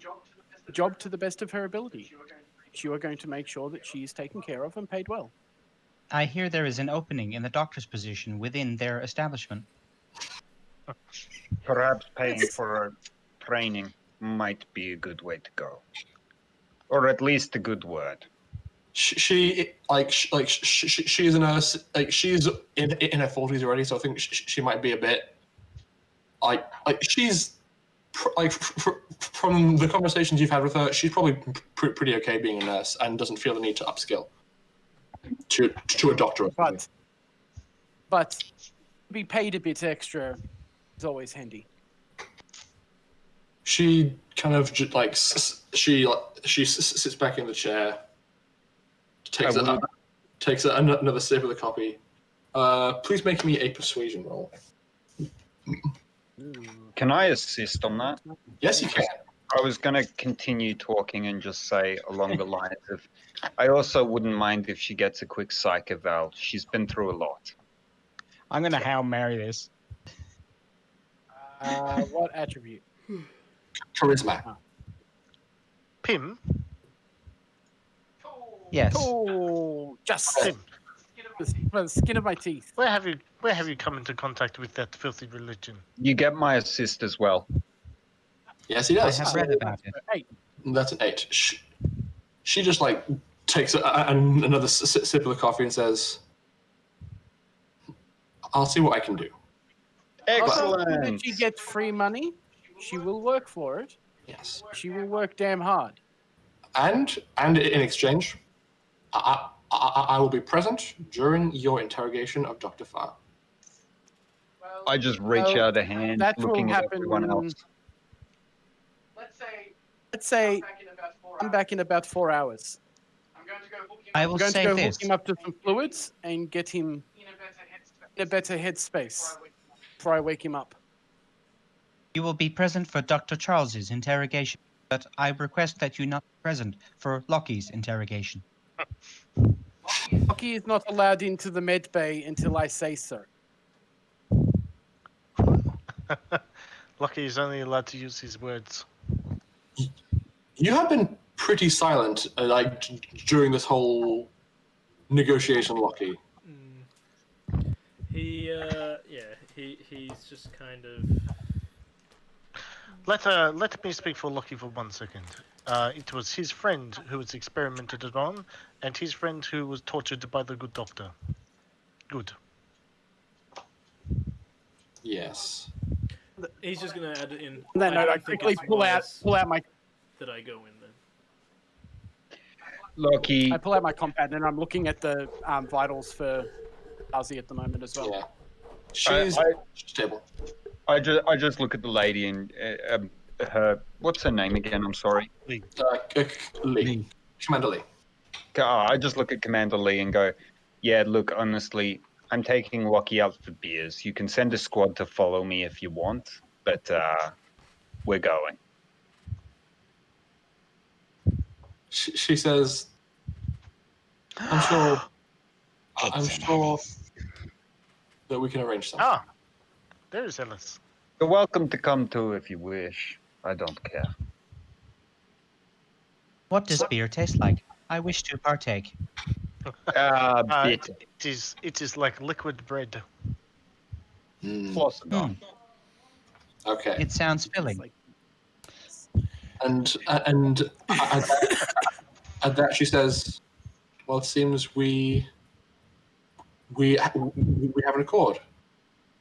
the job to the best of her ability. You are going to make sure that she is taken care of and paid well. I hear there is an opening in the doctor's position within their establishment. Perhaps paying for her training might be a good way to go, or at least a good word. She is a nurse. Like she's in her 40s already, so I think she might be a bit like she's from the conversations you've had with her, she's probably pretty okay being a nurse and doesn't feel the need to upskill to a doctor. But be paid a bit extra is always handy. She kind of she sits back in the chair, takes another sip of the coffee. Please make me a persuasion roll. Can I assist on that? Yes, you can. I was going to continue talking and just say along the lines of, I also wouldn't mind if she gets a quick psych eval. She's been through a lot. I'm going to Hail Mary this. What attribute? Charisma. P.I.M.M? Yes. Oh, just P.I.M, for the skin of my teeth. where have you come into contact with that filthy religion? You get my assist as well. Yes, he does. I have read about it. Hey, That's an 8. She just takes another sip of the coffee and says, "I'll see what I can do." Excellent. if she gets free money, she will work for it. Yes. She will work damn hard. And in exchange, I will be present during your interrogation of Dr. Farr. I just reach out a hand, That will looking at happen. everyone else. Let's say I'm back in about 4 hours. I I'm will going to say go this. hook him up to some fluids and get him in a better headspace before I wake him up. You will be present for Dr. Charles's interrogation, but I request that you not be present for Locky's interrogation. Locky is not allowed into the med bay until I say so. Locky is only allowed to use his words. You have been pretty silent, during this whole negotiation, Locky. He's just kind of. Let me speak for Locky for 1 second. It was his friend who was experimented on, and his friend who was tortured by the good doctor. Good. Yes. He's just gonna add it in. On that note, don't I think quickly it's pull wise out my that I go in then. Locky, I pull out my compound and I'm looking at the vitals for Tasi at the moment as well. Yeah. She's stable. I just look at the lady and her. What's her name again? I'm sorry. Lee. Lee. Commander Lee. I just look at Commander Lee and go, yeah, look, honestly, I'm taking Locky out for beers. You can send a squad to follow me if you want, but we're going. She says, I'm sure that we can arrange something. Ah, there's Ellis. You're welcome to come too if you wish. I don't care. What does beer taste like? I wish to partake. Bit. It is like liquid bread. Close enough. Okay. It sounds filling. And at that she says, "Well, it seems we have an accord.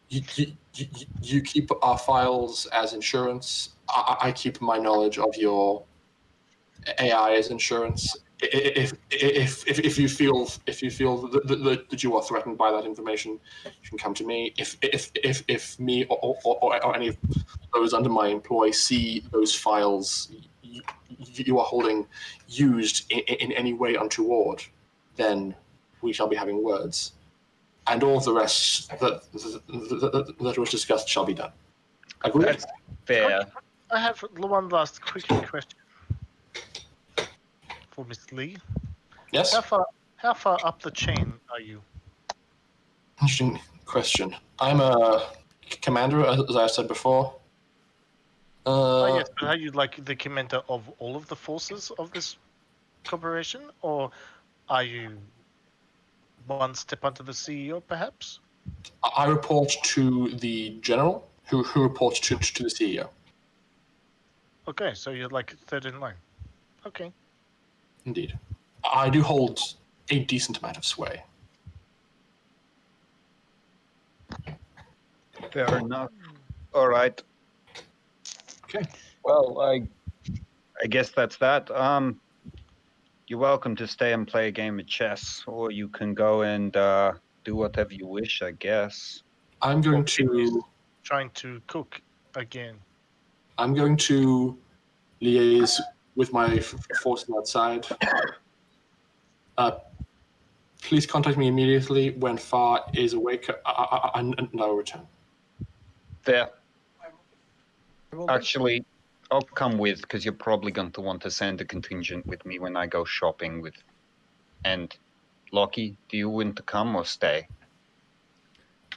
You keep our files as insurance. I keep my knowledge of your AI as insurance. If you feel that you are threatened by that information, you can come to me. If me or any of those under my employ see those files you are holding used in any way untoward, then we shall be having words, and all of the rest that was discussed shall be done. Agreed? That's fair. I have one last quick question for Miss Lee. Yes? How far up the chain are you? Interesting question. I'm a commander, as I said before. Yes, but are you like the commander of all of the forces of this corporation, or are you one step under the CEO, perhaps? I report to the general, who reports to the CEO. Okay, so you're like third in line. Okay. Indeed. I do hold a decent amount of sway. Fair enough. All right. Okay. Well, I guess that's that. You're welcome to stay and play a game of chess, or you can go and do whatever you wish, I guess. I'm going to Trying to cook again. I'm going to liaise with my forces outside. Please contact me immediately when Far is awake, and I will return. Fair. Actually, I'll come with, because you're probably going to want to send a contingent with me when I go shopping with. And Locky, do you want to come or stay?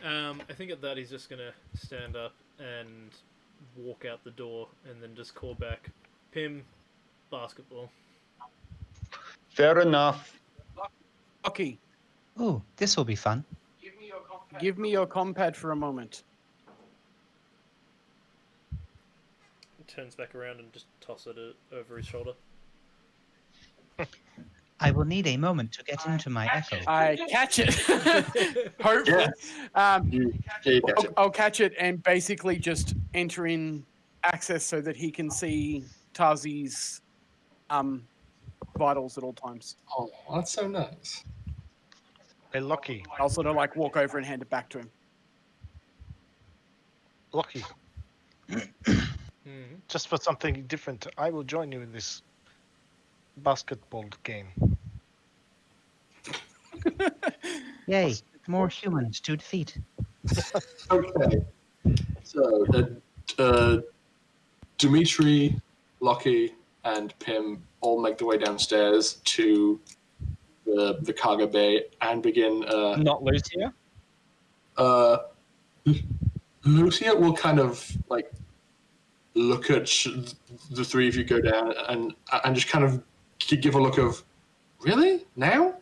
I think at that he's just gonna stand up and walk out the door, and then just call back, P.I.M.M, basketball. Fair enough. Locky, Ooh, this will be fun. give me your compad for a moment. Turns back around and just toss it over his shoulder. I will need a moment to get into my echo. I catch it. Hopefully. You catch it. I'll catch it and basically just enter in access so that he can see Tasi's vitals at all times. Oh, that's so nice. Hey, Locky. I'll sort of like walk over and hand it back to him. Locky. Just for something different, I will join you in this basketball game. Yay, more humans to defeat. Okay. So, Dimitri, Locky, and P.I.M.M all make their way downstairs to the cargo bay and begin. Not Lucia? Lucia will kind of like look at the three of you go down and just kind of give a look of, really? Now?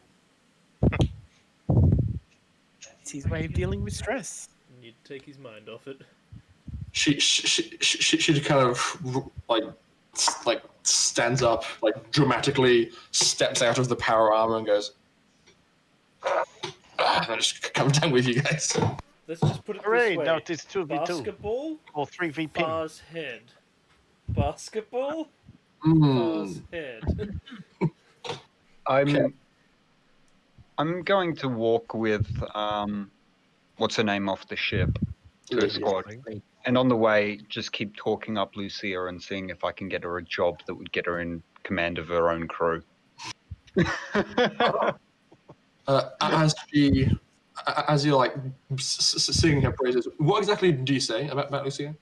It's his way of dealing with stress. You take his mind off it. She just kind of like stands up, like dramatically steps out of the power armor and goes, I'm just coming down with you guys. Let's just put it Hooray, this way. now it is 2v2. Basketball, Or 3v pin. Far's head. Basketball, Mm. Far's head. I'm going to walk with what's her name off the ship to escort. And on the way, just keep talking up Lucia and seeing if I can get her a job that would get her in command of her own crew. As you're like singing her praises, what exactly do you say about Lucia?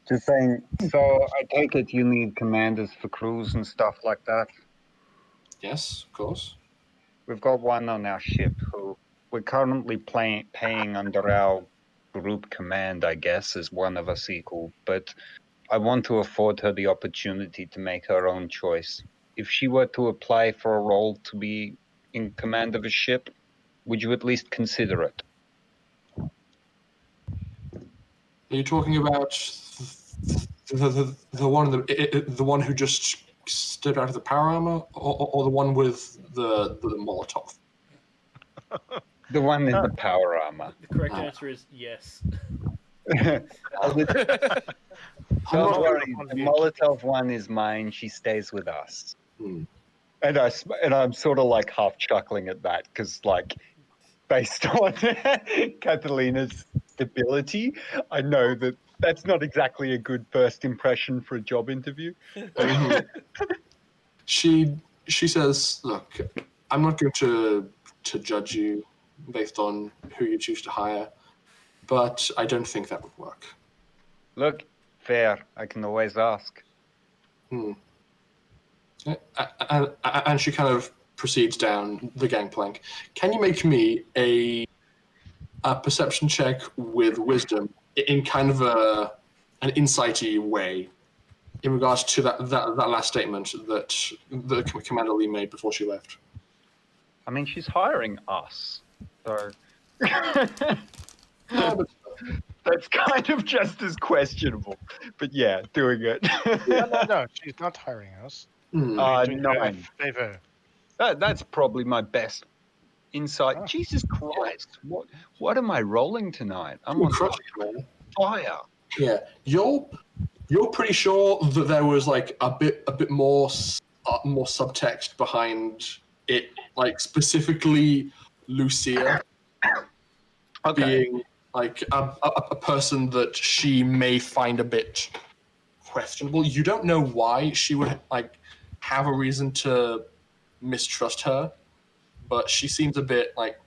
Just saying, so I take it you need commanders for crews and stuff like that? Yes, of course. We've got one on our ship who we're currently paying under our group command, I guess, as one of us equal, but I want to afford her the opportunity to make her own choice. If she were to apply for a role to be in command of a ship, would you at least consider it? Are you talking about the one who just stepped out of the power armor, or the one with the Molotov? The one in the power armor. The correct answer is yes. Don't worry, the Molotov one is mine. She stays with us. Hmm. And I'm sort of like half chuckling at that because, like, based on Catalina's ability, I know that that's not exactly a good first impression for a job interview. She says, look, I'm not going to judge you based on who you choose to hire, but I don't think that would work. Look, fair. I can always ask. And she kind of proceeds down the gangplank. Can you make me a perception check with wisdom in kind of an insighty way in regards to that last statement that the Commander Lee made before she left? I mean, she's hiring us, so Yeah, but that's kind of just as questionable. But yeah, doing it. No, she's not hiring us. Doing her a 9. favor. That's probably my best insight. Oh. Jesus Christ, what am I rolling tonight? I'm you're on crushing it, man. fire. Yeah, you're pretty sure that there was like a bit more subtext behind it, like specifically Lucia being like a person that she may find a bit questionable. You don't know why she would like have a reason to mistrust her, but she seems a bit like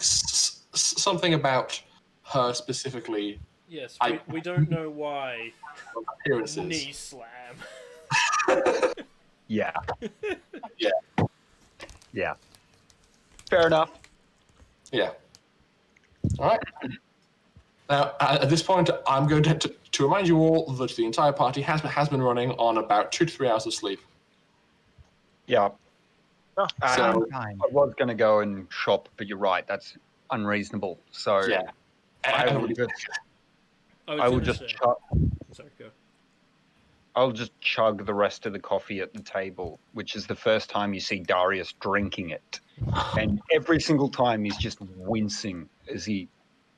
something about her specifically. Yes, we don't know why. Appearances. Knee slam. Yeah. Fair enough. Yeah. All right. Now, at this point, I'm going to remind you all that the entire party has been running on about 2 to 3 hours of sleep. Yeah. Oh, So, Time. I was going to go and shop, but you're right. That's unreasonable. So yeah. I will just, Sorry, go. I'll just chug the rest of the coffee at the table, which is the first time you see Darius drinking it. And every single time he's just wincing as he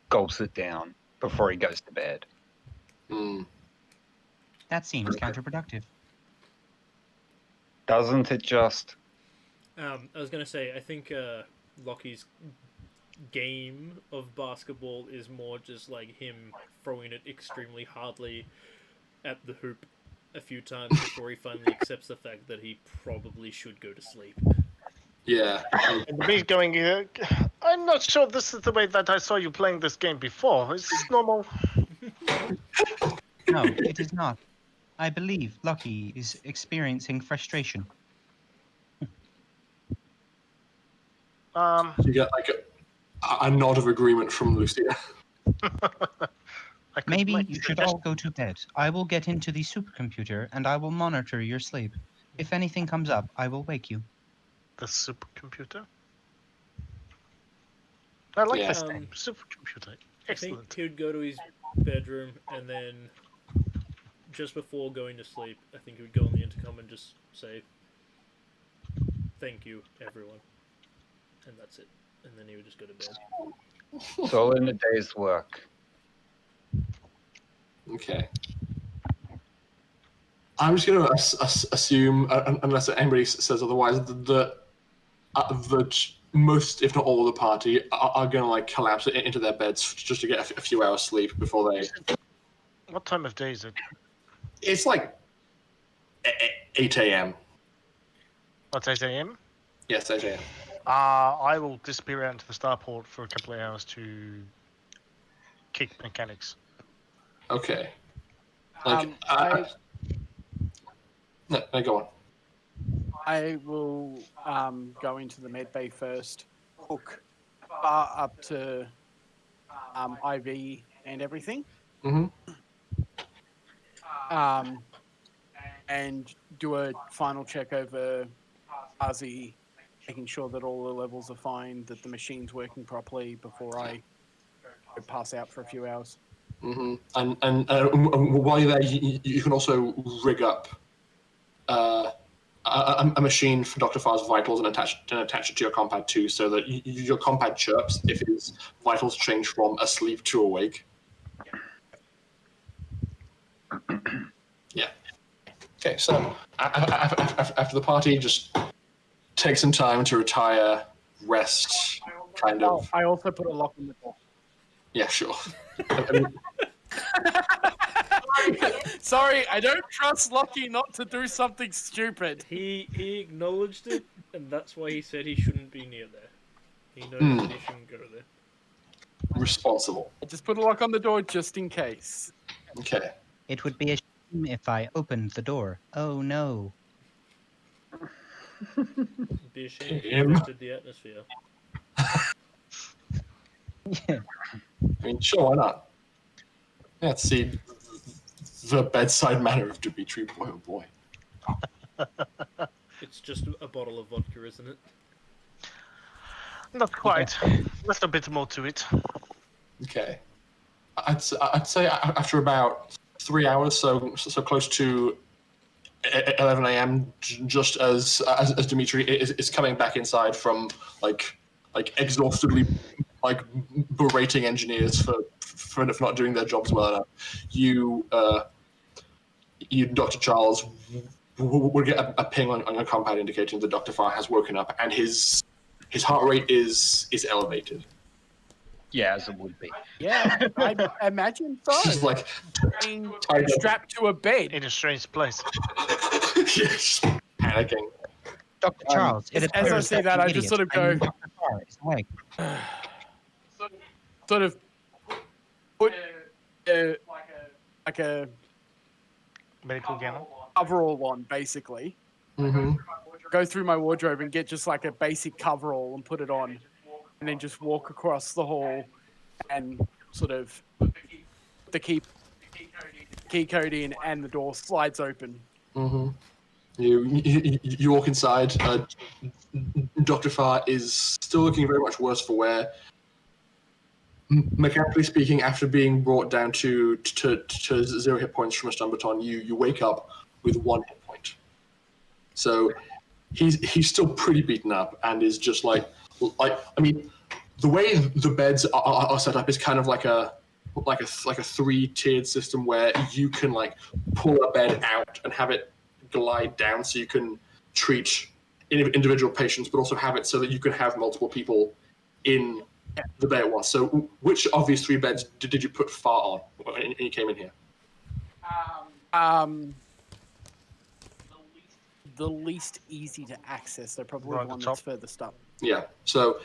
gulps it down before he goes to bed. That seems counterproductive. Doesn't it just? I was gonna say, I think Locky's game of basketball is more just like him throwing it extremely hardly at the hoop a few times before he finally accepts the fact that he probably should go to sleep. Yeah. And the beat going, I'm not sure this is the way that I saw you playing this game before. Is this normal? No, it is not. I believe Locky is experiencing frustration. You get like a nod of agreement from Lucia. Maybe you should all go to bed. I will get into the supercomputer and I will monitor your sleep. If anything comes up, I will wake you. The supercomputer? I like Yeah. this name, supercomputer. I think Excellent. he would go to his bedroom and then, just before going to sleep, I think he would go on the intercom and just say, "Thank you, everyone," and that's it. And then he would just go to bed. It's all in a day's work. Okay. I'm just going to assume, unless anybody says otherwise, that most, if not all, of the party are going to like collapse into their beds just to get a few hours sleep before they. What time of day is it? It's like 8 a.m. What's 8 a.m.? Yes, 8 a.m. I will disappear out into the starport for a couple of hours to kick mechanics. Okay. Like, no, go on. I will go into the med bay first, hook bar up to IV and everything, and do a final check over Tasi, making sure that all the levels are fine, that the machine's working properly before I go pass out for a few hours. And while you're there, you can also rig up a machine for Dr. Farr's vitals and attach it to your compad too, so that your compad chirps if his vitals change from asleep to awake. Yeah. Okay, so after the party, just take some time to retire, rest, kind of. I also put a lock on the door. Yeah, sure. Sorry, I don't trust Locky not to do something stupid. He acknowledged it, and that's why he said he shouldn't be near there. He knows Hmm. that he shouldn't go there. Responsible. I just put a lock on the door just in case. Okay. It would be a shame if I opened the door. Oh no. It'd be a shame if he Him. affected the atmosphere. Yeah. I mean, sure, why not? Let's see the bedside manner of Dimitri. Boy, oh boy. It's just a bottle of vodka, isn't it? Not quite. There's a bit more to it. Okay. I'd say after about 3 hours, so close to 11 a.m., just as Dimitri is coming back inside from like exhaustively like berating engineers for not doing their jobs well enough, you Dr. Charles would get a ping on your compound indicating that Dr. Farr has woken up and his heart rate is elevated. Yeah, as it would be. Yeah, I imagine so. She's like Being tied up. strapped to a bed. In a strange place. Yes, panicking. Dr. Charles, it as I appears see that, the I just idiot sort of go- claiming Dr. Farr is awake. Sort of put like a Medical gown. coverall on, basically. Mm-hmm. Go through my wardrobe and get just like a basic coverall and put it on, and then just walk across the hall and sort of the key code in, and the door slides open. Mm-hmm. You walk inside. Dr. Farr is still looking very much worse for wear. Mechanically speaking, after being brought down to 0 hit points from a stun baton, you wake up with 1 hit point. So he's still pretty beaten up and is just like I mean, the way the beds are set up is kind of like a 3-tiered system where you can like pull a bed out and have it glide down so you can treat individual patients, but also have it so that you can have multiple people in the bed at once. So which of these 3 beds did you put Far on when you came in here? The least easy to access, so probably Right the at one the that's top. furthest up. Yeah. So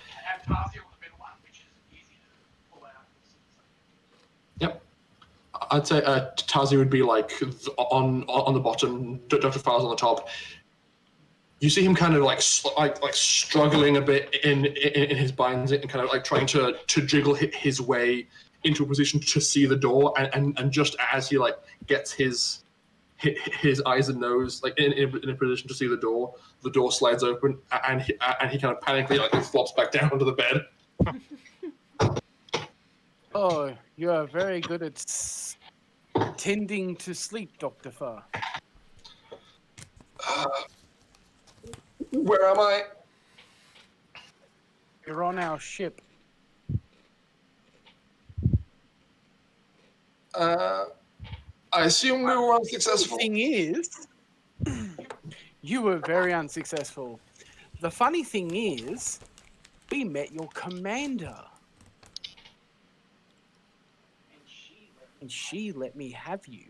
yep. I'd say Tasi would be like on the bottom, Dr. Farr's on the top. You see him kind of like struggling a bit in his binds and kind of like trying to jiggle his way into a position to see the door, and just as he like gets his eyes and nose like in a position to see the door slides open and he kind of panically like flops back down onto the bed. Oh, you are very good at tending to sleep, Dr. Farr. Where am I? You're on our ship. I assume we were unsuccessful. The thing is, you were very unsuccessful. The funny thing is, we met your commander. And she let me have you.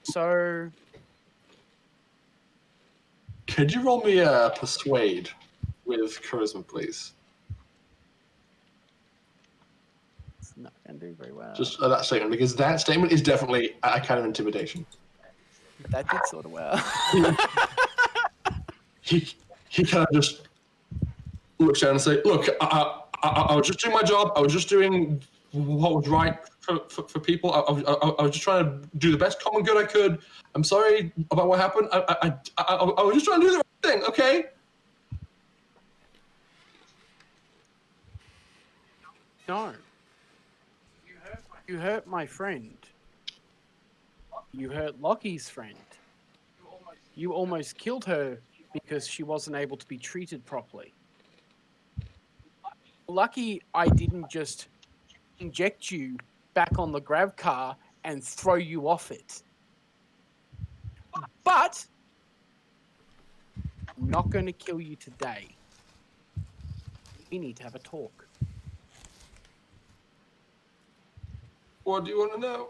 So, Could you roll me a persuade with charisma, please? it's not going to do very well. Just that statement, because that statement is definitely a kind of intimidation. That did sort of well. He kind of just looks down and say, "Look, I was just doing my job. I was just doing what was right for people. I was just trying to do the best common good I could. I'm sorry about what happened. I was just trying to do the right thing, okay?" No. You hurt my friend. You hurt Locky's friend. You almost killed her because she wasn't able to be treated properly. Lucky I didn't just inject you back on the grav car and throw you off it. But I'm not going to kill you today. We need to have a talk. What do you want to know?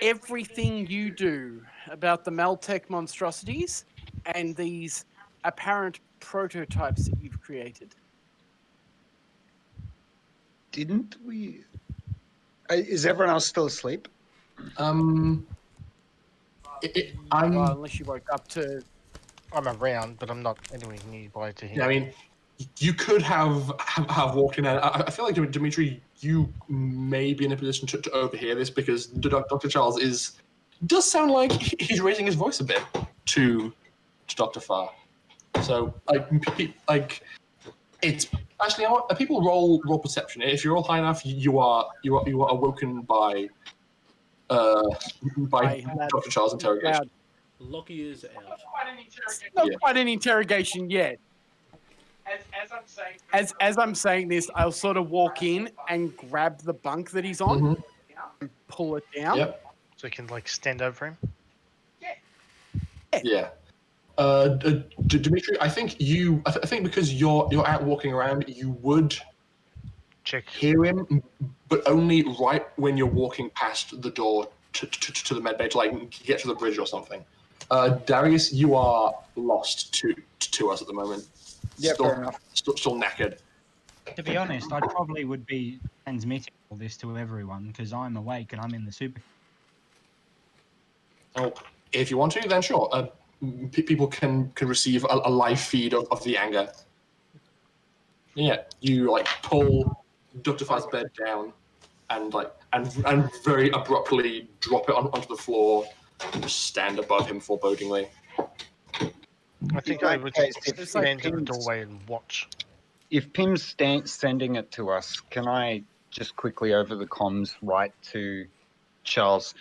Everything you do about the Meltech monstrosities and these apparent prototypes that you've created. Didn't we? Is everyone else still asleep? I'm. Well, unless you woke up to. I'm around, but I'm not anywhere nearby to him. Yeah, I mean, you could have walked in. And I feel like Dimitri, you may be in a position to overhear this because Dr. Charles does sound like he's raising his voice a bit to Dr. Farr. So like it's actually you know what? People roll perception. If you roll high enough, you are awoken by Dr. Charles' interrogation. Locky is out. Not quite an interrogation yet. As I'm saying this, I'll sort of walk in and grab the bunk that he's on, and pull it down. Yep. So you can like stand over him. Yeah. Dimitri, I think I think because you're out walking around, you would Check. hear him, but only right when you're walking past the door to the medbay to like get to the bridge or something. Darius, you are lost to us at the moment. Yeah, fair enough. Still knackered. To be honest, I probably would be transmitting all this to everyone because I'm awake and I'm in the super. Oh, if you want to, then sure. People can receive a live feed of the anger. Yeah, you like pull Dr. Farr's bed down and very abruptly drop it onto the floor and just stand above him forebodingly. I think In I that would case, stand in the P.I.M.'s doorway and watch. If P.I.M.'s sending it to us, can I just quickly over the comms write to Charles?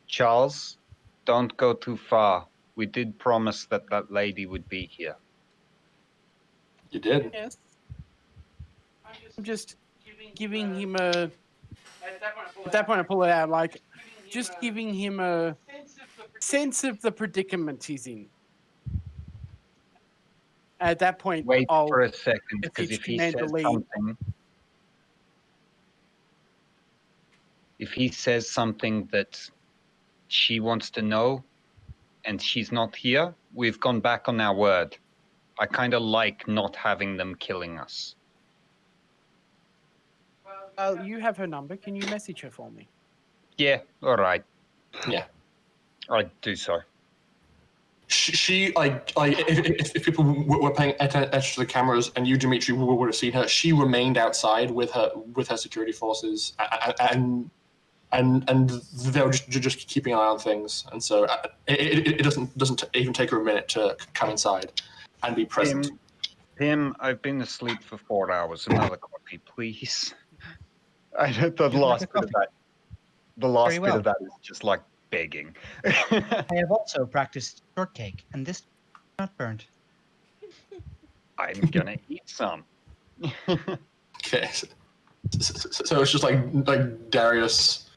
Charles, don't go too far. We did promise that that lady would be here. You did. Yes. I'm just giving him a. At that point, I pull it out, like, just giving him a sense of the predicament he's in. At that point, Wait I'll for a second, because message if he Commander says Lee. something, that she wants to know, and she's not here, we've gone back on our word. I kind of like not having them killing us. You have her number. Can you message her for me? Yeah, all right. Yeah. I do so. She if people were paying attention to the cameras and you, Dimitri, would have seen her, she remained outside with her security forces and they were just keeping an eye on things, and so it doesn't even take her a minute to come inside and be present. P.I.M., I've been asleep for 4 hours. Another coffee, please. I know the last bit of that. The last bit of that is just like begging. I have also practiced shortcake, and this is not burnt. I'm gonna eat some. Okay, so it's just like Darius,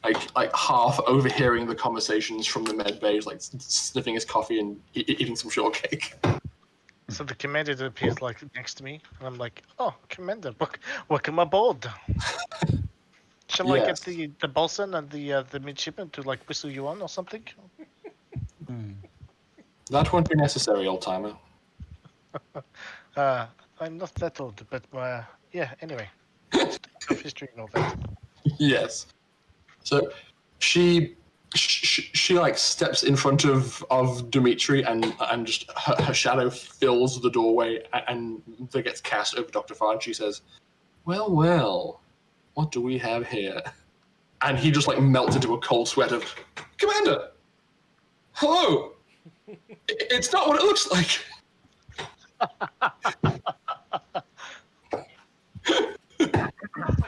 like half overhearing the conversations from the med bay, like sniffing his coffee and eating some shortcake. So the commander appears like next to me, and I'm like, "Oh, commander, welcome aboard." Shall I get the bosun and the midshipman to like whistle you on or something? That won't be necessary, old timer. I'm not that old, but yeah. Anyway, of history and all that. Yes. So she like steps in front of Dimitri and just her shadow fills the doorway and that gets cast over Dr. Farr, and she says, well, what do we have here? And he just like melts into a cold sweat of, Commander! Hello! It's not what it looks like!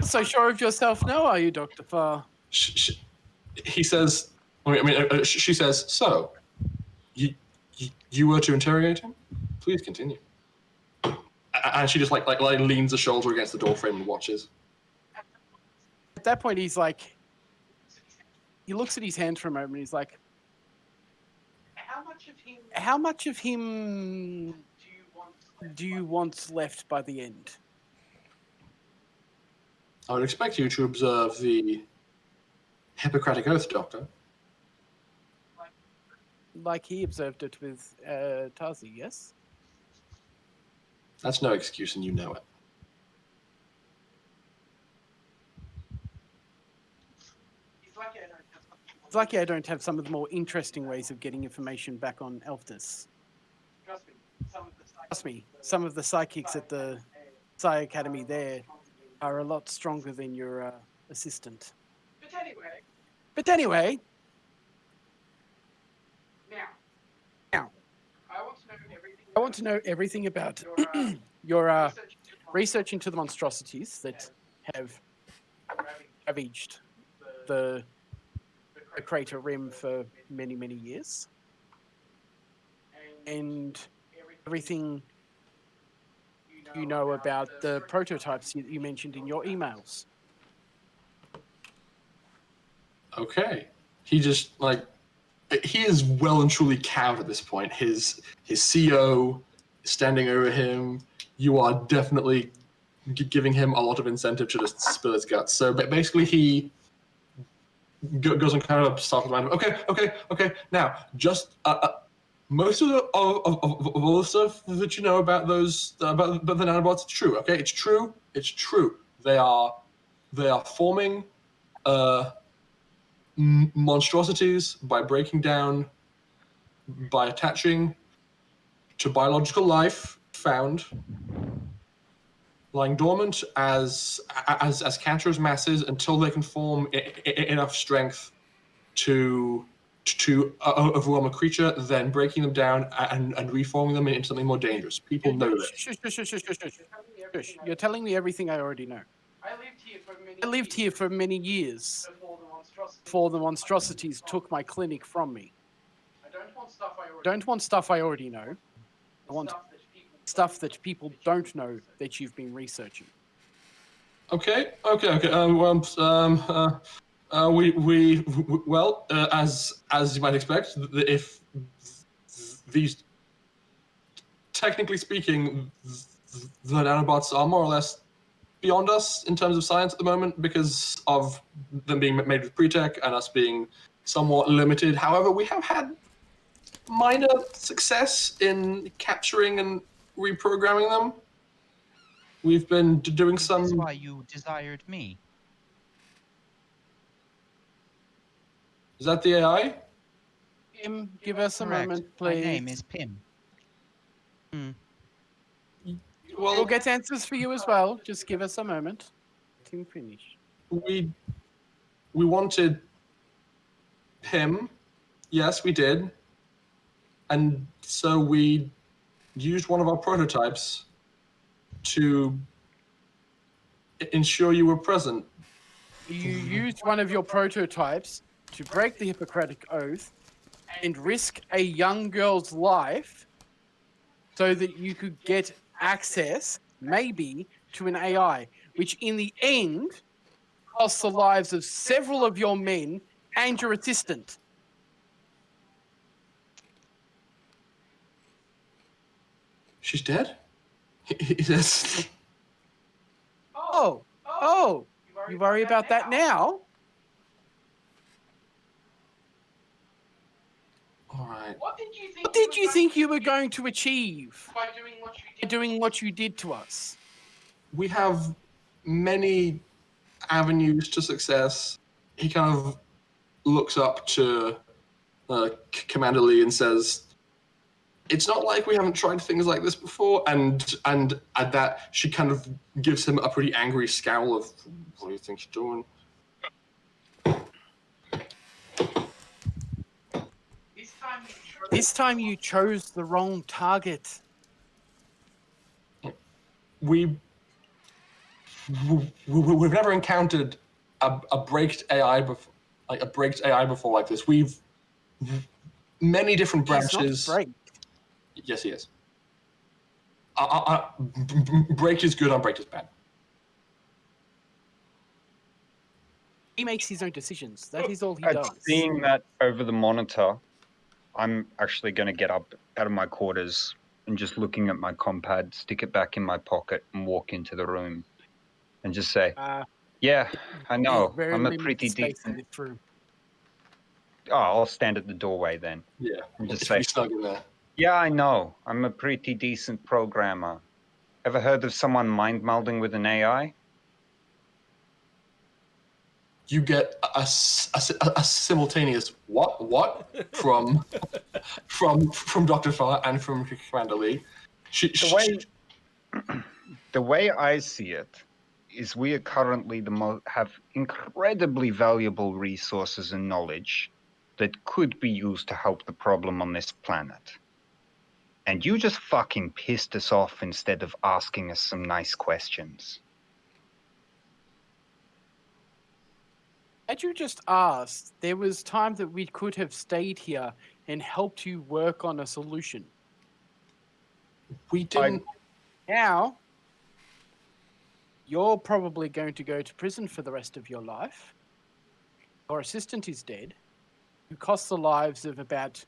So sure of yourself now, are you, Dr. Farr? He says, she says, so, you were to interrogate him? Please continue. And she just like leans a shoulder against the doorframe and watches. At that point, he's like, he looks at his hands for a moment. He's like, how much of him do you want left by the end? I would expect you to observe the Hippocratic Oath, Doctor. Like he observed it with Tasi, yes? That's no excuse, and you know it. It's lucky I don't have some of the more interesting ways of getting information back on Elftis. Trust me, some of the psychics at the Psi Academy there are a lot stronger than your assistant. But anyway, now, I want to know everything about your research into the monstrosities that have ravaged the crater rim for many, many years. And everything you know about the prototypes you mentioned in your emails. Okay. He just, like, he is well and truly cowed at this point. His CO is standing over him. You are definitely giving him a lot of incentive to just spill his guts. So basically he goes on kind of a startled line. Okay. Now, just most of all the stuff that you know about those about the nanobots, it's true. Okay, it's true. They are forming monstrosities by breaking down, by attaching to biological life found lying dormant as cancerous masses until they can form enough strength to overwhelm a creature, then breaking them down and reforming them into something more dangerous. People know this. Shush. You're telling me everything I already know. I lived here for many years before the monstrosities took my clinic from me. I don't want stuff I already know. I want stuff that people don't know that you've been researching. Okay. As you might expect, if these, technically speaking, the nanobots are more or less beyond us in terms of science at the moment because of them being made with pre-tech and us being somewhat limited. However, we have had minor success in capturing and reprogramming them. We've been doing some. That's why you desired me. Is that the AI? P.I.M., give us a Correct. moment, My please. name is P.I.M. Well, We'll get answers for you as well. Just give us a moment. Let him finish. we wanted him. Yes, we did. And so we used one of our prototypes to ensure you were present. You used one of your prototypes to break the Hippocratic Oath and risk a young girl's life so that you could get access, maybe, to an AI, which in the end costs the lives of several of your men and your assistant. She's dead? He says, Oh, you worry about that now? all right. What did you think you were going to achieve by doing what you did to us? We have many avenues to success. He kind of looks up to Commander Lee and says, it's not like we haven't tried things like this before. And at that, she kind of gives him a pretty angry scowl of, what do you think you're doing? This time you chose the wrong target. We've never encountered a braked AI before, like this. We've many different branches. He's not braked. Yes, he is. Braked is good, unbraked is bad. He makes his own decisions. That is all he At does. seeing that over the monitor, I'm actually going to get up out of my quarters and just looking at my compad, stick it back in my pocket and walk into the room and just say, Yeah, I know. Very I'm a limited pretty space to decent. get through. Oh, I'll stand at the doorway then. Yeah, And just it's say, pretty snug in there. yeah, I know. I'm a pretty decent programmer. Ever heard of someone mind melding with an AI? You get a simultaneous what from Dr. Farr and from Commander Lee. The way I see it is we are currently have incredibly valuable resources and knowledge that could be used to help the problem on this planet. And you just fucking pissed us off instead of asking us some nice questions. Had you just asked, there was time that we could have stayed here and helped you work on a solution. We didn't. Now, you're probably going to go to prison for the rest of your life. Your assistant is dead. You cost the lives of about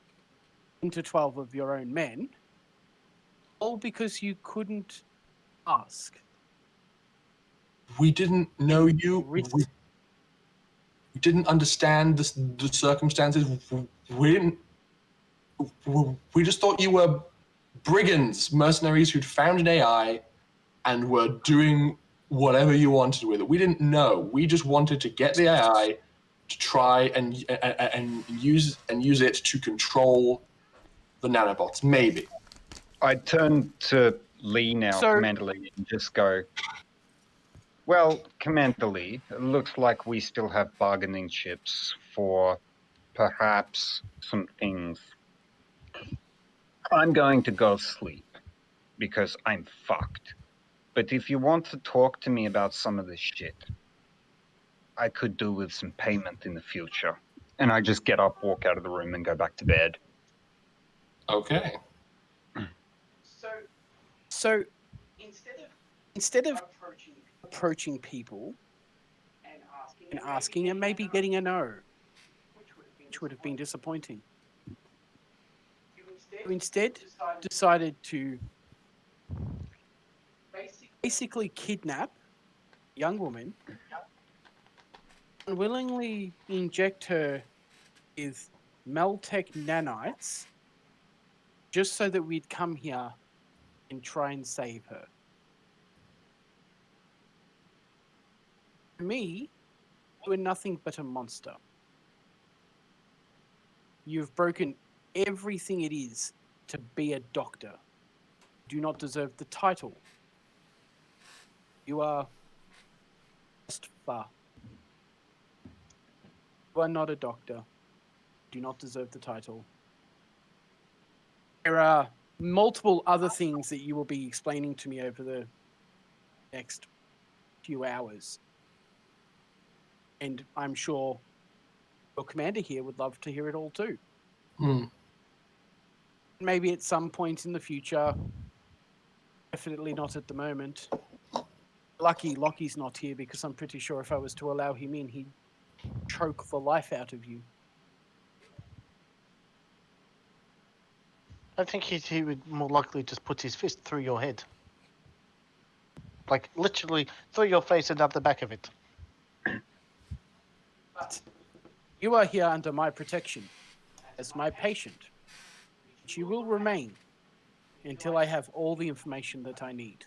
10 to 12 of your own men. All because you couldn't ask. We didn't know you. We didn't understand the circumstances. We didn't. We just thought you were brigands, mercenaries who'd found an AI and were doing whatever you wanted with it. We didn't know. We just wanted to get the AI to try and use it to control the nanobots. Maybe. I turn to Lee now, Commander Lee, and just go, well, Commander Lee, it looks like we still have bargaining chips for perhaps some things. I'm going to go sleep because I'm fucked. But if you want to talk to me about some of this shit, I could do with some payment in the future. And I just get up, walk out of the room, and go back to bed. Okay. So instead of approaching people and asking and maybe getting a no, which would have been disappointing, you instead decided to basically kidnap a young woman, unwillingly inject her with Meltech nanites just so that we'd come here and try and save her. For me, you are nothing but a monster. You've broken everything it is to be a doctor. You do not deserve the title. You are just far. You are not a doctor. You do not deserve the title. There are multiple other things that you will be explaining to me over the next few hours. And I'm sure your commander here would love to hear it all too. Maybe at some point in the future, definitely not at the moment. Locky's not here because I'm pretty sure if I was to allow him in, he'd choke the life out of you. I think he would more likely just put his fist through your head. Like, literally through your face and up the back of it. But you are here under my protection as my patient. Which you will remain until I have all the information that I need.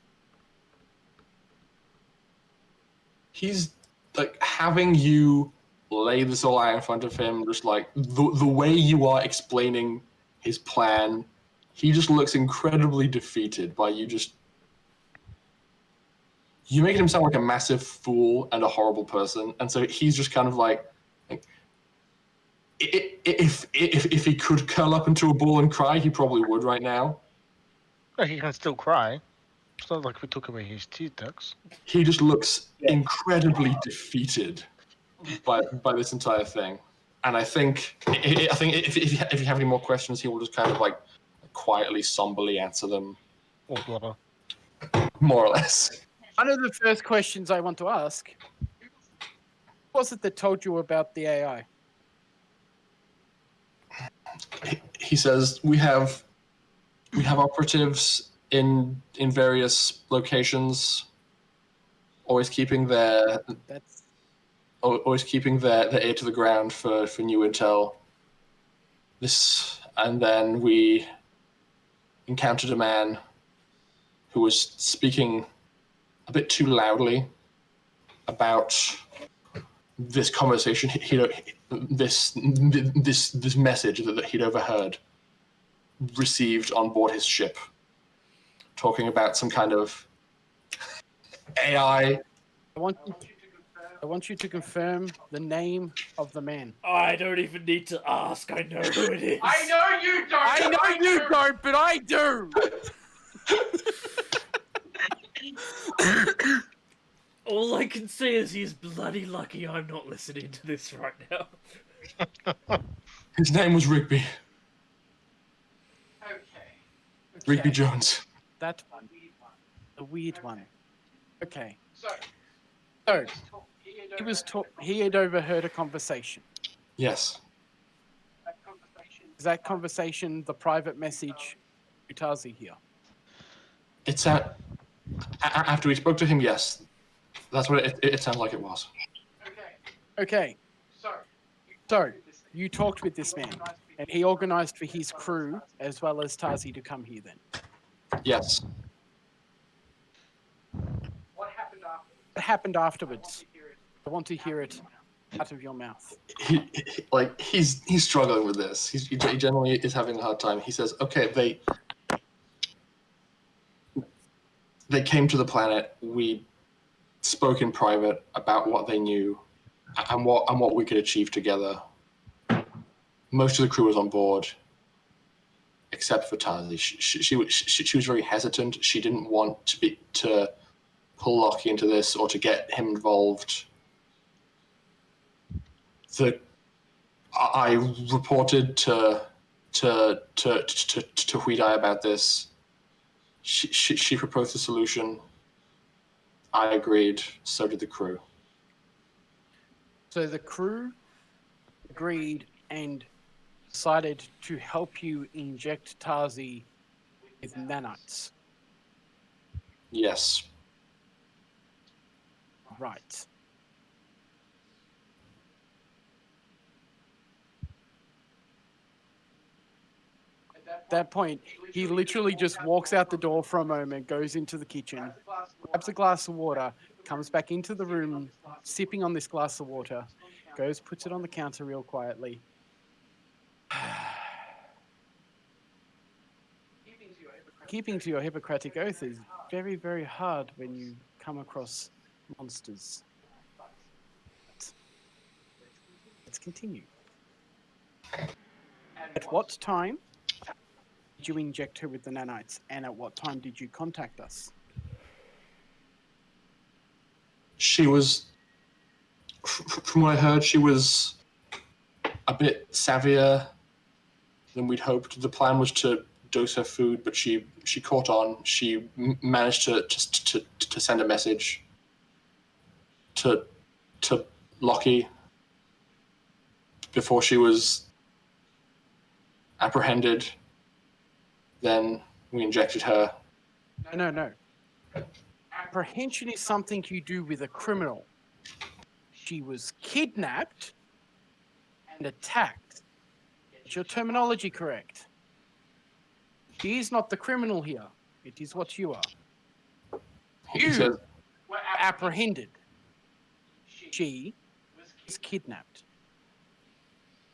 He's like having you lay this all out in front of him, just like the way you are explaining his plan. He just looks incredibly defeated by you. You making him sound like a massive fool and a horrible person, and so he's just kind of like if he could curl up into a ball and cry, he probably would right now. Well, he can still cry. It's not like we took away his teeth ducts. He just looks incredibly defeated by this entire thing, and I think if you have any more questions, he will just kind of like quietly, somberly answer them, Or blubber. more or less. One of the first questions I want to ask: who was it that told you about the AI? He says we have operatives in various locations always keeping their That's always keeping their ear to the ground for new intel. And then we encountered a man who was speaking a bit too loudly about this conversation. This message that he'd overheard, received on board his ship, talking about some kind of AI. I want you to confirm the name of the man. I don't even need to ask. I know who it is. I know you don't, but I do. All I can say is he's bloody lucky I'm not listening to this right now. His name was Rigby. Okay. Rigby Jones. That one. The weird one. Okay. So he had overheard a conversation. Yes. Is that conversation the private message to Tasi here? It's after we spoke to him, yes. That's what it sounded like it was. Okay. So you talked with this man, and he organized for his crew as well as Tasi to come here then. Yes. What happened afterwards? I want to hear it out of your mouth. He's struggling with this. He generally is having a hard time. He says, "Okay, they came to the planet. We spoke in private about what they knew and what we could achieve together. Most of the crew was on board, except for Tasi. She was very hesitant. She didn't want to pull Locky into this or to get him involved. I reported to Huidai about this. She proposed a solution. I agreed. So did the crew. So the crew agreed and decided to help you inject Tasi with nanites. Yes. Right. At that point, he literally just walks out the door for a moment, goes into the kitchen, grabs a glass of water, comes back into the room, sipping on this glass of water, goes, puts it on the counter real quietly. Keeping to your Hippocratic oath is very, very hard when you come across monsters. Let's continue. At what time did you inject her with the nanites, and at what time did you contact us? She was, from what I heard, she was a bit savvier than we'd hoped. The plan was to dose her food, but she caught on. She managed to send a message to Locky before she was apprehended. Then we injected her. No. Apprehension is something you do with a criminal. She was kidnapped and attacked. Is your terminology correct? She is not the criminal here. It is what you are. You were apprehended. She was kidnapped.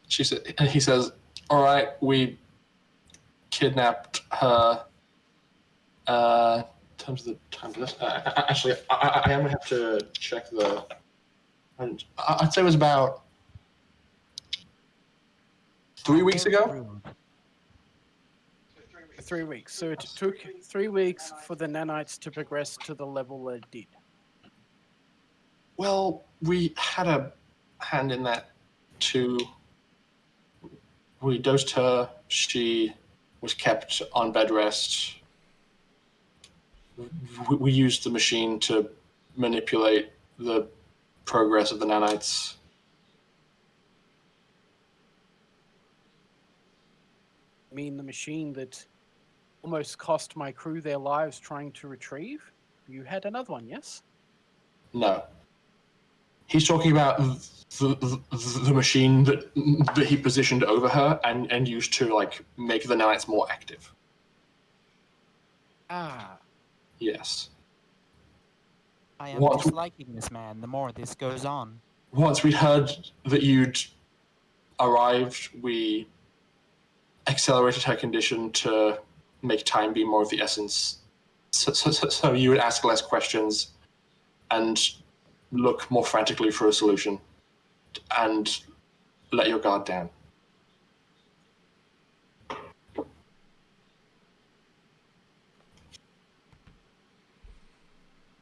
He says, "All right, we kidnapped her." In terms of the time of this, actually, I am gonna have to check the. I'd say it was about 3 weeks ago. 3 weeks. So it took 3 weeks for the nanites to progress to the level that it did. Well, we had a hand in that too. We dosed her. She was kept on bed rest. We used the machine to manipulate the progress of the nanites. I mean, the machine that almost cost my crew their lives trying to retrieve? You had another one, yes? No. He's talking about the machine that he positioned over her and used to like make the nanites more active. Ah, Yes. I am What- disliking this man the more this goes on. Once we'd heard that you'd arrived, we accelerated her condition to make time be more of the essence. So you would ask less questions and look more frantically for a solution and let your guard down.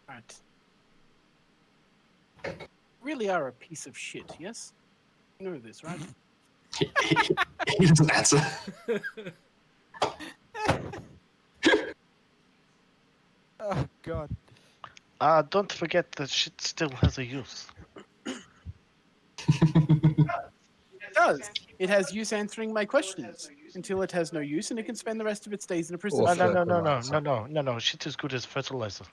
right. Really are a piece of shit, yes? You know this, right? He doesn't answer. Oh, God. Don't forget that shit still has a use. It does. It has use answering my questions until it has no use and it can spend the rest of its days in a prison. Or No. Shit is good as fertilizer.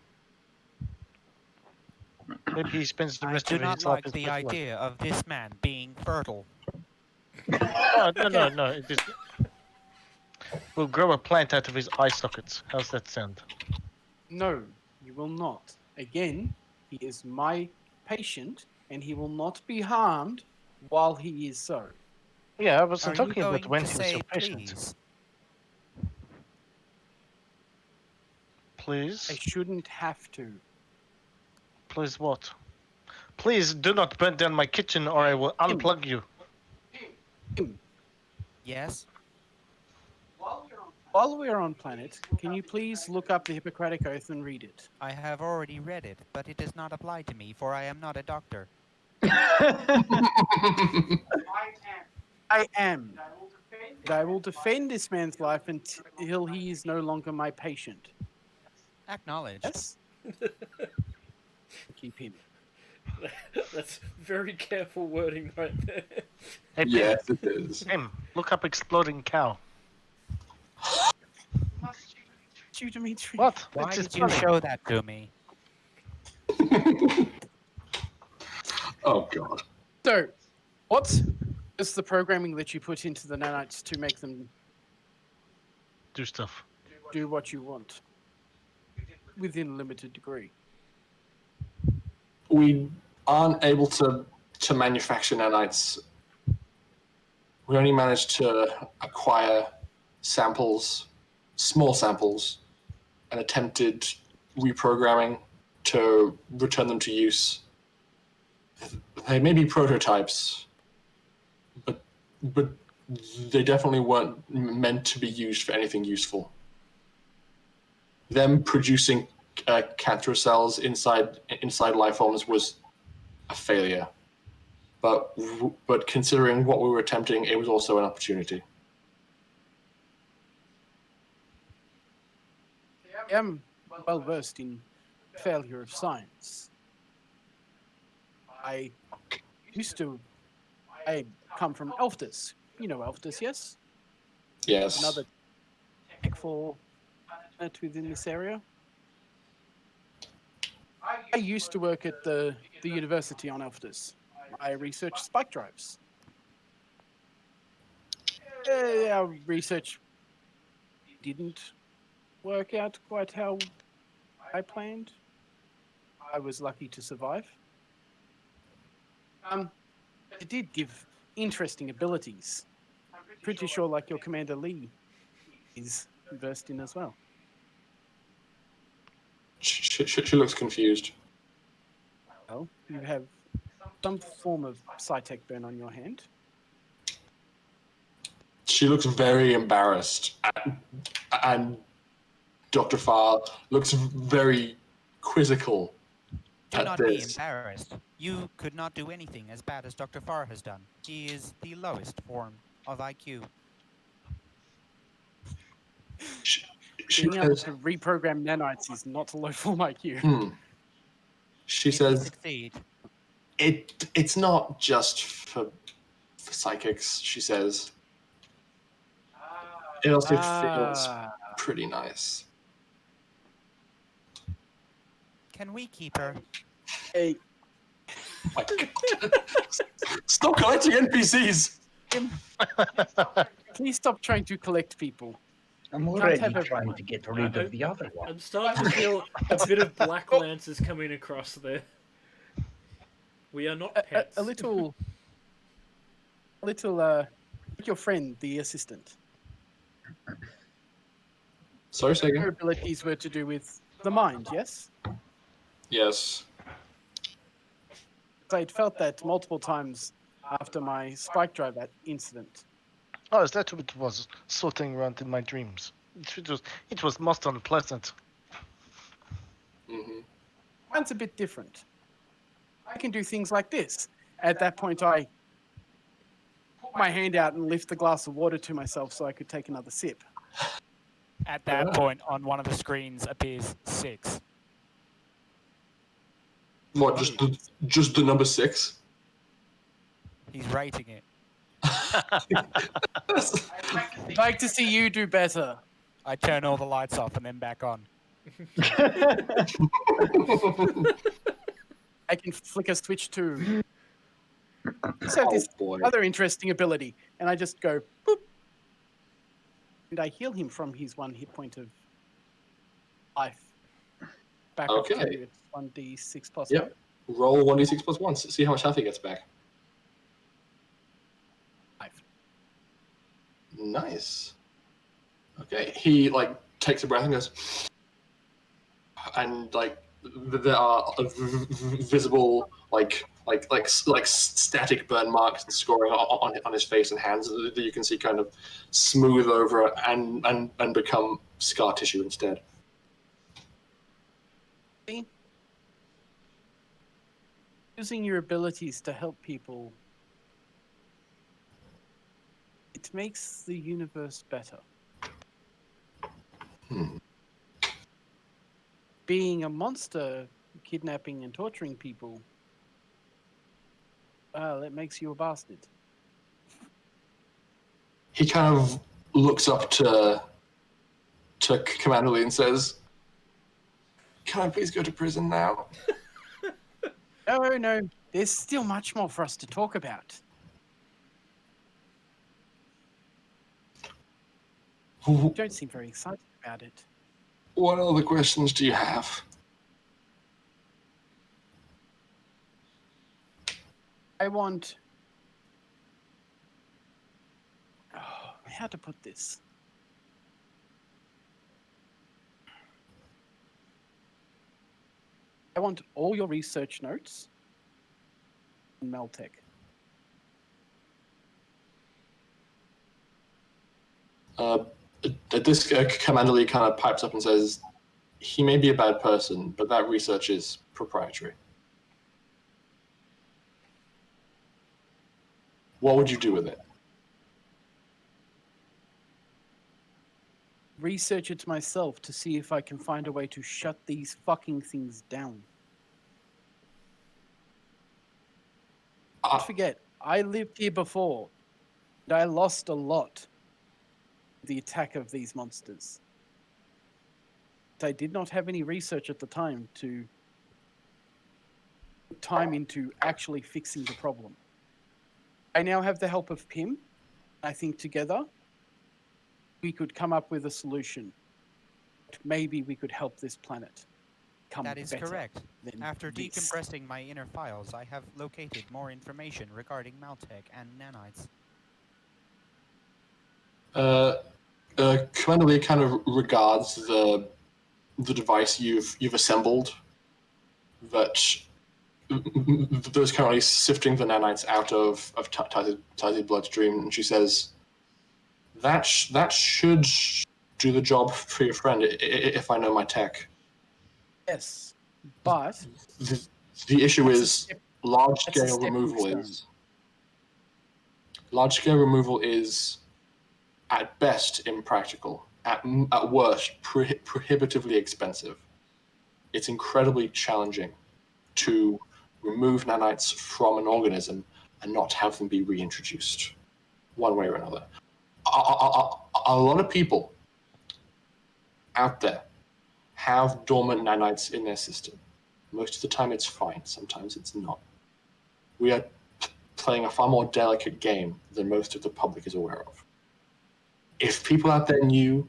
Maybe he spends the I rest do of not his life like as the fertilizer. idea of this man being fertile. No. It is... We'll grow a plant out of his eye sockets. How's that sound? No, you will not. Again, he is my patient and he will not be harmed while he is so. Yeah, I Are wasn't you talking about going when to he was say your patient. please? I Please? shouldn't have to. Please what? Please do not burn down my kitchen or I will unplug you. Yes? While we're on planet, can you please look up the Hippocratic Oath and read it? I have already read it, but it does not apply to me, for I am not a doctor. I am. And I will defend this man's life until he is no longer my patient. Acknowledged. Yes? Keep him. That's very careful wording right there. Hey, Pim, Yes, it is. Pim, look up exploding cow. You, Dimitri. What? Why It's just did you funny. show that to me? Oh god. So, what is the programming that you put into the nanites to make them Do stuff. do what you want? Within a limited degree. We aren't able to manufacture nanites. We only managed to acquire samples, small samples, and attempted reprogramming to return them to use. They may be prototypes, but they definitely weren't meant to be used for anything useful. Them producing cancerous cells inside life forms was a failure. But considering what we were attempting, it was also an opportunity. I am well versed in failure of science. I come from Elftus. You know Elftus, yes? Yes. Another tech for planet within this area. I used to work at the university on Elftus. I researched spike drives. Our research didn't work out quite how I planned. I was lucky to survive. It did give interesting abilities. Pretty sure, like your Commander Lee is versed in as well. She looks confused. Well, you have some form of Psytech burn on your hand. She looks very embarrassed, and Dr. Farr looks very quizzical Do at not be this. embarrassed. You could not do anything as bad as Dr. Farr has done. He is the lowest form of IQ. She Being able says, to reprogram nanites is not a low form IQ. She If we says, succeed, it's not just for psychics, she says. It also feels pretty nice. can we keep her? Hey, My God. Stop collecting NPCs. please stop trying to collect people. I'm Can't already have trying to get rid of the other one. I'm starting to feel a bit of Black Lances coming across there. We are not pets. A little, like your friend, the assistant. Sorry, say Her again? abilities were to do with the mind, yes? Yes. I had felt that multiple times after my spike drive incident. Oh, is that what it was? Sorting around in my dreams. It was most unpleasant. Mm-hmm. Mine's a bit different. I can do things like this. At that point, I put my hand out and lift the glass of water to myself so I could take another sip. At that point, on one of the screens appears 6. What, just the number 6? He's rating it. I'd like to see you do better. I turn all the lights off and then back on. I can flick a switch too. So this boy. other interesting ability, and I just go boop, and I heal him from his 1 hit point of life. Back up to Okay. it's 1d6 plus Yep. Roll 1d6 plus 1. See how much health he gets back. 5. Nice. Okay. He, like, takes a breath and goes... And, like, there are visible, like static burn marks and scoring on his face and hands that you can see kind of smooth over and become scar tissue instead. Using your abilities to help people, it makes the universe better. Being a monster, kidnapping and torturing people, that makes you a bastard. He kind of looks up to Commander Lee and says, "Can I please go to prison now?" No, there's still much more for us to talk about. You don't seem very excited about it. What other questions do you have? I want... how to put this? I want all your research notes in Meltech. This Commander Lee kind of pipes up and says, "He may be a bad person, but that research is proprietary." What would you do with it? Research it myself to see if I can find a way to shut these fucking things down. Don't forget, I lived here before, and I lost a lot the attack of these monsters. I did not have any research at the time to put time into actually fixing the problem. I now have the help of P.I.M.M. I think together we could come up with a solution. Maybe we could help this planet come That is better correct. than After this. decompressing my inner files, I have located more information regarding Maltech and nanites. Commander Lee kind of regards the device you've assembled that is currently sifting the nanites out of Tasi's bloodstream, and she says, that should do the job for your friend if I know my tech. Yes, but The issue is that's a large-scale stepping removal stone. Large-scale removal is at best impractical, at worst prohibitively expensive. It's incredibly challenging to remove nanites from an organism and not have them be reintroduced one way or another. A lot of people out there have dormant nanites in their system. Most of the time it's fine, sometimes it's not. We are playing a far more delicate game than most of the public is aware of. If people out there knew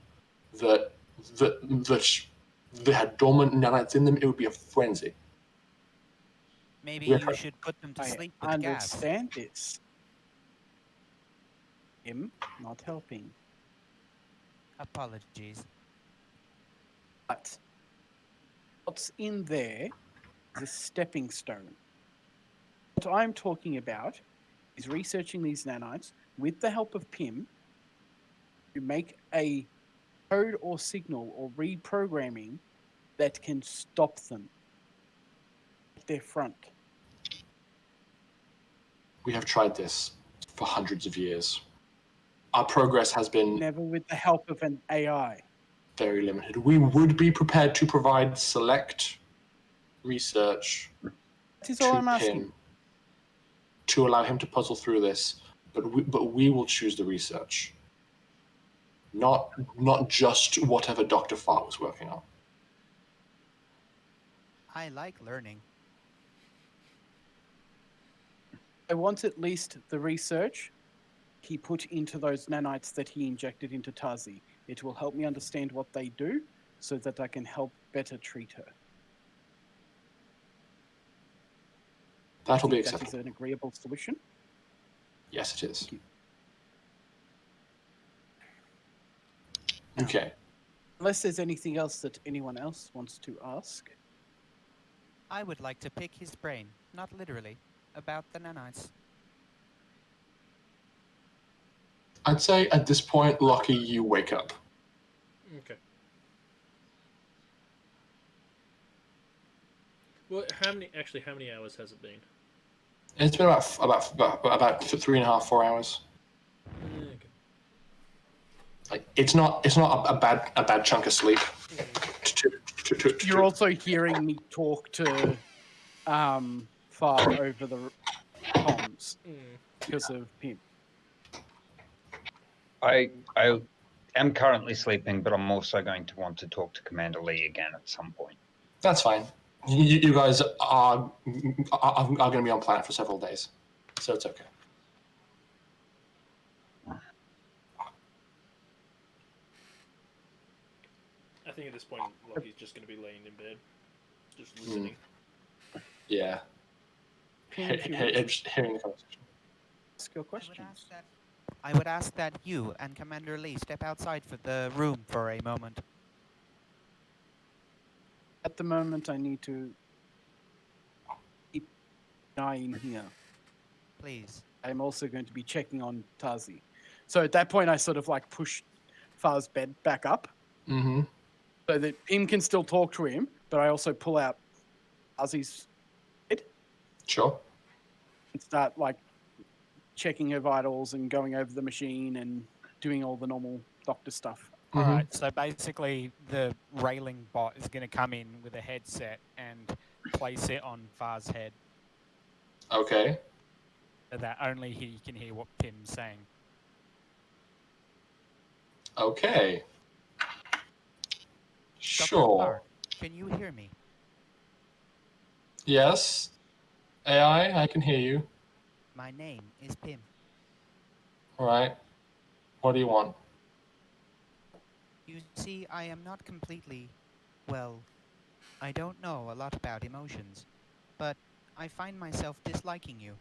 that they had dormant nanites in them, it would be a frenzy. Maybe Yeah. you should put them to sleep I with gas. understand this. Him not helping. Apologies. But what's in there is a stepping stone. What I'm talking about is researching these nanites with the help of P.I.M.M to make a code or signal or reprogramming that can stop them at their front. We have tried this for hundreds of years. Our progress has been Never with the help of an AI. very limited. We would be prepared to provide select research That is all to I'm asking. P.I.M.M to allow him to puzzle through this, but we will choose the research. Not just whatever Dr. Farr was working on. I like learning. I want at least the research he put into those nanites that he injected into Tasi. It will help me understand what they do so that I can help better treat her. That'll be That is acceptable. an agreeable solution. Yes, it is. Thank you. Okay. Unless there's anything else that anyone else wants to ask. I would like to pick his brain, not literally, about the nanites. I'd say at this point, Locky, you wake up. Okay. Well, how many hours has it been? It's been about 3.5, 4 hours. Okay. Like it's not a bad chunk of sleep. You're also hearing me talk to Far over the comms because of P.I.M.M. I am currently sleeping, but I'm also going to want to talk to Commander Lee again at some point. That's fine. You guys are going to be on planet for several days, so it's okay. I think at this point, Locky's just going to be laying in bed, just listening. Yeah. Hearing the conversation. Ask your questions. I would ask that you and Commander Lee step outside for the room for a moment. At the moment, I need to keep an eye in here. Please. I'm also going to be checking on Tasi. So at that point, I sort of like push Far's bed back up so that P.I.M.M can still talk to him, but I also pull out Tazi's bed. Sure. And start like checking her vitals and going over the machine and doing all the normal doctor stuff. All right, so basically the railing bot is going to come in with a headset and place it on Far's head. Okay. So that only he can hear what P.I.M.'s saying. Okay. Dr. Sure. Farr, can you hear me? Yes. AI, I can hear you. My name is P.I.M.M. All right. What do you want? You see, I am not completely, well, I don't know a lot about emotions, but I find myself disliking you.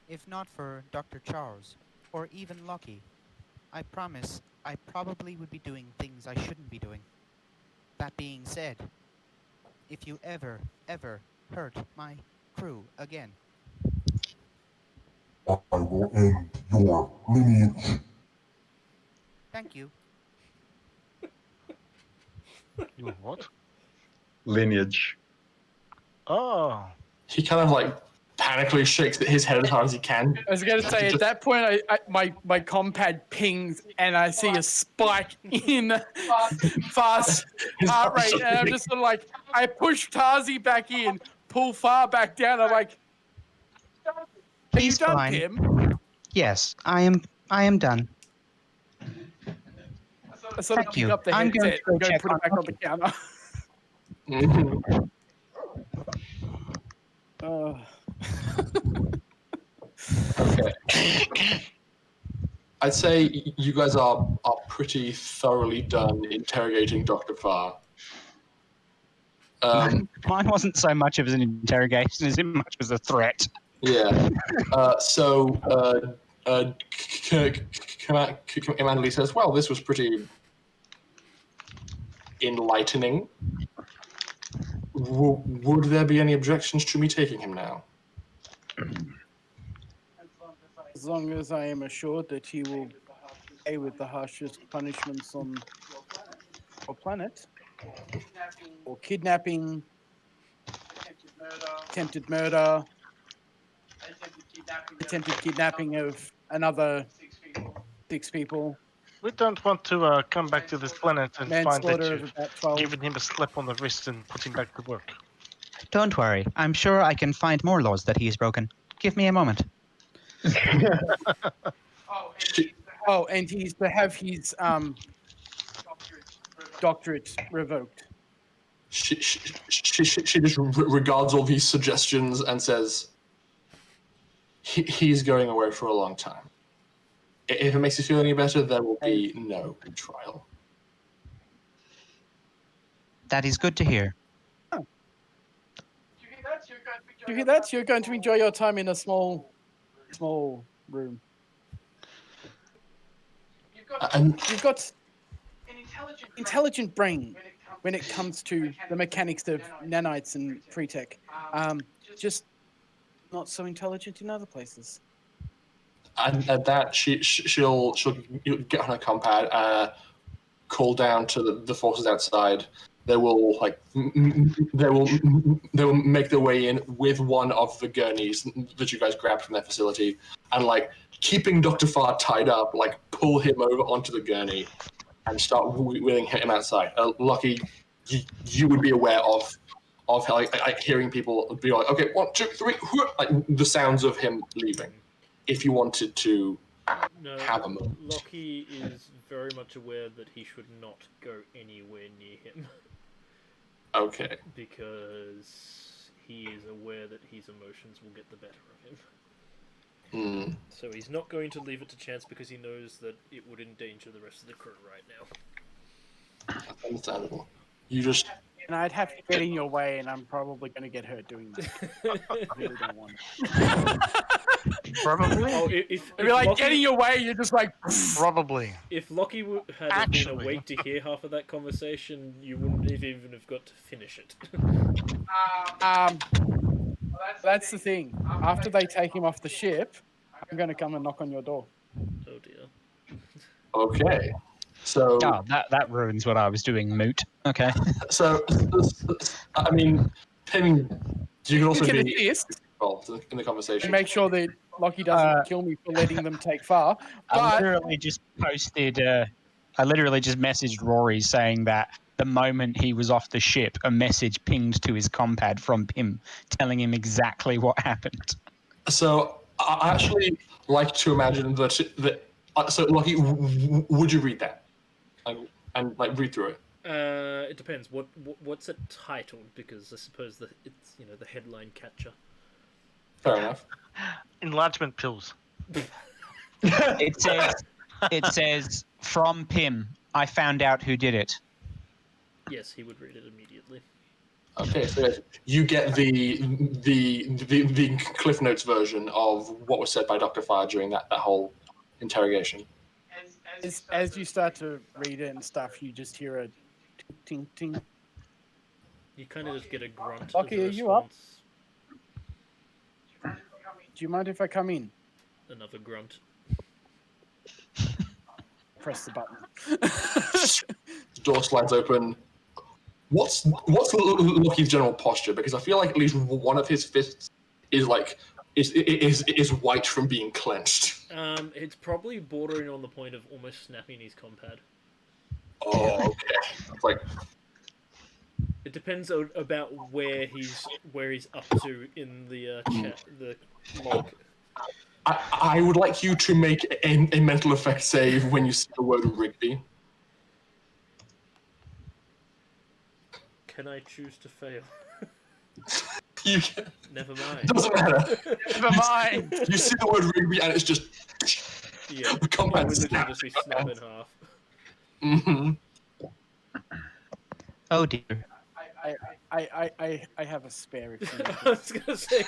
If not for Dr. Charles, or even Locky, I promise I probably would be doing things I shouldn't be doing. That being said, if you ever hurt my crew again, I will end your lineage. thank you. You what? Lineage. Oh. He kind of like panically shakes his head as hard as he can. I was going to say, at that point, my compad pings and I see a spike in Far's heart rate. And I'm just sort of like, I push Tasi back in, pull Far back down. I'm like, are you He's done, fine. P.I.M.M? Yes, I am done. I sort of Thank pick you. up the I'm going headset to go and go check put it on back on the Locky. counter. Okay. I'd say you guys are pretty thoroughly done interrogating Dr. Farr. Mine wasn't so much of an interrogation as much as a threat. Yeah. Commander Lee says, well, this was pretty enlightening. Would there be any objections to me taking him now? As long as I am assured that he will pay with the harshest punishments on our planet, or kidnapping, attempted murder, attempted kidnapping of another 6 people, We don't want to come back to this planet and find that manslaughter of you've about 12. given him a slap on the wrist and put him back to work. Don't worry. I'm sure I can find more laws that he has broken. Give me a moment. Oh, and he's to have his doctorate revoked. She just regards all these suggestions and says, he's going away for a long time. If it makes you feel any better, there will be no trial. That is good to hear. Do you hear that? You're going to enjoy your time in a small room. You've got intelligent brain when it comes to the mechanics of nanites and pre-tech. Just not so intelligent in other places. And at that, she'll get on her compad, call down to the forces outside. They will make their way in with one of the gurneys that you guys grabbed from their facility, and keeping Dr. Farr tied up, pull him over onto the gurney and start wheeling him outside. Lucky, you would be aware of how hearing people be like, okay, 1, 2, 3, the sounds of him leaving. If you wanted to have a moment. Locky is very much aware that he should not go anywhere near him. Okay. Because he is aware that his emotions will get the better of him. So he's not going to leave it to chance because he knows that it would endanger the rest of the crew right now. That's understandable. You just... And I'd have to get in your way, and I'm probably going to get hurt doing that. I really don't want it. Probably. Oh, if you're like, Locky, get in your way, you're just like... Probably. If Locky had been awake to hear half of that conversation, you wouldn't even have got to finish it. That's the thing. After they take him off the ship, I'm going to come and knock on your door. Oh dear. Okay. So that ruins what I was doing, moot. Okay. So, I mean, P.I.M.M, you can also be involved in the conversation. And make sure that Locky doesn't kill me for letting them take Farr. I literally just messaged Rory saying that the moment he was off the ship, a message pinged to his compad from P.I.M telling him exactly what happened. So I actually like to imagine that. So Locky, would you read that and read through it? It depends. What's it titled? Because I suppose that it's the headline catcher. Fair enough. Enlargement pills. It says from P.I.M, I found out who did it. Yes, he would read it immediately. Okay, so you get the Cliff Notes version of what was said by Dr. Farr during that whole interrogation. As you start to read it and stuff, you just hear a ting ting. You kind of just get a grunt. Locky, are you up? Do you mind if I come in? Another grunt. Press the button. The door slides open. What's Locky's general posture? Because I feel like at least one of his fists is white from being clenched. It's probably bordering on the point of almost snapping his compad. Oh, okay. It depends about where he's up to in the chat, the log. I would like you to make a mental effect save when you see the word Rigby. Can I choose to fail? You Never mind. doesn't matter. Never mind. You see the word Rigby and it's just Yeah. the combat It would literally snaps. just be snap in half. Mm-hmm. Oh dear. I have a spare if you need I it. was gonna say,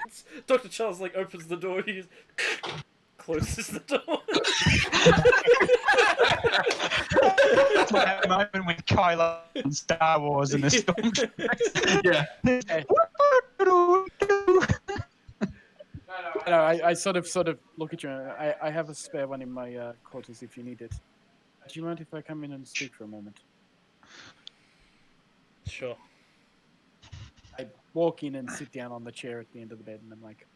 Dr. Charles like opens the door, he closes the door. That's what moment with Kylo in Star Wars and the Stormtroopers. Yeah. No, I sort of look at you. I have a spare one in my quarters if you need it. Do you mind if I come in and speak for a moment? Sure. I walk in and sit down on the chair at the end of the bed, and I'm like,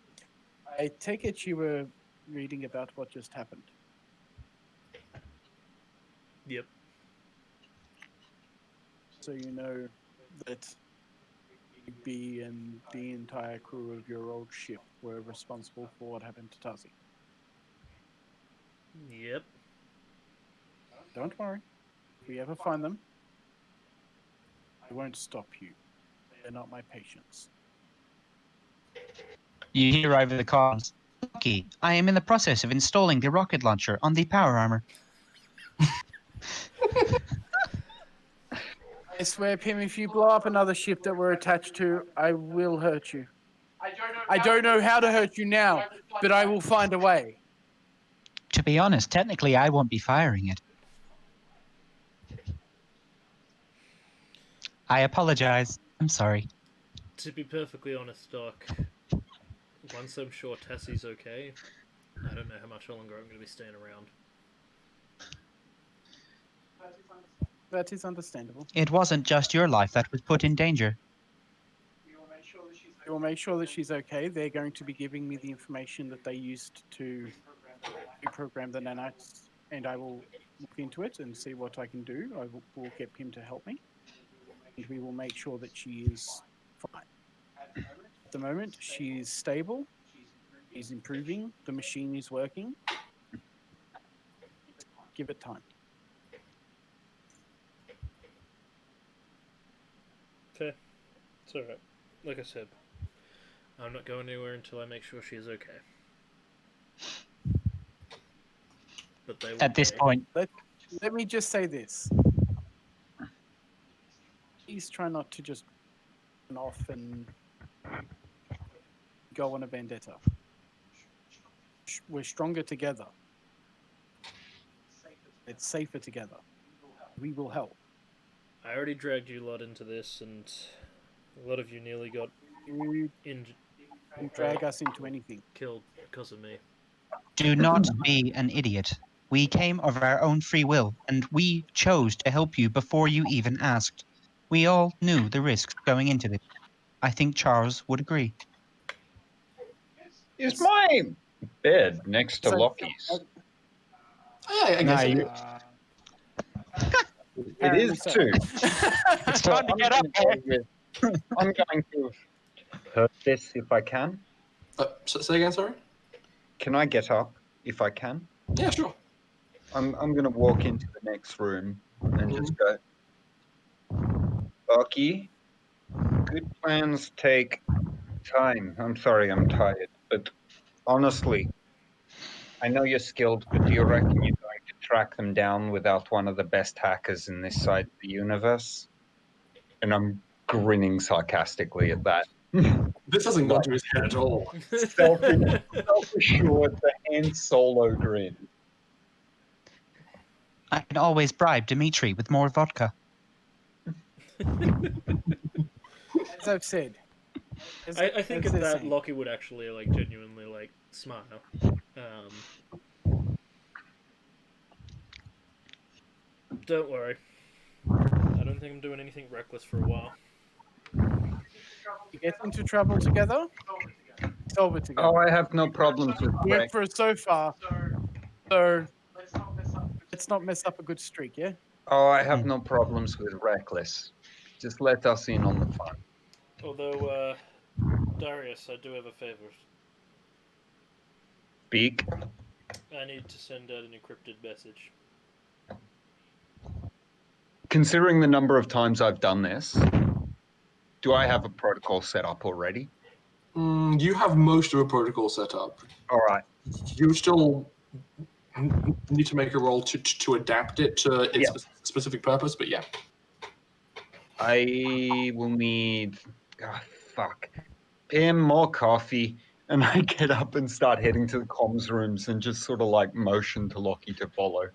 I take it you were reading about what just happened. Yep. So you know that B and the entire crew of your old ship were responsible for what happened to Tasi. Yep. Don't worry. If we ever find them, I won't stop you. They're not my patients. You hear over the comms. Locky, I am in the process of installing the rocket launcher on the power armor. I swear, P.I.M., if you blow up another ship that we're attached to, I will hurt you. I don't know how to hurt you now, but I will find a way. To be honest, technically I won't be firing it. I apologize. I'm sorry. To be perfectly honest, Doc, once I'm sure Tasi's okay, I don't know how much longer I'm going to be staying around. That is understandable. It wasn't just your life that was put in danger. We will make sure that she's okay. They're going to be giving me the information that they used to reprogram the nanites, and I will look into it and see what I can do. I will get P.I.M. to help me, and we will make sure that she is fine. At the moment, she is stable. She's improving. The machine is working. Give it time. Okay. It's alright. Like I said, I'm not going anywhere until I make sure she is okay. But they At this point, Let me just say this. Please try not to just run off and go on a vendetta. We're stronger together. It's safer together. We will help. I already dragged you lot into this, and a lot of you nearly got You drag us into anything. killed because of me. do not be an idiot. We came of our own free will, and we chose to help you before you even asked. We all knew the risks going into this. I think Charles would agree. Is my bed next to So- Locky's? I guess Nah, it you- is. It is so. too. It's time to get up there. I'm going to hurt this if I can. Say again, sorry? Can I get up if I can? Yeah, sure. I'm going to walk into the next room and just go, Locky, good plans take time. I'm sorry, I'm tired. But honestly, I know you're skilled, but do you reckon you're going to track them down without one of the best hackers in this side of the universe? And I'm grinning sarcastically at that. This hasn't gone to his head at all. Self-assured, the Han Solo grin. I can always bribe Dimitri with more vodka. As I've said. I think as at they're that saying. Locky would actually like genuinely like smile. Don't worry. I don't think I'm doing anything reckless for a while. You get into trouble together, solve it together. Oh, I have no problems with Worked Greg. for us so far, so let's not mess up a good streak, yeah? Oh, I have no problems with reckless. Just let us in on the fun. Although, Darius, I do have a favor. Speak. I need to send out an encrypted message. Considering the number of times I've done this, do I have a protocol set up already? You have most of a protocol set up. All right. You still need to make a roll to adapt it to its specific purpose, but yeah. I will need. Oh, fuck. P.I.M.M, more coffee. And I get up and start heading to the comms rooms and just sort of like motion to Locky to follow.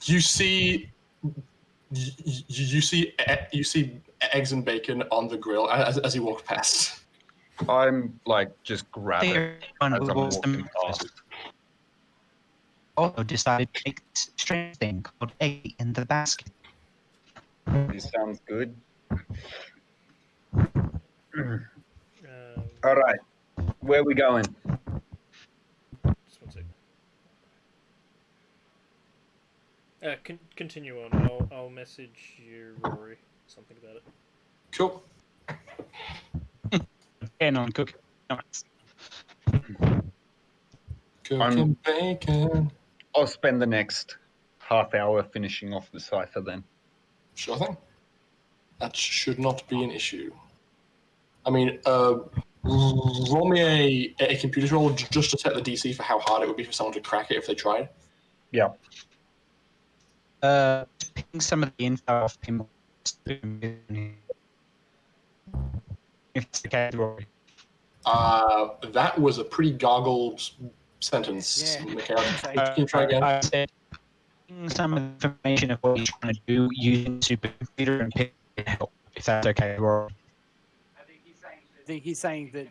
You see eggs and bacon on the grill as you walk past. I'm like just grabbing There as one I'm who was walking past. also decided to make this strange thing called egg in the basket. This sounds good. Um, All right, where are we going? Just one sec. Continue on. I'll message you, Rory, something about it. Cool. And on cooking. Nice. Cooking bacon. I'll spend the next half hour finishing off the cipher then. Sure thing. That should not be an issue. I mean, roll me a computer roll just to set the DC for how hard it would be for someone to crack it if they tried. Yeah. Picking some of the info off P.I.M.M. If it's okay, Rory. That was a pretty gargled sentence. Yeah. Mikhail. Can you try again? I said some of the information of what you're trying to do using supercomputer and P.I.M.M can help, if that's okay, Rory. I think he's saying that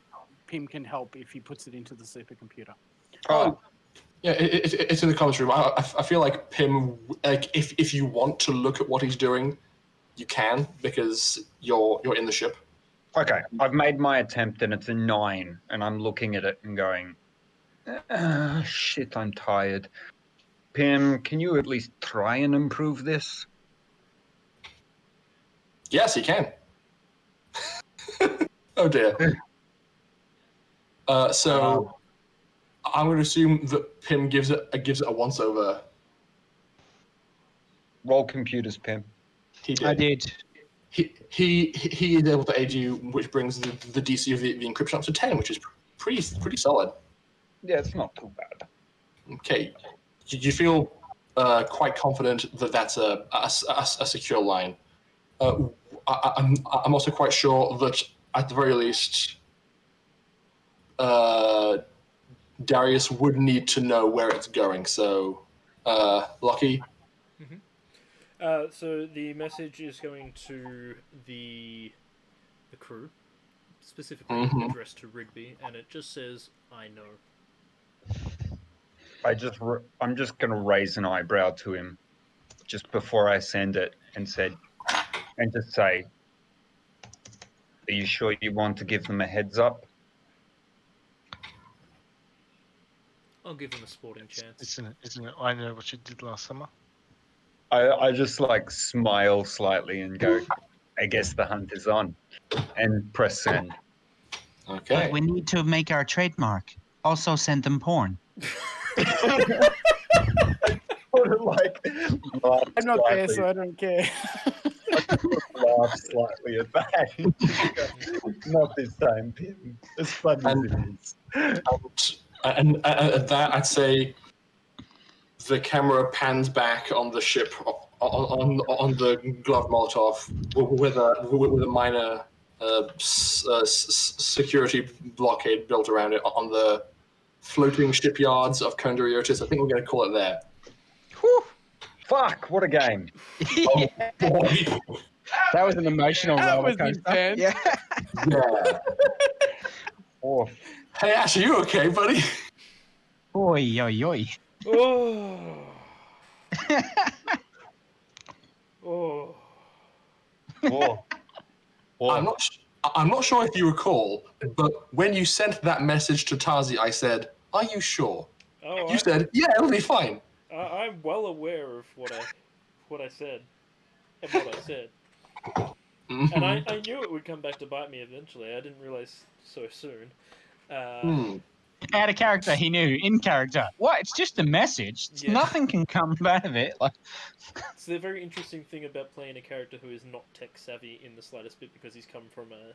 P.I.M.M can help if he puts it into the supercomputer. Oh, yeah, it's in the comments room. I feel like P.I.M M, like if you want to look at what he's doing, you can because you're in the ship. Okay, I've made my attempt and it's a 9, and I'm looking at it and going, shit, I'm tired. P.I.M M, can you at least try and improve this? Yes, he can. Oh dear. So I'm going to assume that P.I.M gives it a once over. Roll computers, P.I.M. He did. I did. He is able to aid you, which brings the DC of the encryption up to 10, which is pretty solid. Yeah, it's not too bad. Okay, you feel quite confident that that's a secure line. I'm also quite sure that at the very least, Darius would need to know where it's going. So, Locky. So the message is going to the crew, specifically addressed to Rigby, and it just says, "I know." I'm just going to raise an eyebrow to him just before I send it and just say, are you sure you want to give them a heads up? I'll give them a sporting chance. Isn't it? I know what you did last summer. I just like smile slightly and go, I guess the hunt is on, and press send. Okay. But we need to make our trademark. Also send them porn. Sort of like laugh I'm not there, slightly. so I don't care. Laugh slightly at that. Not this time, P.I.M. As funny as it is. And at that, I'd say the camera pans back on the ship, on the glove Molotov, with a minor security blockade built around it on the floating shipyards of Kondoriotis. I think we're going to call it there. Whew. Fuck! What a game. Oh, boy. That was an emotional That roller was coaster. intense. Yeah. Yeah. Oh, Hey, Ash, are you okay, buddy? Oi, oi, oi. Oh. Oh. oh. Oh. I'm not sure if you recall, but when you sent that message to Tasi, I said, "Are you sure?" Oh, You said, "Yeah, it'll be fine." I'm well aware of what I said and what I said, and I knew it would come back to bite me eventually. I didn't realize so soon. Out of character, he knew. In character. What? It's just a message. Yeah. Nothing can come out of it. Like, So the very interesting thing about playing a character who is not tech savvy in the slightest bit, because he's come from a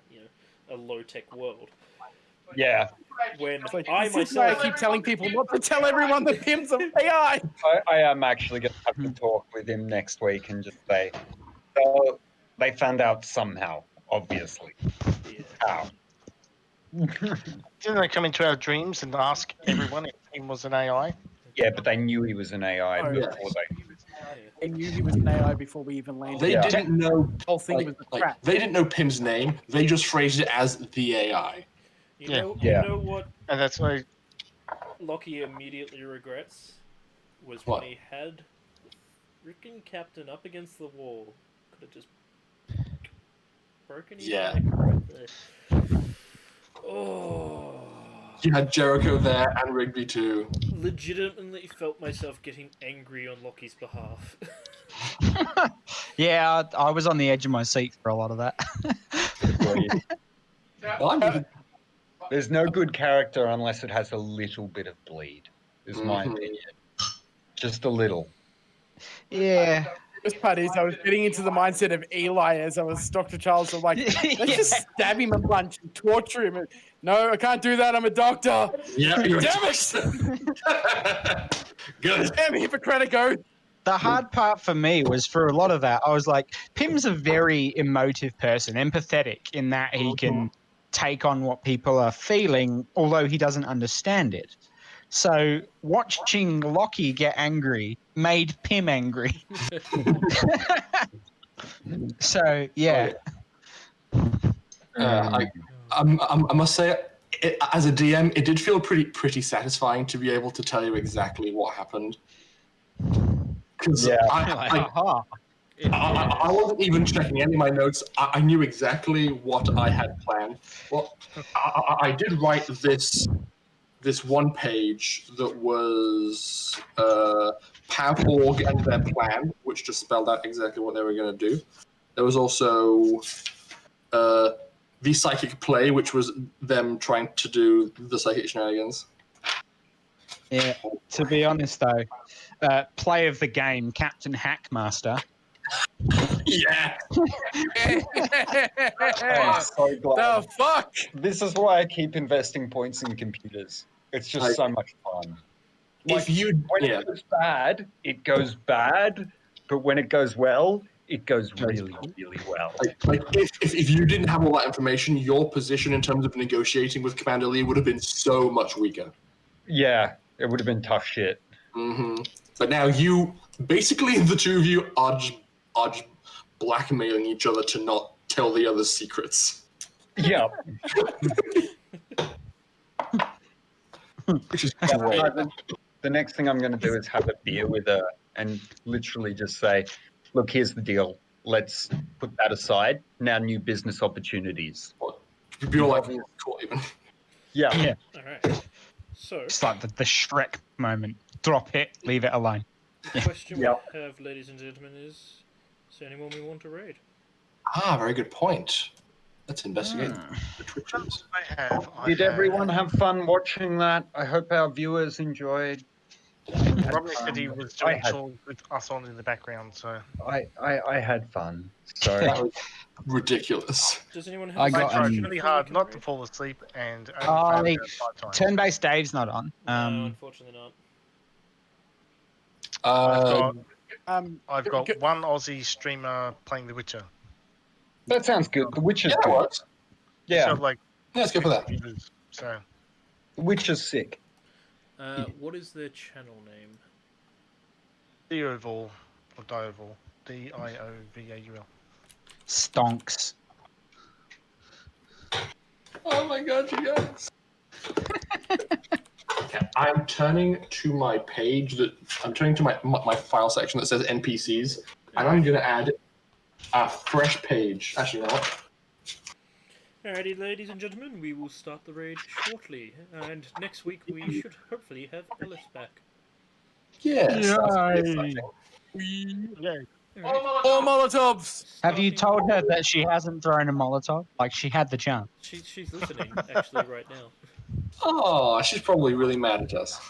a low-tech world. Yeah. When It's like, I this is why I myself, keep telling people not to tell everyone that P.I.M.'s an AI. I am actually going to have to talk with him next week and just say, so they found out somehow, obviously. How? Didn't they come into our dreams and ask everyone if he was an AI? Yeah, but they knew he was an AI Oh, before They knew he was an AI before we even landed. They didn't know. The whole thing was a trap. They didn't know P.I.M.'s name. They just phrased it as the AI. you know what And that's why Locky immediately regrets was What? when he had the freaking captain up against the wall. Could have just broken his neck right there. Oh. You had Jericho there and Rigby too. Legitimately felt myself getting angry on Locky's behalf. Yeah, I was on the edge of my seat for a lot of that. There's no good character unless it has a little bit of bleed, is my opinion. Just a little. Yeah. The best part is I was getting into the mindset of Eli as I was Dr. Charles. I'm like, let's just stab him a bunch and torture him. No, I can't do that. I'm a doctor. Yeah, Damn you're it. Good. Damn Hippocratic oath. The hard part for me was for a lot of that, I was like, P.I.M.'s a very emotive person, empathetic in that he can take on what people are feeling, although he doesn't understand it. So watching Locky get angry made P.I.M. angry. So, yeah. I must say, as a DM, it did feel pretty satisfying to be able to tell you exactly what happened. Because I wasn't even checking any of my notes. I knew exactly what I had planned. Well, I did write this one page that was PAV.org and their plan, which just spelled out exactly what they were going to do. There was also the psychic play, which was them trying to do the psychic shenanigans. Yeah, to be honest, though, play of the game, Captain Hackmaster. Yeah. I'm so glad. The fuck? This is why I keep investing points in computers. It's just so much fun. Like, when it goes bad, it goes bad, but when it goes well, it goes really, really well. Like if you didn't have all that information, your position in terms of negotiating with Commander Lee would have been so much weaker. Yeah, it would have been tough shit. Mm-hmm. But now you, basically the two of you are just blackmailing each other to not tell the other's secrets. Yeah. Which is great. The next thing I'm going to do is have a beer with her and literally just say, look, here's the deal. Let's put that aside. Now new business opportunities. Be all like, cool even. Yeah. All right. So It's like the Shrek moment. Drop it, leave it alone. the question we have, ladies and gentlemen, is there anyone we want to raid? Very good point. Let's investigate the Twitches. Did everyone have fun watching that? I hope our viewers enjoyed. Robert said he was doing chores with us on in the background, so I had fun. So that was ridiculous. Does anyone have I I got tried really hard not to fall asleep and only failed about 5 times. Turn-based Dave's not on. No, unfortunately not. I've got one Aussie streamer playing The Witcher. that sounds good. The Witcher's good. Works. Yeah, So, like, Let's go for that. so The Witcher's sick. What is their channel name? Dioval or Dioval. Diovaul. Stonks. Oh my god, you guys. Okay, I'm turning to my page I'm turning to my file section that says NPCs, and I'm going to add a fresh page. Actually, you know what? Alrighty, ladies and gentlemen, we will start the raid shortly, and next week we should hopefully have Ellis back. Yes. All Molotovs! Have you told her that she hasn't thrown a Molotov? Like, she had the chance. She's listening, actually, right now. Oh, she's probably really mad at us.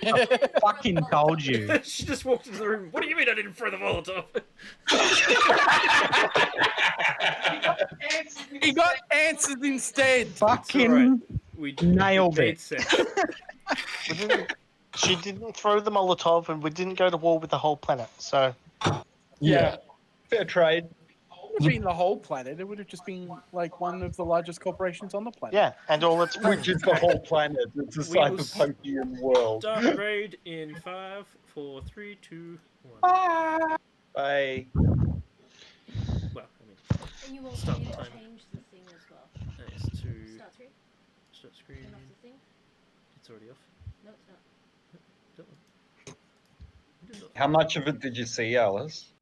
I fucking told you. She just walked into the room. What do you mean I didn't throw the Molotov? He got answers instead. Fucking nailed made it. sense. She didn't throw the Molotov, and we didn't go to war with the whole planet. So Yeah. Fair trade. It would have been the whole planet. It would have just been like one of the largest corporations on the planet. yeah, and all its Which is the whole planet. It's a We will cyberpunkian world. Start raid in 5, 4, 3, 2, 1. Bye. Well, I mean, And you also Start need to time. change the thing as well. it's to Start screen. start screen. Turn off the thing. It's already off. No, it's not. Don't worry. It is off. How much of it did you see, Alice?